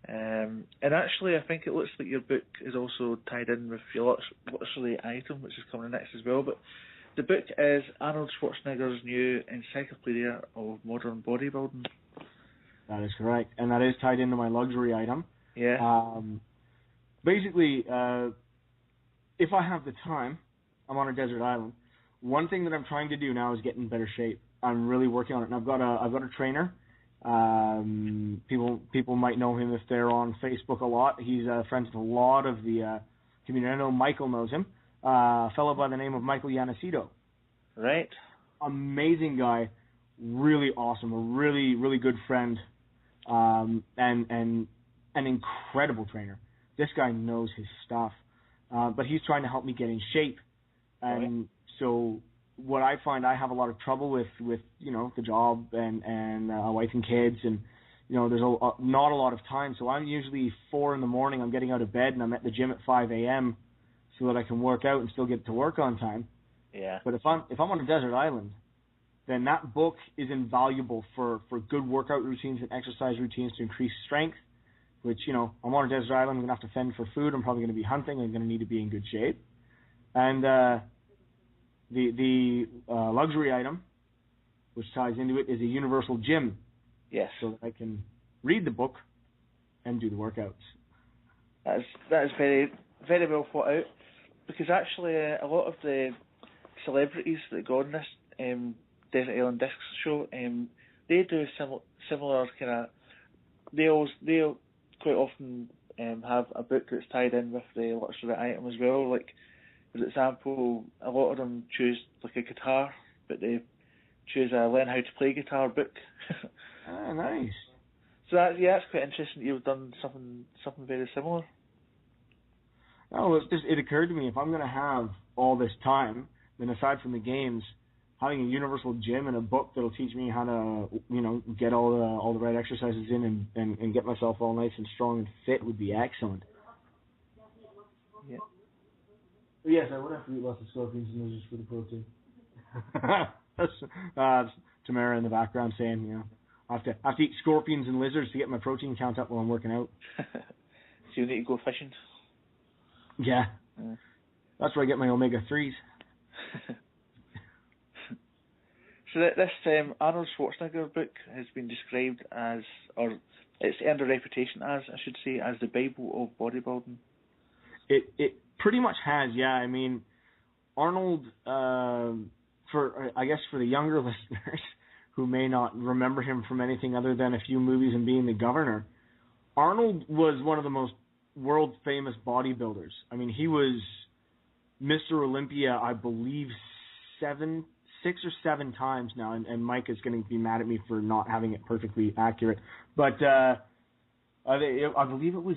And actually, I think it looks like your book is also tied in with your luxury item, which is coming next as well. But the book is Arnold Schwarzenegger's new Encyclopedia of Modern Bodybuilding. That is correct, and that is tied into my luxury item. Yeah. Basically, if I have the time, I'm on a desert island. One thing that I'm trying to do now is get in better shape. I'm really working on it, and I've got a trainer. People might know him if they're on Facebook a lot. He's friends with a lot of the community. I know Michael knows him. A fellow by the name of Michael Yanacito. Right. Amazing guy, really awesome, a really, really good friend, and an incredible trainer. This guy knows his stuff, but he's trying to help me get in shape, and so what I find I have a lot of trouble with the job and a wife and kids, and there's not a lot of time. So I'm usually 4 a.m. I'm getting out of bed and I'm at the gym at 5 a.m. so that I can work out and still get to work on time. Yeah. But if I'm on a desert island, then that book is invaluable for good workout routines and exercise routines to increase strength. Which I'm on a desert island. I'm gonna have to fend for food. I'm probably gonna be hunting. I'm gonna need to be in good shape, and The luxury item, which ties into it, is a universal gym. Yes. So that I can read the book and do the workouts. That is very, very well thought out. Because actually, a lot of the celebrities that go on this Desert Island Discs show, they do similar kind of. They quite often have a book that's tied in with the luxury item as well. Like, for example, a lot of them choose like a guitar, but they choose a learn how to play guitar book. Ah, nice. So that's quite interesting. You've done something very similar. Oh, it occurred to me, if I'm going to have all this time, then aside from the games, having a universal gym and a book that'll teach me how to, get all the right exercises in and get myself all nice and strong and fit would be excellent. Yeah. Yes, I would have to eat lots of scorpions and lizards for the protein. That's Tamara in the background saying, I have to eat scorpions and lizards to get my protein count up while I'm working out. So you need to go fishing. Yeah. That's where I get my omega-3s. So this Arnold Schwarzenegger book has been described as, or it's earned a reputation as, I should say, as the Bible of bodybuilding. It pretty much has, yeah. I mean, Arnold, for the younger listeners who may not remember him from anything other than a few movies and being the Governor, Arnold was one of the most world famous bodybuilders. I mean, he was Mr. Olympia, I believe, 6 or 7 times now, and Mike is going to be mad at me for not having it perfectly accurate, but I believe it was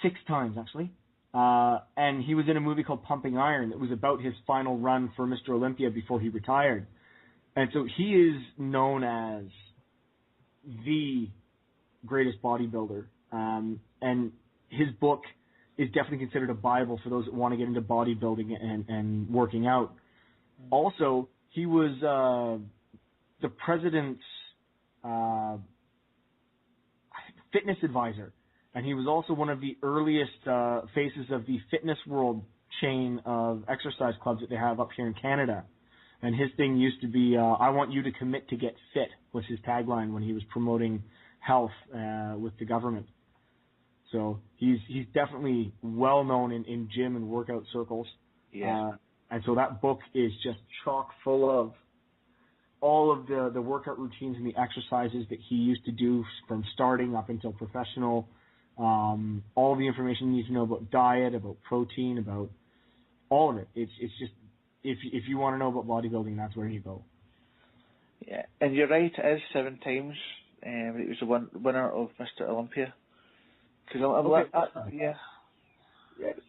6 times, actually. And he was in a movie called Pumping Iron that was about his final run for Mr. Olympia before he retired. And so he is known as the greatest bodybuilder. And his book is definitely considered a Bible for those that want to get into bodybuilding and working out. Also, he was the president's fitness advisor. And he was also one of the earliest faces of the Fitness World chain of exercise clubs that they have up here in Canada. And his thing used to be, I want you to commit to get fit, was his tagline when he was promoting health with the government. So he's definitely well known in gym and workout circles. Yeah. And so that book is just chock full of all of the workout routines and the exercises that he used to do from starting up until professional. All the information you need to know about diet, about protein, about all of it. It's just, if you want to know about bodybuilding, that's where you go. Yeah, and you're right, it is 7 times. He was the winner of Mr. Olympia. Yeah. Yes.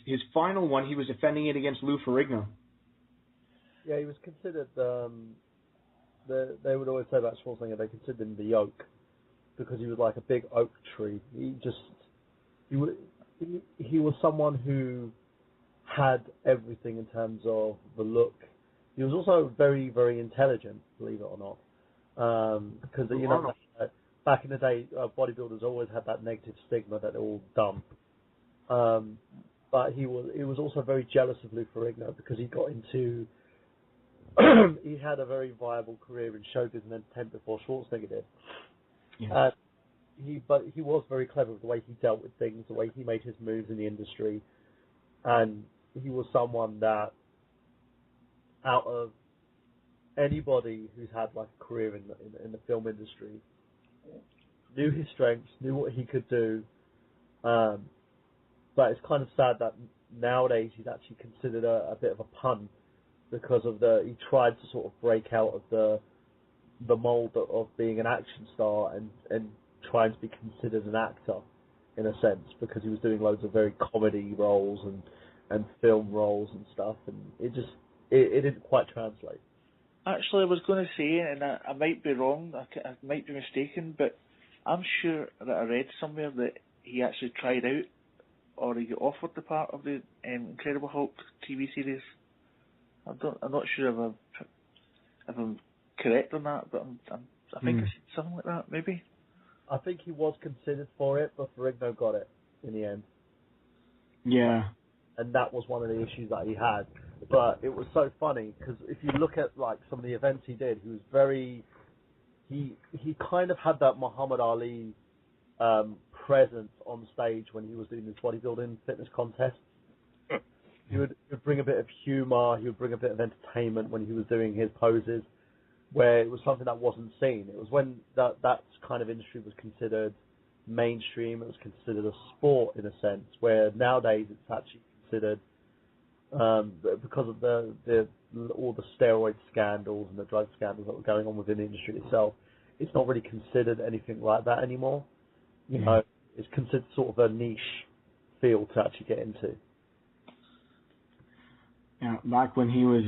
His final one, he was defending it against Lou Ferrigno. Yeah, he was considered. They would always say about Schwarzenegger, they considered him the oak because he was like a big oak tree. He was someone who had everything in terms of the look. He was also very, very intelligent, believe it or not, because back in the day, bodybuilders always had that negative stigma that they're all dumb. But he was also very jealous of Lou Ferrigno because he got into he had a very viable career in show business and entertainment before Schwarzenegger did. Yeah. But he was very clever with the way he dealt with things, the way he made his moves in the industry, and he was someone that, out of anybody who's had like a career in the film industry, knew his strengths, knew what he could do. But it's kind of sad that nowadays he's actually considered a bit of a pun because of he tried to sort of break out of the mold of being an action star and trying to be considered an actor in a sense, because he was doing loads of very comedy roles and film roles and stuff, and it didn't quite translate. Actually, I was going to say, and I might be wrong, I might be mistaken, but I'm sure that I read somewhere that he actually tried out, or he got offered the part of the Incredible Hulk TV series. I'm not sure if I'm correct on that, but I think it's something like that, maybe. I think he was considered for it, but Ferrigno got it in the end. Yeah. And that was one of the issues that he had. But it was so funny, because if you look at like some of the events he did, he was he kind of had that Muhammad Ali presence on stage when he was doing his bodybuilding fitness contest. He would bring a bit of humour, he would bring a bit of entertainment when he was doing his poses, where it was something that wasn't seen. It was when that kind of industry was considered mainstream, it was considered a sport in a sense, where nowadays it's actually considered, because of all the steroid scandals and the drug scandals that were going on within the industry itself, it's not really considered anything like that anymore. You know, it's considered sort of a niche field to actually get into. Yeah, back when he was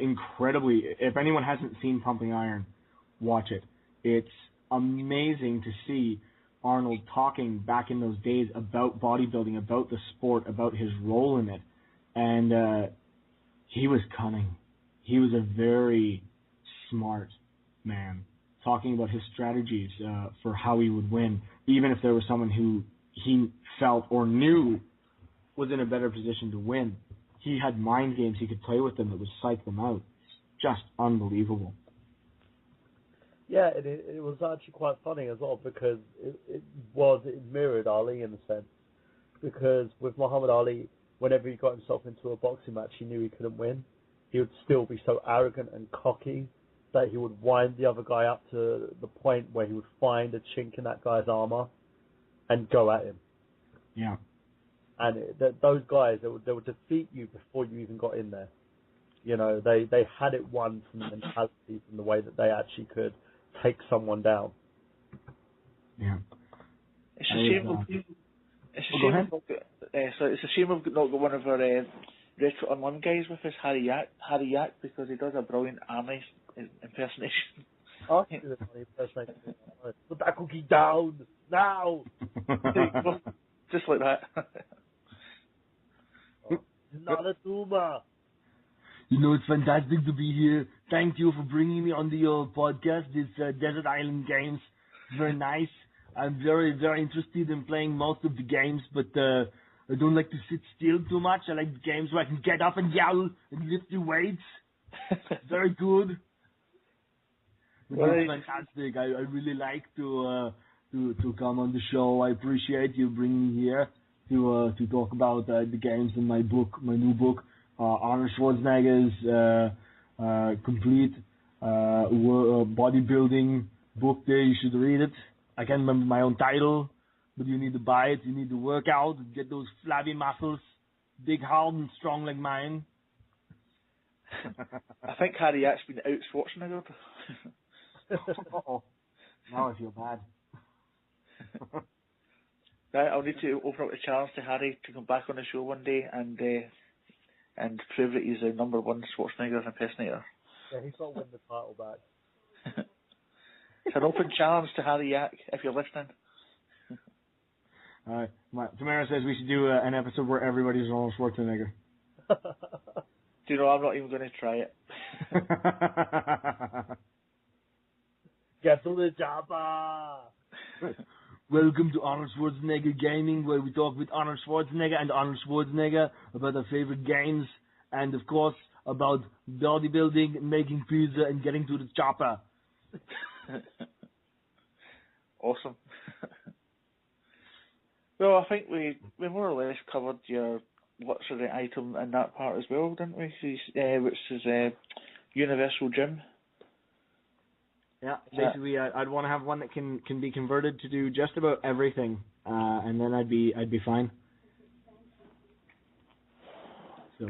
incredibly. If anyone hasn't seen Pumping Iron, watch it. It's amazing to see Arnold talking back in those days about bodybuilding, about the sport, about his role in it, and he was cunning. He was a very smart man, talking about his strategies for how he would win, even if there was someone who he felt or knew was in a better position to win. He had mind games he could play with them that would psych them out. Just unbelievable. Yeah, it was actually quite funny as well because it mirrored Ali in a sense. Because with Muhammad Ali, whenever he got himself into a boxing match, he knew he couldn't win. He would still be so arrogant and cocky that he would wind the other guy up to the point where he would find a chink in that guy's armor and go at him. Yeah. And those guys, they would defeat you before you even got in there. You know, they had it won from the mentality, from the way that they actually could take someone down. Yeah. It's a shame. It's a shame. It's a shame we've not got one of our Retro Unlimited guys with us, Harry Yak, because he does a brilliant Arnie impersonation. Oh, he did a funny impersonation. Put that cookie down now. Just like that. Not a tumor. You know, it's fantastic to be here. Thank you for bringing me on your podcast, this Desert Island Games. It's very nice. I'm very, very interested in playing most of the games, but I don't like to sit still too much. I like games where I can get up and yell and lift the weights. Very good. It's fantastic. I really like to come on the show. I appreciate you bringing me here to talk about the games in my new book, Arnold Schwarzenegger's complete bodybuilding book. There, you should read it. I can't remember my own title, but you need to buy it. You need to work out, get those flabby muscles, big, hard, and strong like mine. I think Harry Yak's been out Schwarzenegger. Oh, now I feel bad. Right, I'll need to open up the challenge to Harry to come back on the show one day and prove that he's the number one Schwarzenegger impersonator. Yeah, he's got to win the title back. It's an open challenge to Harry Yak, if you're listening. All right. Tamara says we should do an episode where everybody's Arnold Schwarzenegger. Do you know, I'm not even going to try it. Get to the chopper! Welcome to Arnold Schwarzenegger Gaming, where we talk with Arnold Schwarzenegger and Arnold Schwarzenegger about our favorite games and, of course, about bodybuilding, making pizza, and getting to the chopper. Awesome. Well, I think we more or less covered your luxury item in that part as well, didn't we? Which is Universal Gym. Yeah, basically, I'd want to have one that can be converted to do just about everything, and then I'd be fine. So,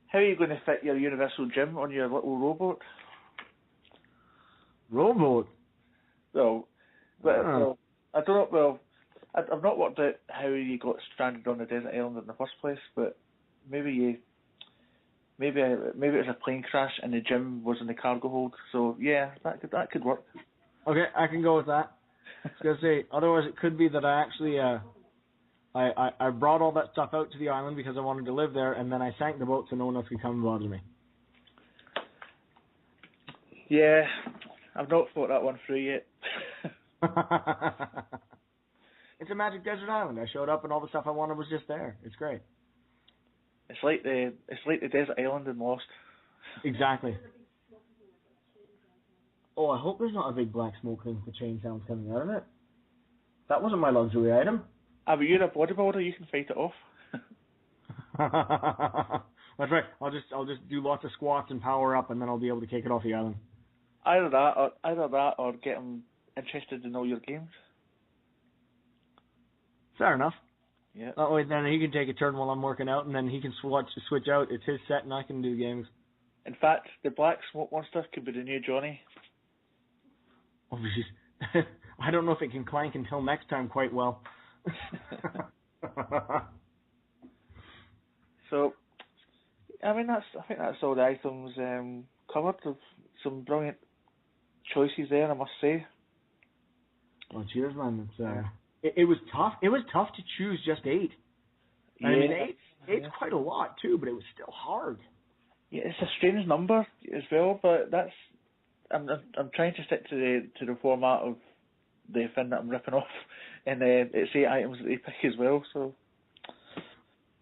how are you going to fit your Universal Gym on your little rowboat? Rowboat? Well, I don't know. Well, I've not worked out how you got stranded on the desert island in the first place, but maybe it was a plane crash and the gym was in the cargo hold. So yeah, that could work. Okay, I can go with that. I was gonna say, otherwise it could be that I actually I brought all that stuff out to the island because I wanted to live there, and then I sank the boat so no one else could come and bother me. Yeah, I've not thought that one through yet. It's a magic desert island. I showed up and all the stuff I wanted was just there. It's great. It's like the desert island in Lost. Exactly. Oh, I hope there's not a big black smoke ring with chain sounds coming out of it. That wasn't my luxury item. But you're a bodybuilder, you can fight it off. That's right. I'll just do lots of squats and power up, and then I'll be able to kick it off the island. Either that, or get him interested in all your games. Fair enough. Yeah. That way, then he can take a turn while I'm working out, and then he can switch out. It's his set, and I can do games. In fact, the black smoke monster could be the new Johnny. Oh, jeez. I don't know if it can clank until next time quite well. So, I think that's all the items covered. Of some brilliant choices there, I must say. Oh, cheers, man! It was tough. It was tough to choose just 8. Yeah. I mean, eight's quite a lot too, but it was still hard. Yeah, it's a strange number as well, but I'm trying to stick to the format of the thing that I'm ripping off, and it's 8 items that they pick as well. So.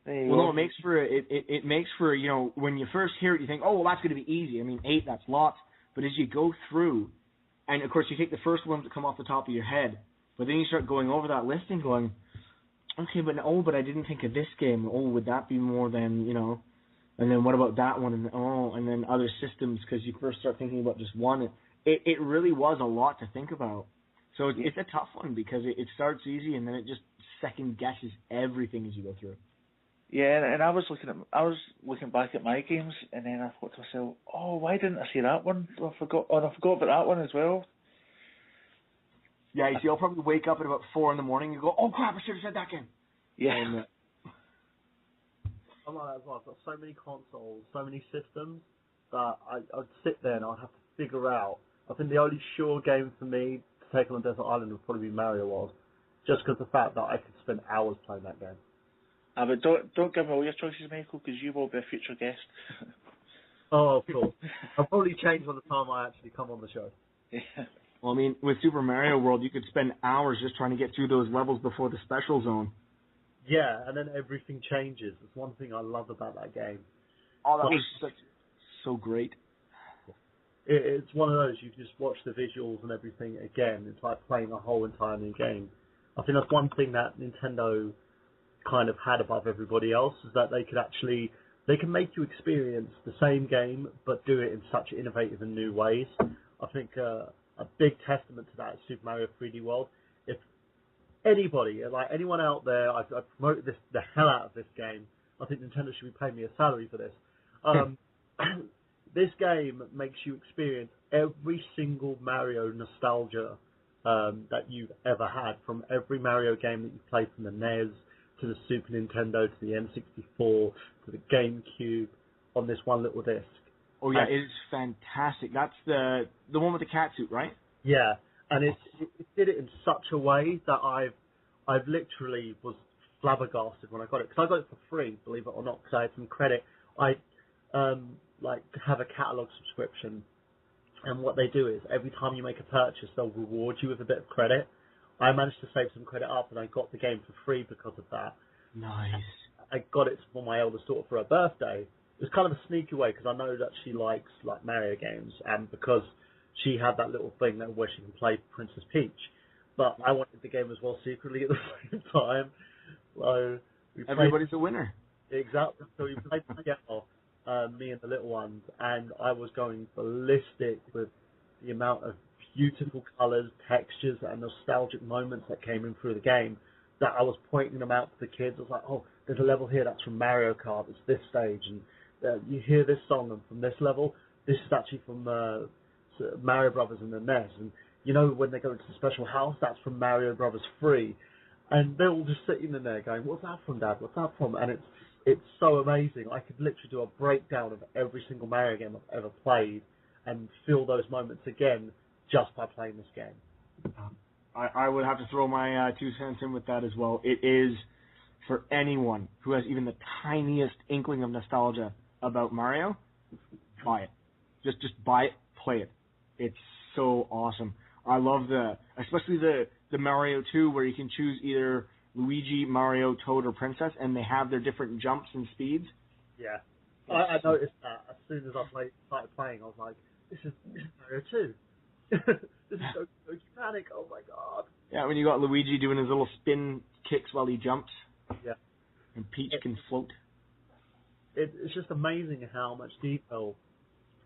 Well, no, it makes for you know, when you first hear it, you think, oh, well, that's going to be easy. I mean, 8, that's lots. But as you go through, and of course you take the first ones that come off the top of your head, but then you start going over that list and going, okay, but I didn't think of this game. Oh, would that be more than, you know? And then what about that one? And then other systems, because you first start thinking about just one. It really was a lot to think about. So it's a tough one because it starts easy and then it just second guesses everything as you go through. Yeah, and I was looking back at my games, and then I thought to myself, oh, why didn't I see that one? I forgot about that one as well. Yeah, you see, I'll probably wake up at about 4 a.m. and go, oh crap, I should have said that game. Yeah. And, I'm like that as well. I've got so many consoles, so many systems that I'd sit there and I'd have to figure out. I think the only sure game for me to take on a desert island would probably be Mario World, just because of the fact that I could spend hours playing that game. But don't give me all your choices, Michael, because you will be a future guest. Oh, of course. I'll probably change by the time I actually come on the show. Yeah. Well, I mean, with Super Mario World, you could spend hours just trying to get through those levels before the special zone. Yeah, and then everything changes. That's one thing I love about that game. Oh, that was so great. It's one of those, you can just watch the visuals and everything again. It's like playing a whole entire new game. I think that's one thing that Nintendo kind of had above everybody else, is that they can make you experience the same game but do it in such innovative and new ways. I think a big testament to that is Super Mario 3D World. If anybody, like anyone out there, I've promoted the hell out of this game. I think Nintendo should be paying me a salary for this. This game makes you experience every single Mario nostalgia that you've ever had, from every Mario game that you've played from the NES to the Super Nintendo, to the N64, to the GameCube, on this one little disc. Oh yeah, it is fantastic. That's the one with the cat suit, right? Yeah, and it did it in such a way that I've literally was flabbergasted when I got it, because I got it for free, believe it or not, because I had some credit. I have a catalog subscription, and what they do is every time you make a purchase, they'll reward you with a bit of credit. I managed to save some credit up, and I got the game for free because of that. Nice. I got it for my eldest daughter for her birthday. It was kind of a sneaky way, because I know that she likes like Mario games, and because she had that little thing where she can play Princess Peach. But I wanted the game as well secretly at the same time. So everybody's a winner. Exactly. So we played together, me and the little ones, and I was going ballistic with the amount of beautiful colours, textures, and nostalgic moments that came in through the game, that I was pointing them out to the kids. I was like, oh, there's a level here that's from Mario Kart, it's this stage, and you hear this song, and from this level, this is actually from Mario Brothers and the NES, and you know when they go into the special house, that's from Mario Brothers 3, and they're all just sitting in there going, what's that from, Dad, what's that from? And it's so amazing. I could literally do a breakdown of every single Mario game I've ever played and feel those moments again just by playing this game. I would have to throw my 2 cents in with that as well. It is, for anyone who has even the tiniest inkling of nostalgia about Mario, buy it. Just buy it, play it. It's so awesome. I love especially the Mario 2, where you can choose either Luigi, Mario, Toad, or Princess, and they have their different jumps and speeds. Yeah. I noticed that as soon as I started playing, I was like, this is Mario 2. This is so Panic, oh my god. Yeah, when you got Luigi doing his little spin kicks while he jumps. Yeah. And Peach can float. It's just amazing how much detail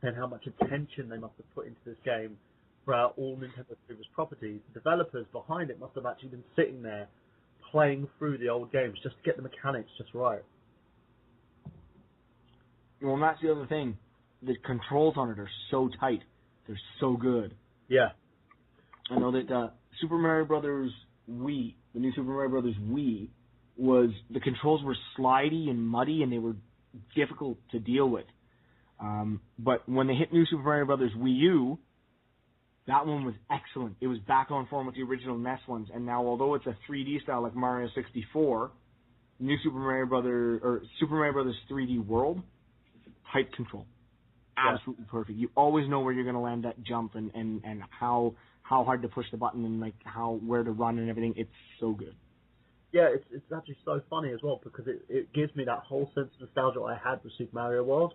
and how much attention they must have put into this game throughout all Nintendo's previous properties. The developers behind it must have actually been sitting there playing through the old games just to get the mechanics just right. Well, and that's the other thing. The controls on it are so tight. They're so good. Yeah. I know that Super Mario Brothers Wii, the new Super Mario Brothers Wii, the controls were slidey and muddy, and they were difficult to deal with. But when they hit new Super Mario Brothers Wii U, that one was excellent. It was back on form with the original NES ones, and now although it's a 3D style like Mario 64, new Super Mario Brothers 3D World, tight control. Absolutely perfect. You always know where you're going to land that jump and how how hard to push the button and like where to run and everything. It's so good. Yeah, it's actually so funny as well because it gives me that whole sense of nostalgia I had with Super Mario World.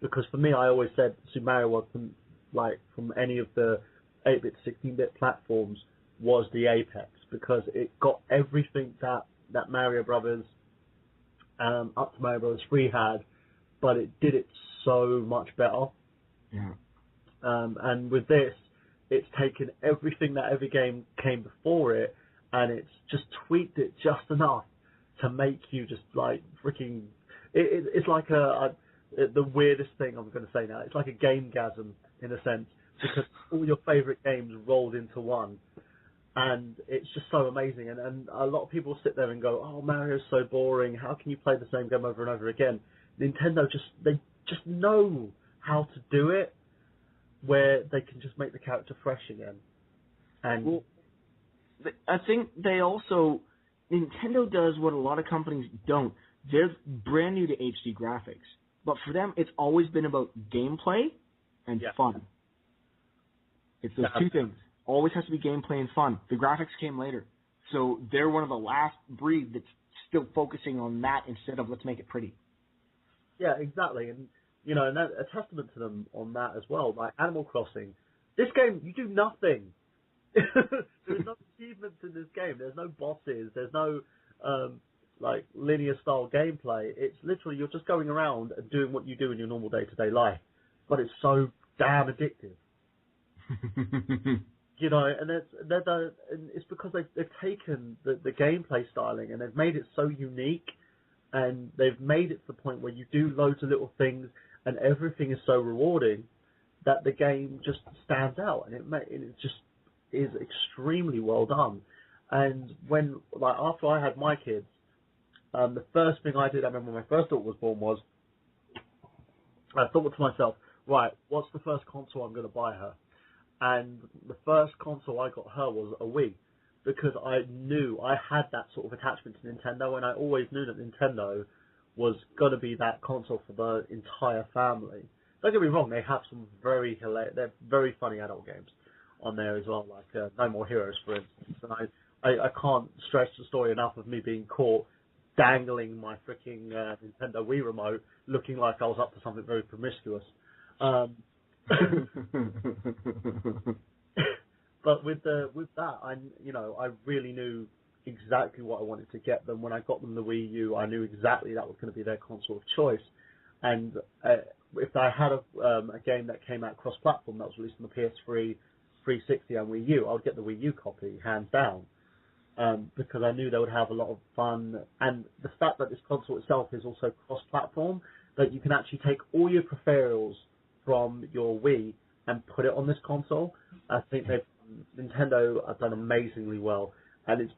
Because for me, I always said Super Mario World from any of the 8-bit, 16-bit platforms was the apex because it got everything that Mario Brothers up to Mario Brothers 3 had, but it did it so much better. Yeah. And with this, it's taken everything that every game came before it, and it's just tweaked it just enough to make you just like freaking. It's like the weirdest thing I'm going to say now. It's like a gamegasm in a sense because all your favorite games rolled into one, and it's just so amazing. And a lot of people sit there and go, "Oh, Mario's so boring. How can you play the same game over and over again?" Nintendo they just know how to do it, where they can just make the character fresh again. And well, I think Nintendo does what a lot of companies don't. They're brand new to HD graphics, but for them, it's always been about gameplay and fun. It's those two things. Always has to be gameplay and fun. The graphics came later, so they're one of the last breed that's still focusing on that instead of let's make it pretty. Yeah, exactly, and and that's a testament to them on that as well. Like Animal Crossing, this game you do nothing. There's no achievements in this game. There's no bosses. There's no like linear style gameplay. It's literally you're just going around and doing what you do in your normal day-to-day life, but it's so damn addictive. And it's because they've taken the gameplay styling and they've made it so unique, and they've made it to the point where you do loads of little things and everything is so rewarding that the game just stands out, and it just is extremely well done. And after I had my kids, the first thing I did, I remember when my first daughter was born, was I thought to myself, right, what's the first console I'm going to buy her? And the first console I got her was a Wii, because I knew I had that sort of attachment to Nintendo, and I always knew that Nintendo was going to be that console for the entire family. Don't get me wrong, they have some they're very funny adult games on there as well, like No More Heroes, for instance. And I can't stress the story enough of me being caught dangling my freaking Nintendo Wii remote, looking like I was up to something very promiscuous. But with that, I really knew exactly what I wanted to get them. When I got them the Wii U, I knew exactly that was going to be their console of choice. And if I had a game that came out cross-platform that was released on the PS3, 360, and Wii U, I would get the Wii U copy, hands down, because I knew they would have a lot of fun. And the fact that this console itself is also cross-platform, that you can actually take all your peripherals from your Wii and put it on this console. I think Nintendo have done amazingly well, and it's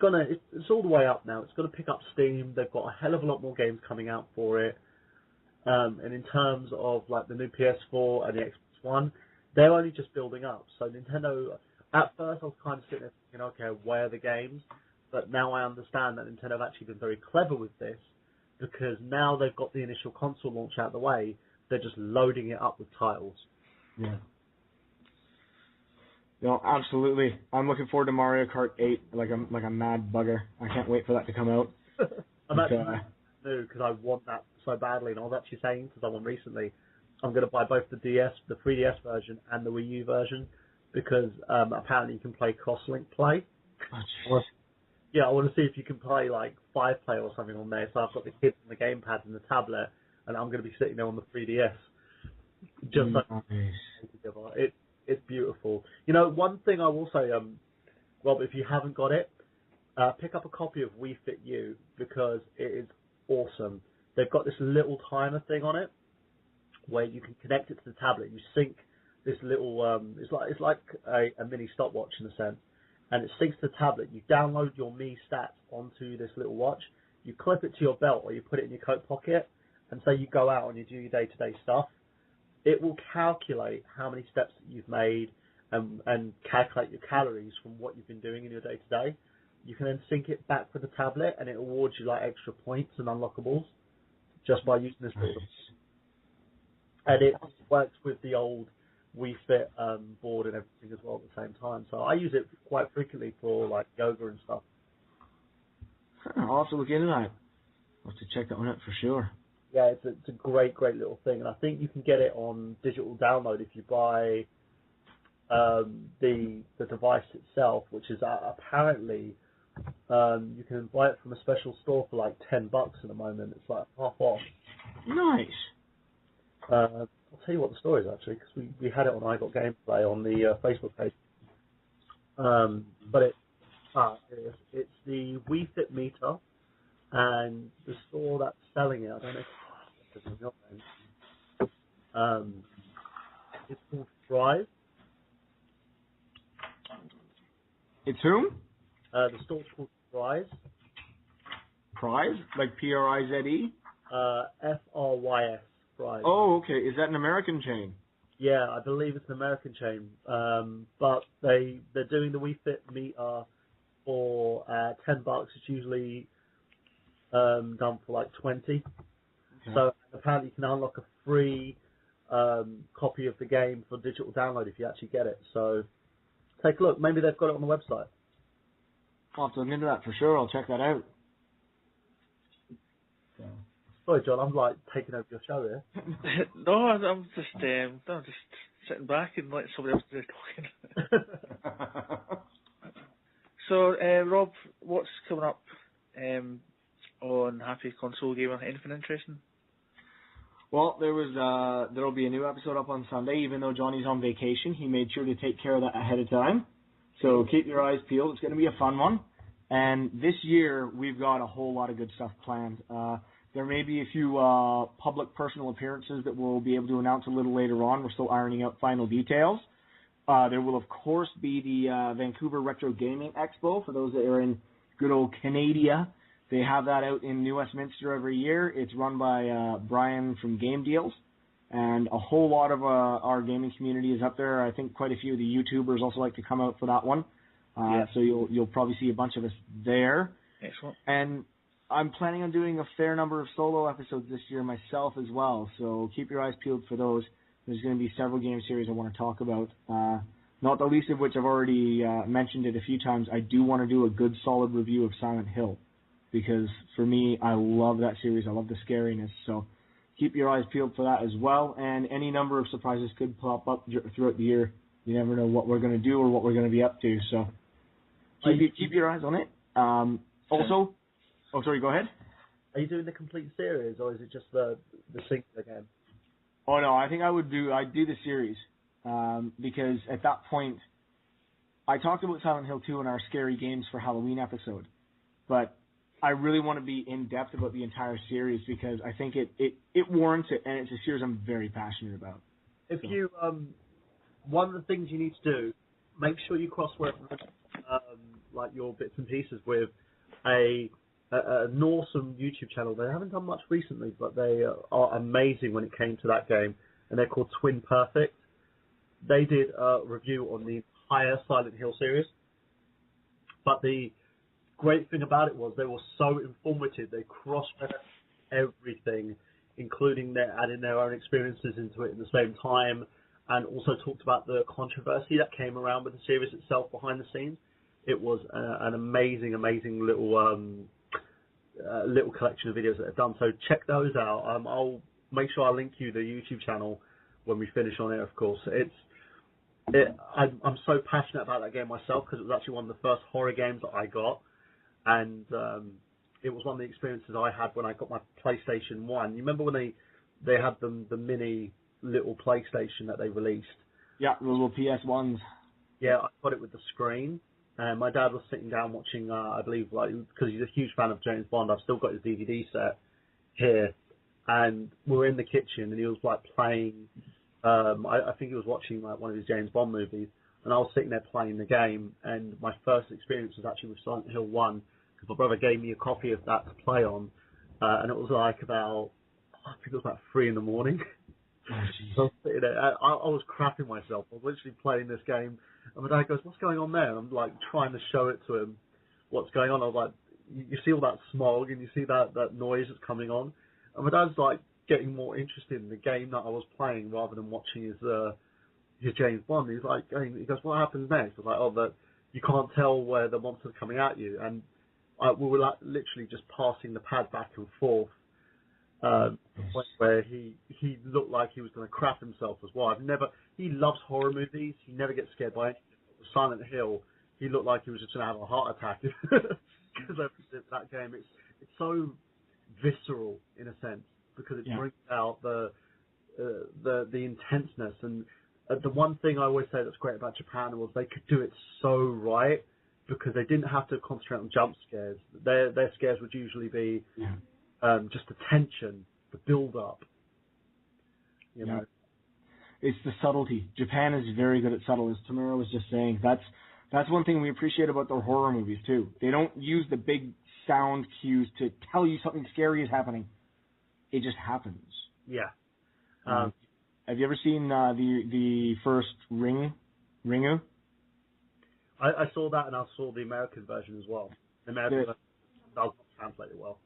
all the way up now. It's going to pick up steam. They've got a hell of a lot more games coming out for it. And in terms of like the new PS4 and the Xbox One, they're only just building up. So Nintendo, at first I was kind of sitting there thinking, okay, where are the games? But now I understand that Nintendo have actually been very clever with this, because now they've got the initial console launch out of the way. They're just loading it up with titles. Yeah. No, absolutely. I'm looking forward to Mario Kart 8 like a mad bugger. I can't wait for that to come out. I'm actually new because I want that so badly, and I was actually saying to someone recently, I'm going to buy both the 3DS version and the Wii U version, because apparently you can play cross-link play. Oh, yeah, I want to see if you can play like 5-player or something on there. So I've got the kids and the gamepad and the tablet, and I'm going to be sitting there on the 3DS. Just nice. It's beautiful. One thing I will say, Rob, if you haven't got it, pick up a copy of Wii Fit U, because it is awesome. They've got this little timer thing on it where you can connect it to the tablet. You sync this little, it's like a mini stopwatch in a sense, and it syncs to the tablet. You download your Mi stats onto this little watch. You clip it to your belt or you put it in your coat pocket, and say you go out and you do your day-to-day stuff. It will calculate how many steps that you've made and calculate your calories from what you've been doing in your day-to-day. You can then sync it back with the tablet, and it awards you like extra points and unlockables just by using this little. And it works with the old Wii Fit board and everything as well at the same time. So I use it quite frequently for like yoga and stuff. I'll have to look into that. I'll have to check that one out for sure. Yeah, it's a great little thing, and I think you can get it on digital download if you buy the device itself, which is apparently you can buy it from a special store for like $10 at the moment. It's like half off. Nice. I'll tell you what the story is actually, because we had it on I Got Gameplay on the Facebook page. But it's the Wii Fit meter, and the store that's selling it, I don't know if it's your name. It's called Thrive. It's whom? The store's called Thrive. Prize? Like Prize? Frys. Thrive. Oh, okay. Is that an American chain? Yeah, I believe it's an American chain. But they're doing the Wii Fit meter for $10. It's usually done for like 20. Okay. So apparently you can unlock a free copy of the game for digital download if you actually get it. So take a look. Maybe they've got it on the website. I'll have to look into that for sure. I'll check that out. So. Sorry, John. I'm like taking over your show here. No, I'm just sitting back and letting somebody else do the talking. So, Rob, what's coming up on Happy Console Gamer? Anything interesting? Well, there'll be a new episode up on Sunday. Even though Johnny's on vacation, he made sure to take care of that ahead of time. So keep your eyes peeled. It's going to be a fun one. And this year, we've got a whole lot of good stuff planned. There may be a few public personal appearances that we'll be able to announce a little later on. We're still ironing out final details. There will, of course, be the Vancouver Retro Gaming Expo for those that are in good old Canada. They have that out in New Westminster every year. It's run by Brian from Game Deals, and a whole lot of our gaming community is up there. I think quite a few of the YouTubers also like to come out for that one. So you'll probably see a bunch of us there. Excellent. And I'm planning on doing a fair number of solo episodes this year myself as well, so keep your eyes peeled for those. There's going to be several game series I want to talk about, not the least of which I've already mentioned it a few times. I do want to do a good solid review of Silent Hill, because for me, I love that series. I love the scariness, so keep your eyes peeled for that as well, and any number of surprises could pop up throughout the year. You never know what we're going to do or what we're going to be up to, so keep your eyes on it. Also... Oh, sorry, go ahead. Are you doing the complete series, or is it just the singular game? Oh, no, I think I'd do the series, because at that point, I talked about Silent Hill 2 in our Scary Games for Halloween episode, but I really want to be in-depth about the entire series, because I think it warrants it, and it's a series I'm very passionate about. If you, one of the things you need to do, make sure you cross-reference, like your bits and pieces with an awesome YouTube channel. They haven't done much recently, but they are amazing when it came to that game, and they're called Twin Perfect. They did a review on the entire Silent Hill series, but the great thing about it was they were so informative. They cross-referenced everything, including adding their own experiences into it at the same time, and also talked about the controversy that came around with the series itself behind the scenes. It was an amazing little collection of videos that they've done, so check those out. I'll make sure I link you the YouTube channel when we finish on it, of course. I'm so passionate about that game myself, because it was actually one of the first horror games that I got, and it was one of the experiences I had when I got my PlayStation 1. You remember when they had the mini little PlayStation that they released? Yeah, the little PS1s. Yeah, I got it with the screen. And my dad was sitting down watching, I believe, because he's a huge fan of James Bond. I've still got his DVD set here, and we were in the kitchen, and he was playing. I think he was watching one of his James Bond movies, and I was sitting there playing the game. And my first experience was actually with Silent Hill 1, because my brother gave me a copy of that to play on, and it was I think it was about 3 in the morning. Oh, so I was sitting there, I was crapping myself. I was literally playing this game. And my dad goes, "What's going on there?" And I'm trying to show it to him what's going on. I was like, you see all that smog and you see that noise that's coming on. And my dad's getting more interested in the game that I was playing rather than watching you're James Bond. He's like, he goes, what happens next? I was like, oh, that you can't tell where the monster's coming at you. And we were like literally just passing the pad back and forth. The point where he looked like he was going to crap himself as well. He loves horror movies. He never gets scared by anything. Silent Hill, he looked like he was just going to have a heart attack because that game. It's so visceral in a sense because it brings out the intenseness. And the one thing I always say that's great about Japan was they could do it so right because they didn't have to concentrate on jump scares. Their scares would usually be just the tension, the build up. You know. It's the subtlety. Japan is very good at subtle, as Tamara was just saying. That's one thing we appreciate about their horror movies too. They don't use the big sound cues to tell you something scary is happening. It just happens. Yeah. Have you ever seen the first Ringu? I saw that, and I saw the American version as well. The American version does translate it well.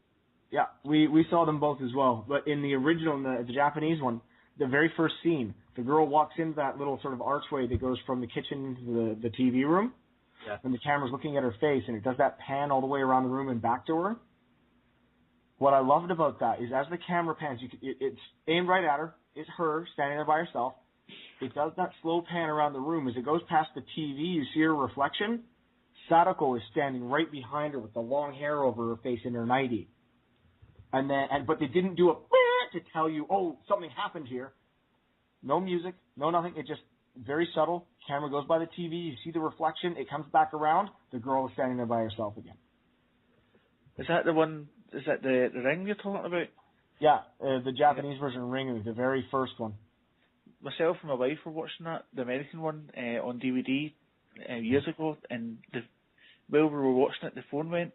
Yeah, we saw them both as well. But in the original, the Japanese one, the very first scene, the girl walks into that little sort of archway that goes from the kitchen to the TV room, and the camera's looking at her face, and it does that pan all the way around the room and back to her. What I loved about that is as the camera pans, it's aimed right at her. It's her standing there by herself. It does that slow pan around the room. As it goes past the TV, you see her reflection. Sadako is standing right behind her with the long hair over her face in her nightie. But they didn't do a to tell you, oh, something happened here. No music, no nothing. It just very subtle. Camera goes by the TV. You see the reflection. It comes back around. The girl is standing there by herself again. Is that the one? Is that the Ring you're talking about? Yeah, the Japanese version of Ringu, the very first one. Myself and my wife were watching that, the American one, on DVD years ago, and while we were watching it, the phone went,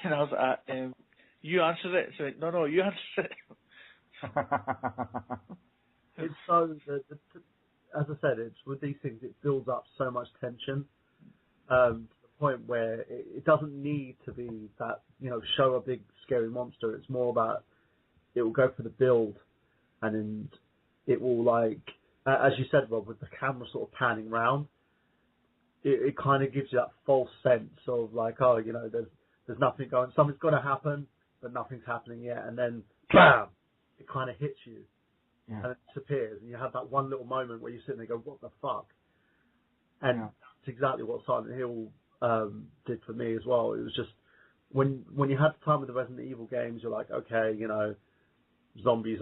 and I was like, you answered it. So no, you answered it. It's so, as I said, it's with these things, it builds up so much tension to the point where it doesn't need to be that, show a big scary monster. It's more about it will go for the build, and then it will, like, as you said, Rob, with the camera sort of panning round, it kind of gives you that false sense of like, oh, there's nothing going, something's going to happen, but nothing's happening yet, and then bam, it kind of hits you, and it disappears, and you have that one little moment where you sit there and go, what the fuck? And that's exactly what Silent Hill did for me as well. It was just when you had the time with the Resident Evil games, you're like, okay, zombies.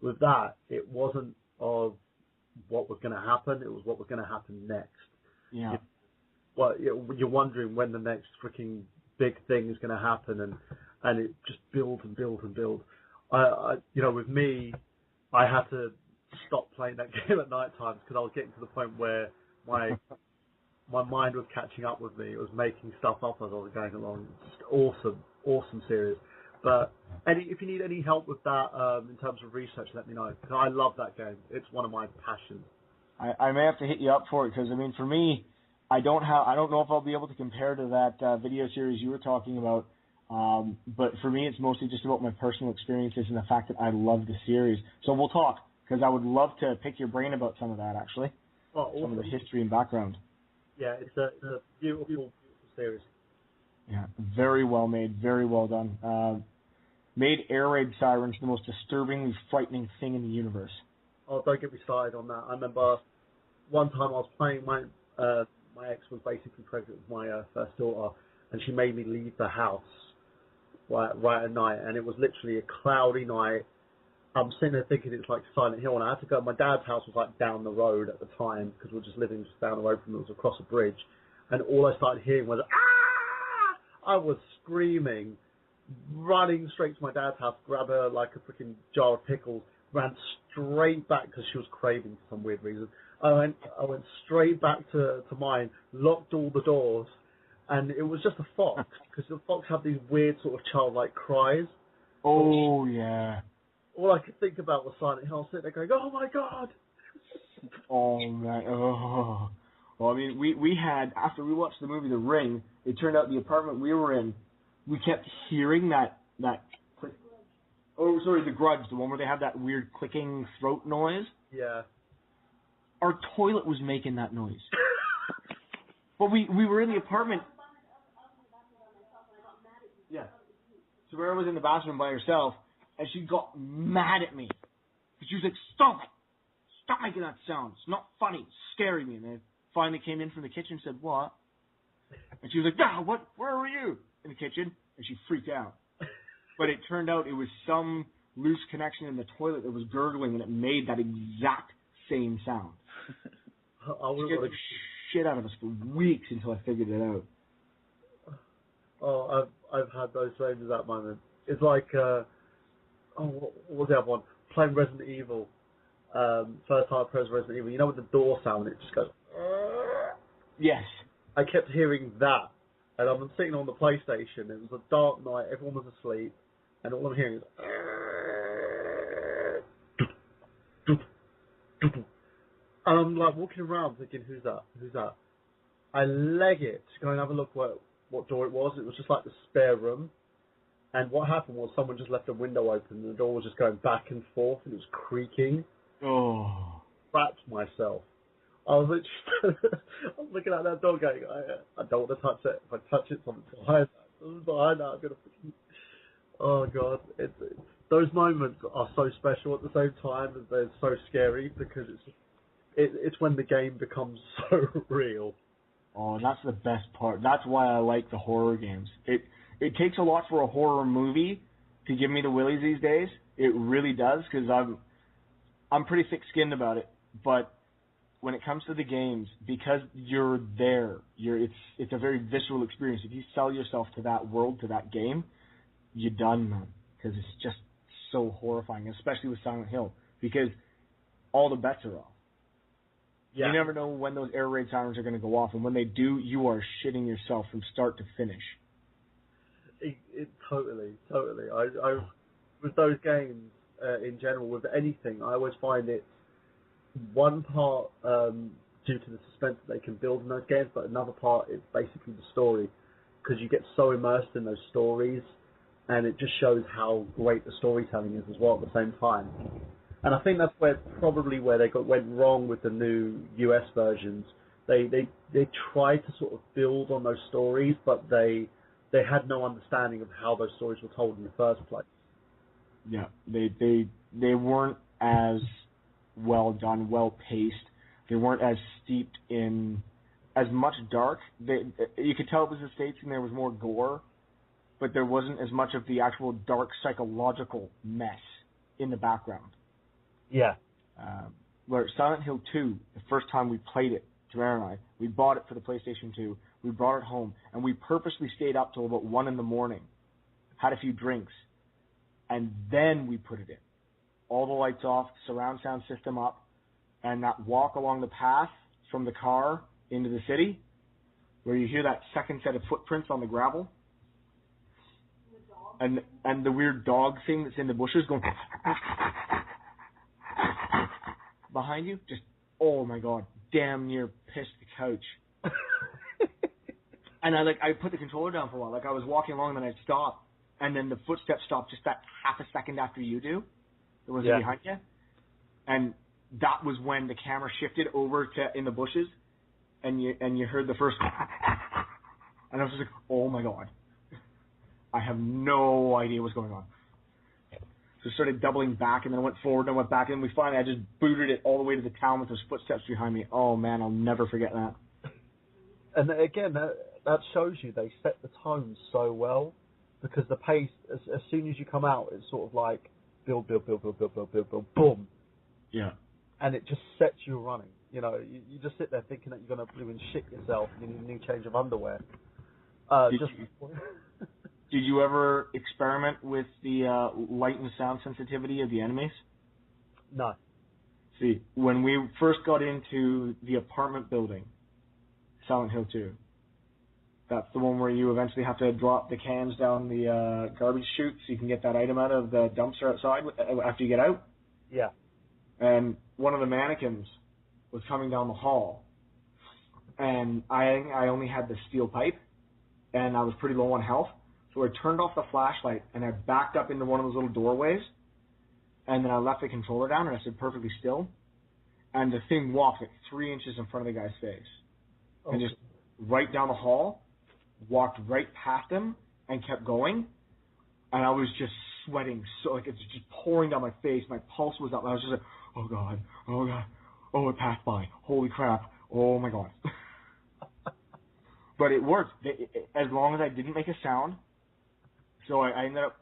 With that, it wasn't of what was going to happen; it was what was going to happen next. Yeah. You're wondering when the next freaking big thing is going to happen, and it just builds and builds and builds. With me, I had to stop playing that game at night times because I was getting to the point where my mind was catching up with me. It was making stuff up as I was going along. Just awesome series. But if you need any help with that in terms of research, let me know. Because I love that game. It's one of my passions. I may have to hit you up for it because for me, I don't know if I'll be able to compare to that video series you were talking about. But for me, it's mostly just about my personal experiences and the fact that I love the series. So we'll talk because I would love to pick your brain about some of that actually. Oh, awesome. Some of the history and background. Yeah, it's a beautiful series. Yeah, very well made, very well done. Made air raid sirens the most disturbingly frightening thing in the universe. Oh, don't get me started on that. I remember one time I was playing, my ex was basically pregnant with my first daughter, and she made me leave the house right at night, and it was literally a cloudy night. I'm sitting there thinking it's like Silent Hill, and I had to go. My dad's house was like down the road at the time because we were just living just down the road from it. It was across a bridge, and all I started hearing was ah! I was screaming, running straight to my dad's house, grabbed her like a freaking jar of pickles, ran straight back because she was craving for some weird reason. I went straight back to mine, locked all the doors, and it was just a fox because the fox had these weird sort of childlike cries. Oh yeah. All I could think about was Silent Hill. Sitting there going, "Oh my god!" Oh man. Oh. Well, we had, after we watched the movie The Ring, it turned out the apartment we were in, we kept hearing that click. Oh, sorry, The Grudge, the one where they have that weird clicking throat noise. Yeah. our toilet was making that noise. But we were in the apartment. Yeah. So Rhea was in the bathroom by herself, and she got mad at me. She was like, "Stop it! Stop making that sound. It's not funny. It's scaring me." And I finally came in from the kitchen and said, "What?" And she was like, "Ah, what? Where were you?" In the kitchen. And she freaked out. But it turned out it was some loose connection in the toilet that was gurgling, and it made that exact same sound. It scared the shit out of us for weeks until I figured it out. Oh, I've had those same exact moments. It's like, what was the other one? Playing Resident Evil. First time I played Resident Evil. You know with the door sound, it just goes. Yes. I kept hearing that, and I'm sitting on the PlayStation. It was a dark night. Everyone was asleep, and all I'm hearing is. And I'm like walking around thinking, who's that? Who's that? I leg it to go and have a look what door it was. It was just like the spare room. And what happened was someone just left the window open and the door was just going back and forth and it was creaking. Oh. Trapped myself. I was looking at that door going, I don't want to touch it. If I touch it, something's behind that. I'm going to freaking... Oh, God. Those moments are so special at the same time as they're so scary because it's when the game becomes so real. Oh, and that's the best part. That's why I like the horror games. It takes a lot for a horror movie to give me the willies these days. It really does, because I'm pretty thick-skinned about it. But when it comes to the games, because you're there, it's a very visceral experience. If you sell yourself to that world, to that game, you're done, man. Because it's just so horrifying, especially with Silent Hill, because all the bets are off. Yeah. You never know when those air raid sirens are going to go off, and when they do, you are shitting yourself from start to finish. Totally. I with those games in general, with anything, I always find it one part due to the suspense that they can build in those games, but another part is basically the story, because you get so immersed in those stories, and it just shows how great the storytelling is as well at the same time. And I think that's where they went wrong with the new US versions. They tried to sort of build on those stories, but they had no understanding of how those stories were told in the first place. Yeah, they weren't as well done, well paced. They weren't as steeped in as much dark. You could tell it was the States and there was more gore, but there wasn't as much of the actual dark psychological mess in the background. Yeah. Where Silent Hill 2, the first time we played it, Joanna and I, we bought it for the PlayStation 2, we brought it home, and we purposely stayed up till about 1 a.m, had a few drinks, and then we put it in. All the lights off, surround sound system up, and that walk along the path from the car into the city, where you hear that second set of footprints on the gravel, and the weird dog thing that's in the bushes going behind you, just, oh my God, damn near pissed the couch. And I put the controller down for a while. I was walking along, and then I'd stop, and then the footsteps stopped just that half a second after you do. There was behind you. And that was when the camera shifted over to in the bushes, and you heard the first, and I was just like, oh my God. I have no idea what's going on. So I started doubling back, and then I went forward, and I went back, and I just booted it all the way to the town with those footsteps behind me. Oh man, I'll never forget that. And again, that shows you they set the tone so well, because the pace, as soon as you come out, it's sort of like build, boom. Yeah. And it just sets you running. You know, you just sit there thinking that you're going to bloom and shit yourself, and you need a new change of underwear. Did you ever experiment with the light and sound sensitivity of the enemies? No. See, when we first got into the apartment building, Silent Hill 2, that's the one where you eventually have to drop the cans down the garbage chute so you can get that item out of the dumpster outside after you get out. Yeah. And one of the mannequins was coming down the hall, and I only had the steel pipe, and I was pretty low on health. So I turned off the flashlight, and I backed up into one of those little doorways, and then I left the controller down, and I stood perfectly still. and the thing walked like 3 inches in front of the guy's face, and just right down the hall, walked right past him, and kept going, and I was just sweating, so like it's just pouring down my face. My pulse was up. I was just like, oh god, oh it passed by. Holy crap! Oh my god. But it worked as long as I didn't make a sound. So I ended up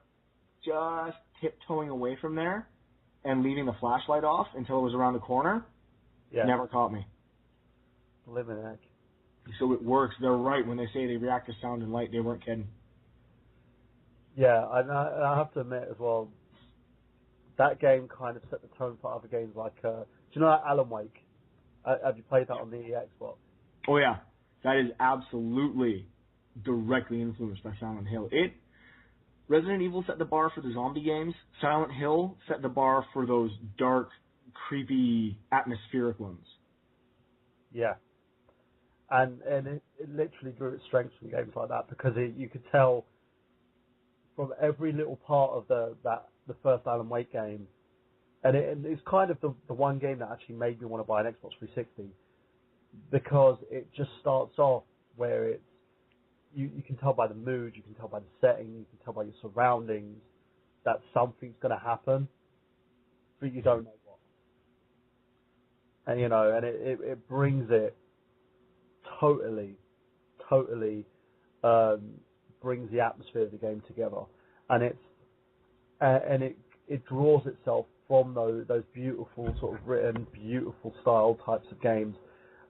just tiptoeing away from there and leaving the flashlight off until it was around the corner. Yeah. Never caught me. Living heck. So it works. They're right when they say they react to sound and light. They weren't kidding. Yeah, I have to admit as well, that game kind of set the tone for other games like, do you know Alan Wake? Have you played that on the Xbox? Oh yeah, that is absolutely directly influenced by Silent Hill. Resident Evil set the bar for the zombie games. Silent Hill set the bar for those dark, creepy, atmospheric ones. Yeah. And it literally drew its strength from games like that because you could tell from every little part of the first Alan Wake game, and it's kind of the one game that actually made me want to buy an Xbox 360 because it just starts off where it's you can tell by the mood, you can tell by the setting, you can tell by your surroundings that something's going to happen, but you don't know what. And it brings it totally brings the atmosphere of the game together, and it draws itself from those beautiful sort of written, beautiful style types of games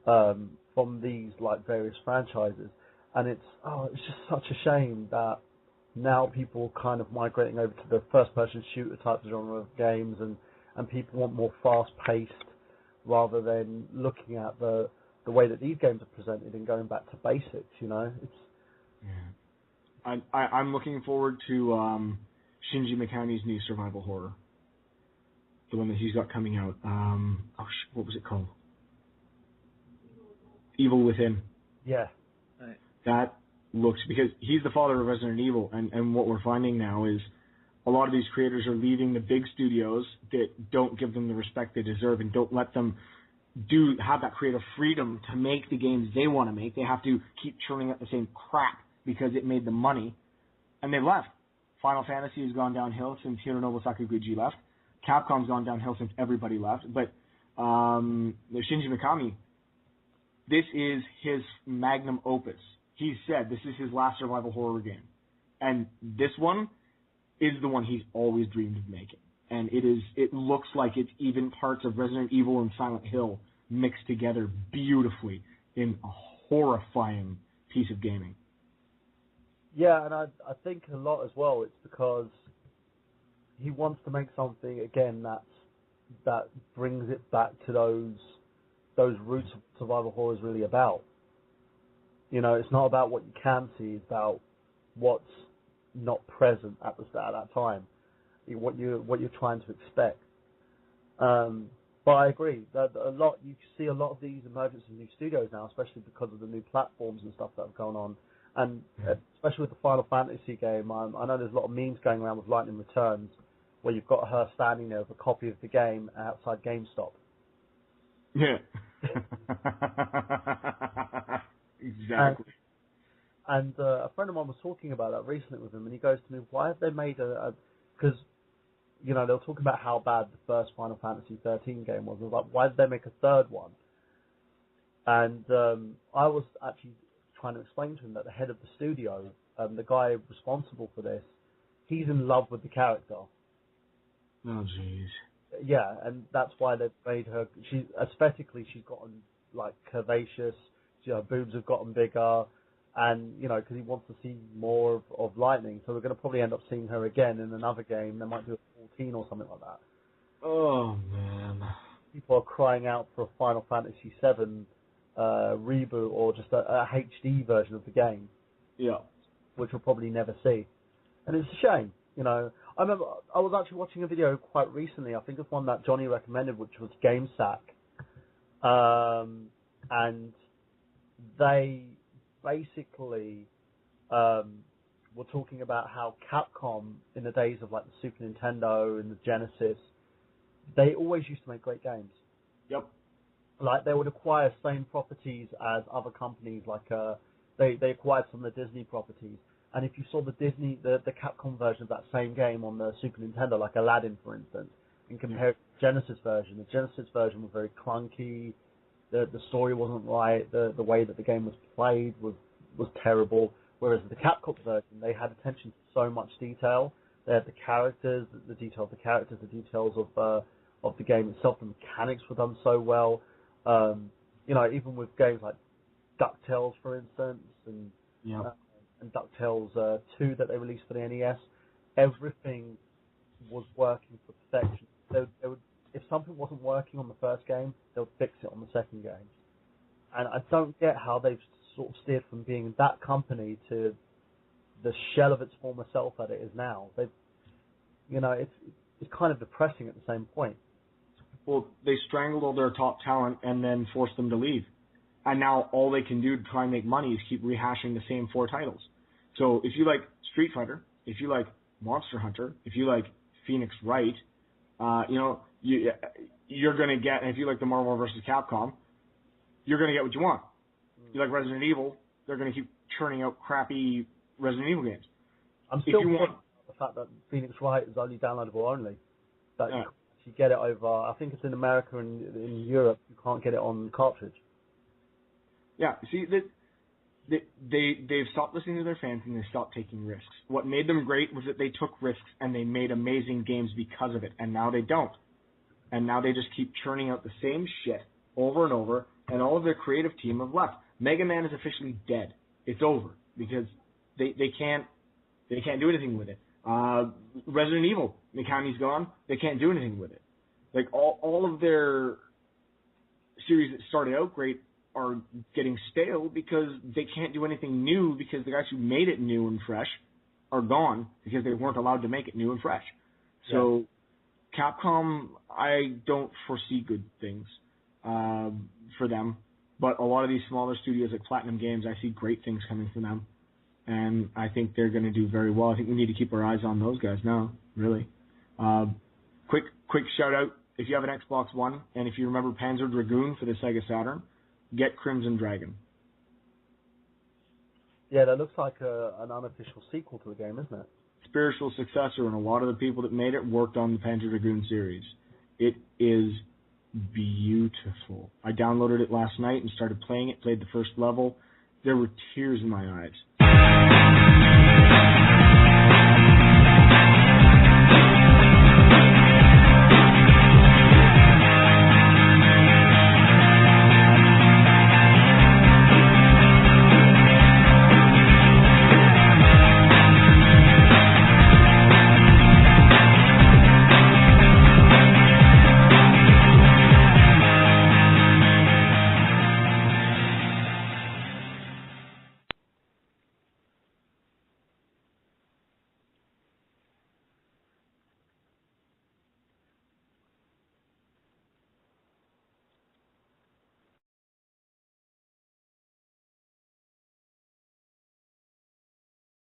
from these like various franchises, and it's just such a shame that now people are kind of migrating over to the first-person shooter type of genre of games, and people want more fast-paced rather than looking at the way that these games are presented and going back to basics. It's I'm looking forward to Shinji Mikami's new survival horror, the one that he's got coming out. What was it called? Evil Within. Yeah. Right. That looks, because he's the father of Resident Evil, and what we're finding now is a lot of these creators are leaving the big studios that don't give them the respect they deserve and don't let them have that creative freedom to make the games they want to make. They have to keep churning out the same crap because it made them money, and they left. Final Fantasy has gone downhill since Hironobu Sakaguchi left. Capcom's gone downhill since everybody left. But Shinji Mikami, this is his magnum opus. He said this is his last survival horror game. And this one is the one he's always dreamed of making. And it looks like it's even parts of Resident Evil and Silent Hill mixed together beautifully in a horrifying piece of gaming. Yeah, and I think a lot as well, it's because he wants to make something, again, that brings it back to those roots of survival horror is really about. It's not about what you can see, it's about what's not present at that time, what you're trying to expect. But I agree that you see a lot of these emergence of new studios now, especially because of the new platforms and stuff that have gone on, and especially with the Final Fantasy game. I know there's a lot of memes going around with Lightning Returns, where you've got her standing there with a copy of the game outside GameStop. Yeah. Exactly. And a friend of mine was talking about that recently with him, and he goes to me, why have they made because, they were talking about how bad the first Final Fantasy 13 game was. I was like, why did they make a third one? And I was actually trying to explain to him that the head of the studio, the guy responsible for this, he's in love with the character. Oh, jeez. Yeah, and that's why they've made her. Aesthetically, she's gotten like curvaceous. Her boobs have gotten bigger, and because he wants to see more of Lightning. So we're going to probably end up seeing her again in another game. They might do a 14 or something like that. Oh man! People are crying out for a Final Fantasy VII reboot or just a HD version of the game. Yeah. Which we'll probably never see, and it's a shame. I remember I was actually watching a video quite recently. I think it's one that Johnny recommended, which was GameSack, and they basically were talking about how Capcom, in the days of like the Super Nintendo and the Genesis, they always used to make great games. Yep. like they would acquire same properties as other companies. Like they acquired some of the Disney properties, and if you saw the Capcom version of that same game on the Super Nintendo, like Aladdin, for instance, and compare it to the Genesis version, was very clunky. The story wasn't right. The way that the game was played was terrible. Whereas the Capcom version, they had attention to so much detail. They had the characters, the detail of the characters, the details of the game itself. The mechanics were done so well. Even with games like DuckTales, for instance, and DuckTales 2 that they released for the NES, everything was working to perfection. They would, if something wasn't working on the first game, they'll fix it on the second game. And I don't get how they've sort of steered from being that company to the shell of its former self that it is now. It's kind of depressing at the same point. Well, they strangled all their top talent and then forced them to leave. And now all they can do to try and make money is keep rehashing the same 4 titles. So if you like Street Fighter, if you like Monster Hunter, if you like Phoenix Wright, you're going to get, and if you like the Marvel vs. Capcom, you're going to get what you want. You like Resident Evil, they're going to keep churning out crappy Resident Evil games. I'm still want the fact that Phoenix Wright is only downloadable only. That you get it over, I think it's in America and in Europe, you can't get it on cartridge. Yeah, see, they've stopped listening to their fans and they stopped taking risks. What made them great was that they took risks and they made amazing games because of it, and now they don't. And now they just keep churning out the same shit over and over, and all of their creative team have left. Mega Man is officially dead. It's over because they can't do anything with it. Resident Evil, Mikami's gone. They can't do anything with it. Like all of their series that started out great are getting stale because they can't do anything new because the guys who made it new and fresh are gone because they weren't allowed to make it new and fresh. So Capcom, I don't foresee good things for them. But a lot of these smaller studios like Platinum Games, I see great things coming from them. And I think they're going to do very well. I think we need to keep our eyes on those guys now, really. Quick shout out, if you have an Xbox One, and if you remember Panzer Dragoon for the Sega Saturn, get Crimson Dragon. Yeah, that looks like an unofficial sequel to the game, isn't it? Spiritual successor, and a lot of the people that made it worked on the Panzer Dragoon series. It is beautiful. I downloaded it last night and started playing it, played the first level. There were tears in my eyes.